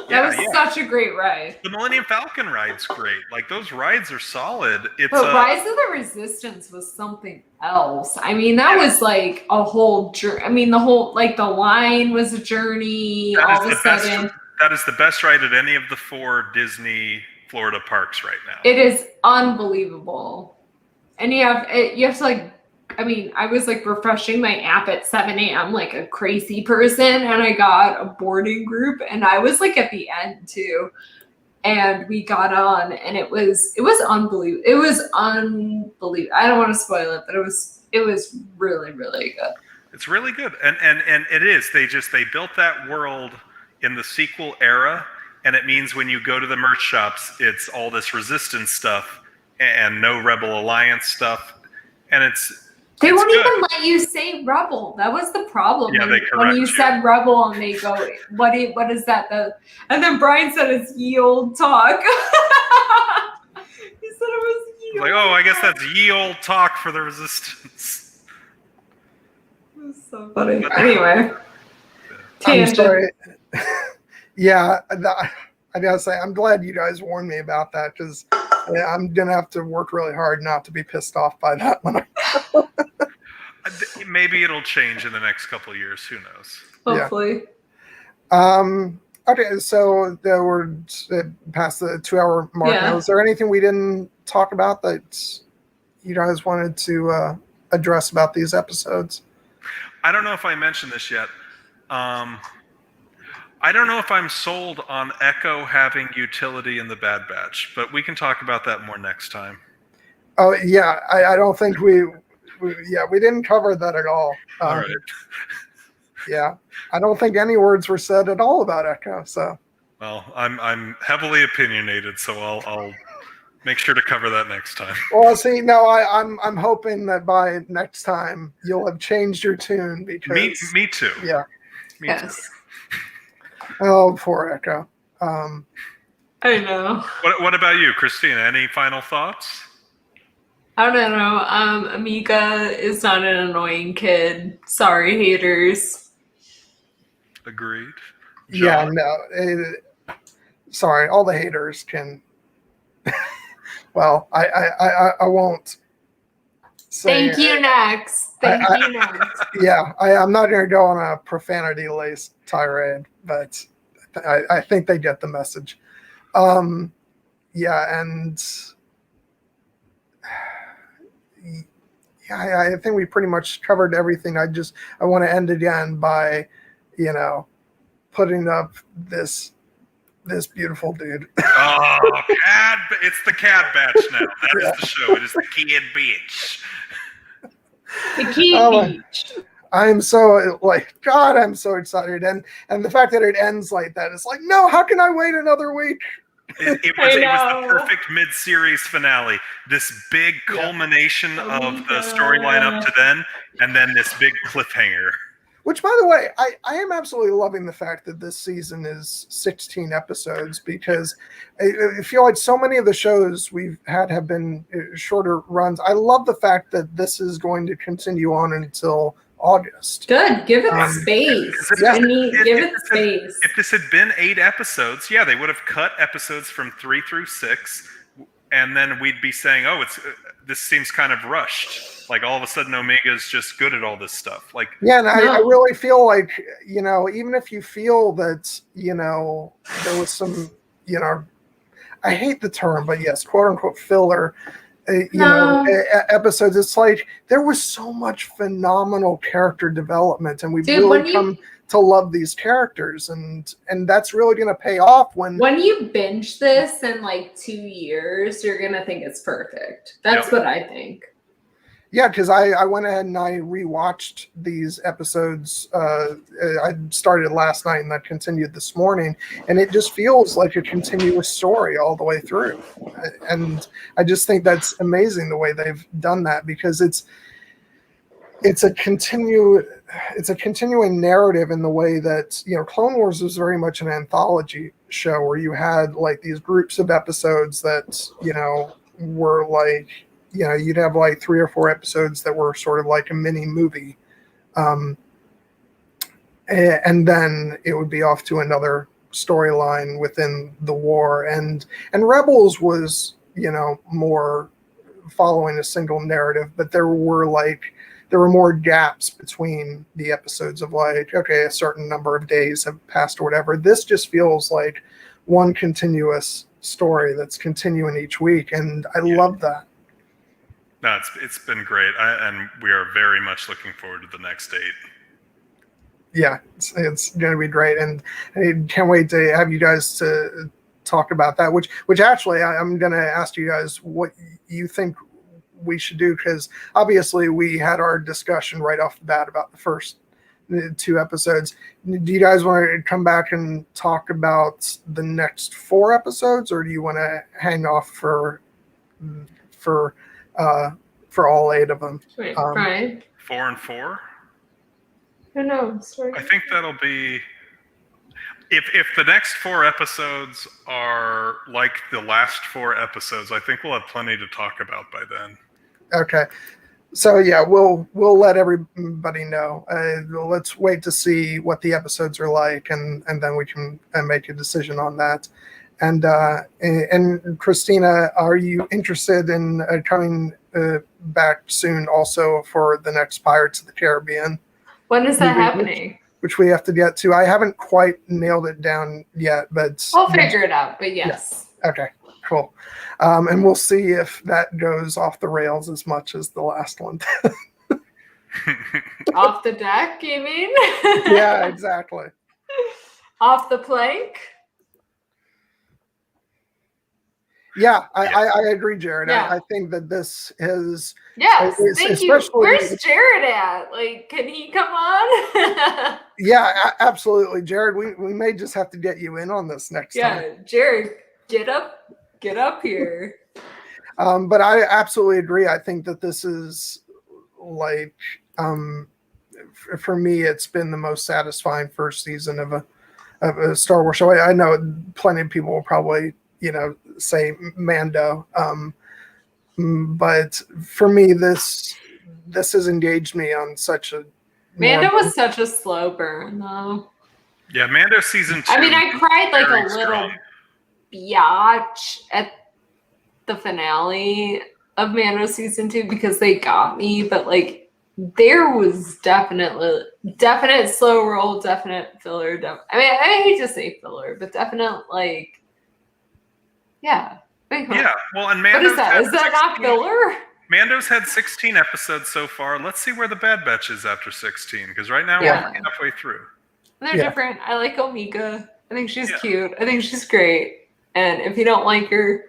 That was such a great ride. The Millennium Falcon ride's great. Like, those rides are solid. But Rise of the Resistance was something else. I mean, that was like a whole journey. I mean, the whole, like, the line was a journey all of a sudden. That is the best ride at any of the 4 Disney Florida parks right now. It is unbelievable. And you have to, like, I mean, I was like refreshing my app at 7 a.m. like a crazy person, and I got a boarding group, and I was like at the end too. And we got on, and it was unbelievable. It was unbelievable. I don't want to spoil it, but it was really, really good. It's really good. And it is. They built that world in the sequel era, and it means when you go to the merch shops, it's all this Resistance stuff and no Rebel Alliance stuff. And they won't good. even let you say Rebel. That was the problem. Yeah, when you said Rebel, and they go, what is that? And then Brian said it's ye old talk. He said it was ye old like, oh, I guess that's ye old talk for the Resistance. It was so funny. Anyway. I'm sorry. Yeah, I gotta say, I'm glad you guys warned me about that, because I'm gonna have to work really hard not to be pissed off by that one. Maybe it'll change in the next couple of years. Who knows? Hopefully. Yeah. Okay, so we're past the 2-hour mark now. Is there anything we didn't talk about that you guys wanted to address about these episodes? I don't know if I mentioned this yet. I don't know if I'm sold on Echo having utility in the Bad Batch, but we can talk about that more next time. Oh, yeah. I don't think we didn't cover that at all. All right. Yeah. I don't think any words were said at all about Echo, so. Well, I'm heavily opinionated, so I'll make sure to cover that next time. Well, see, no, I'm hoping that by next time you'll have changed your tune, because me too. Yeah. Me too. Oh, poor Echo. I know. What about you, Christina? Any final thoughts? I don't know. Amiga is not an annoying kid. Sorry, haters. Agreed. John? Yeah, no. Sorry, all the haters can. Well, I won't. Thank you next. Thank you next. Yeah, I'm not going to go on a profanity-laced tirade, but I think they get the message. Yeah, and I think we pretty much covered everything. I want to end again by, putting up this beautiful dude. Oh, it's the Cad Batch now. That is the show. It is the Kid Beach. The Kid Beach. I'm so God, I'm so excited. And the fact that it ends like that, it's like, no, how can I wait another week? It was the perfect mid-series finale. This big culmination of the storyline up to then, and then this big cliffhanger. Which, by the way, I am absolutely loving the fact that this season is 16 episodes, because I feel like so many of the shows we've had have been shorter runs. I love the fact that this is going to continue on until August. Good. Give it space. Give it space. If this had been 8 episodes, they would have cut episodes from 3 through 6, and then we'd be saying, "Oh, this seems kind of rushed." Like, all of a sudden, Omega's just good at all this stuff. Like, and I really feel like, even if you feel that, there was some, I hate the term, but yes, quote unquote filler. Episodes. It's like there was so much phenomenal character development, and we've really come to love these characters, and that's really going to pay off when you binge this in like 2 years. You're going to think it's perfect. That's what I think. Yeah, because I went ahead and I rewatched these episodes. I started last night and I continued this morning, and it just feels like a continuous story all the way through. And I just think that's amazing the way they've done that, because it's a continuing narrative in the way that, you know, Clone Wars was very much an anthology show where you had like these groups of episodes that, you know, were like, you know, you'd have like 3 or 4 episodes that were sort of like a mini movie. And then it would be off to another storyline within the war. And Rebels was, you know, more following a single narrative, but there were more gaps between the episodes of like, okay, a certain number of days have passed or whatever. This just feels like one continuous story that's continuing each week, and I love that. No, it's been great, and we are very much looking forward to the next date. Yeah, it's going to be great, and I can't wait to have you guys to talk about that. Which actually, I'm going to ask you guys what you think we should do, because obviously we had our discussion right off the bat about the first 2 episodes. Do you guys want to come back and talk about the next 4 episodes, or do you want to hang off for all 8 of them? Wait, Brian? 4 and 4? Who knows? I think that'll be... If the next 4 episodes are like the last 4 episodes, I think we'll have plenty to talk about by then. Okay. So yeah, we'll let everybody know. Let's wait to see what the episodes are like, and then we can make a decision on that. And Christina, are you interested in coming back soon also for the next Pirates of the Caribbean? When is that happening? Which we have to get to. I haven't quite nailed it down yet, but I'll figure it out. But yes. Yeah. Okay. Cool. And we'll see if that goes off the rails as much as the last one. Off the deck, you mean? Yeah, exactly. Off the plank? Yeah, I agree, Jared. Yeah. I think that this is... Yes, thank you. Where's especially- Jared at? Like, can he come on? Yeah, absolutely. Jared, we may just have to get you in on this next time. Yeah, Jared, get up here. But I absolutely agree. I think that this is like, for me, it's been the most satisfying first season of a Star Wars show. I know plenty of people will probably, you know, say Mando. But for me, this has engaged me on such a... Mando was such a slow burn, though. Yeah, Mando season 2. I mean, I cried like a little strong. biatch at the finale of Mando season 2 because they got me, but like there was definite slow roll, definite filler. I hate to say filler, but definite like, yeah. Wait, Yeah, well, and what Mando's is that? had Is that not 16 filler? Mando's had 16 episodes so far. Let's see where the Bad Batch is after 16, because right now Yeah. we're halfway through. They're Yeah. different. I like Omega. I think she's Yeah. cute. I think she's great. And if you don't like her,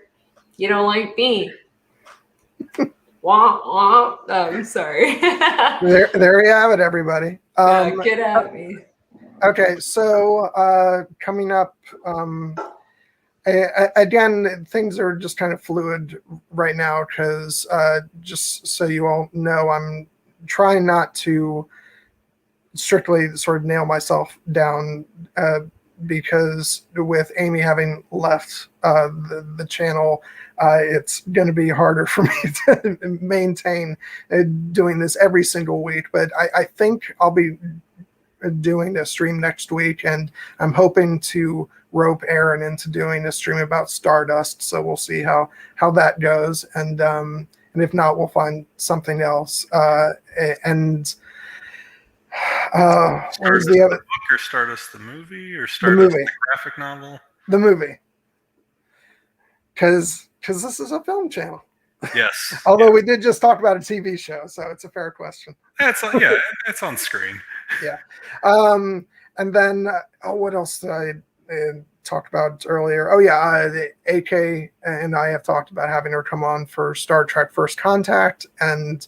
you don't like me. Womp womp. Oh, I'm sorry. There you have it, everybody. Get at me. Okay, so coming up, again, things are just kind of fluid right now because just so you all know, I'm trying not to strictly sort of nail myself down because with Amy having left the channel, it's going to be harder for me to maintain doing this every single week. But I think I'll be doing a stream next week, and I'm hoping to rope Aaron into doing a stream about Stardust. So we'll see how that goes, and if not, we'll find something else. What was the other? The book or Stardust the movie or Stardust movie. the graphic novel? The movie, because this is a film channel. Yes. Although we did just talk about a TV show, so it's a fair question. It's on screen. Yeah. And then what else did I talk about earlier? Oh yeah, the AK and I have talked about having her come on for Star Trek First Contact, and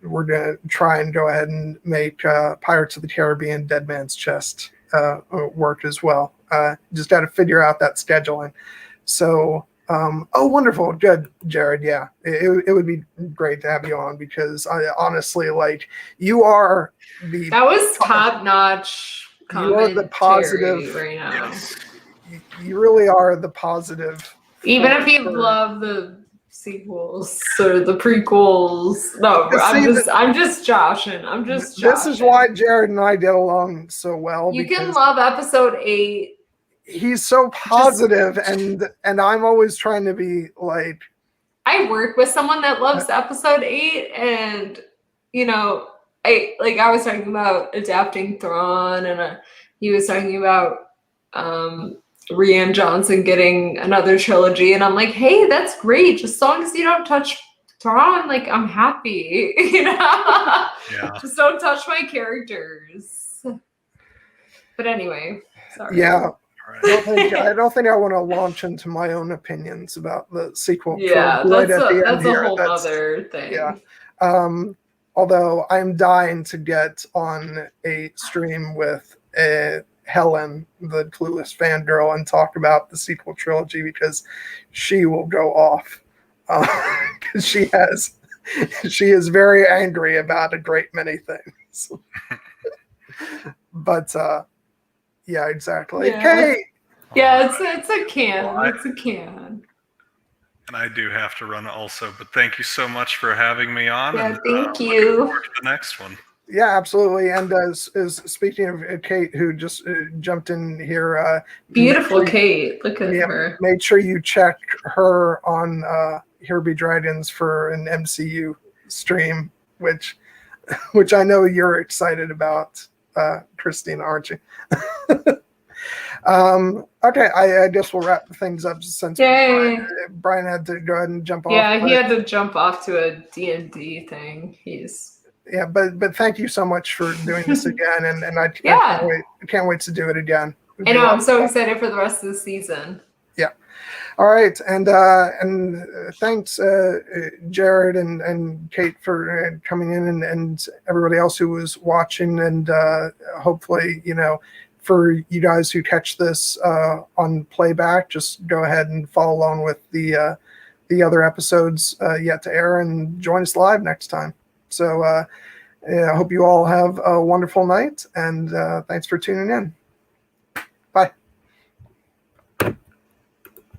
we're gonna try and go ahead and make Pirates of the Caribbean Dead Man's Chest work as well. Just got to figure out that scheduling. So Oh, wonderful. Good, Jared. Yeah, it would be great to have you on because I honestly, like, you are that was top notch. You are the positive right now. Yes. You really are the positive. Even if you love the sequels or the prequels, no, I'm just joshing. This is why Jared and I get along so well. You can love episode 8. He's so positive, and I'm always trying to be like. I work with someone that loves episode 8, and I was talking about adapting Thrawn, and he was talking about Rian Johnson getting another trilogy, and I'm like, hey, that's great. Just as long as you don't touch Thrawn, like, I'm happy. Yeah. Just don't touch my characters. But anyway, sorry. Yeah. I don't think I want to launch into my own opinions about the sequel. Yeah, that's a whole other thing. Yeah. Although I'm dying to get on a stream with Helen, the Clueless fangirl, and talk about the sequel trilogy because she will go off. Because she is very angry about a great many things. But yeah, exactly. Yeah. Kate! Yeah, it's a can. It's a can. And I do have to run also, but thank you so much for having me on. Yeah, and, thank you. Looking forward to the next one. Yeah, absolutely. And speaking of Kate, who just jumped in here, beautiful Kate. Look at her. Make sure you check her on Here Be Dragons for an MCU stream, which I know you're excited about, Christina, aren't you? Okay, I guess we'll wrap things up since Brian had to go ahead and jump off. Yeah, he had to jump off to a D&D thing. Yeah, but thank you so much for doing this again, and I can't wait to do it again. I know, I'm so excited for the rest of the season. Yeah. All right, and thanks, Jared and Kate, for coming in, and everybody else who was watching, and hopefully, for you guys who catch this on playback, just go ahead and follow along with the other episodes yet to air, and join us live next time. So I hope you all have a wonderful night, and thanks for tuning in.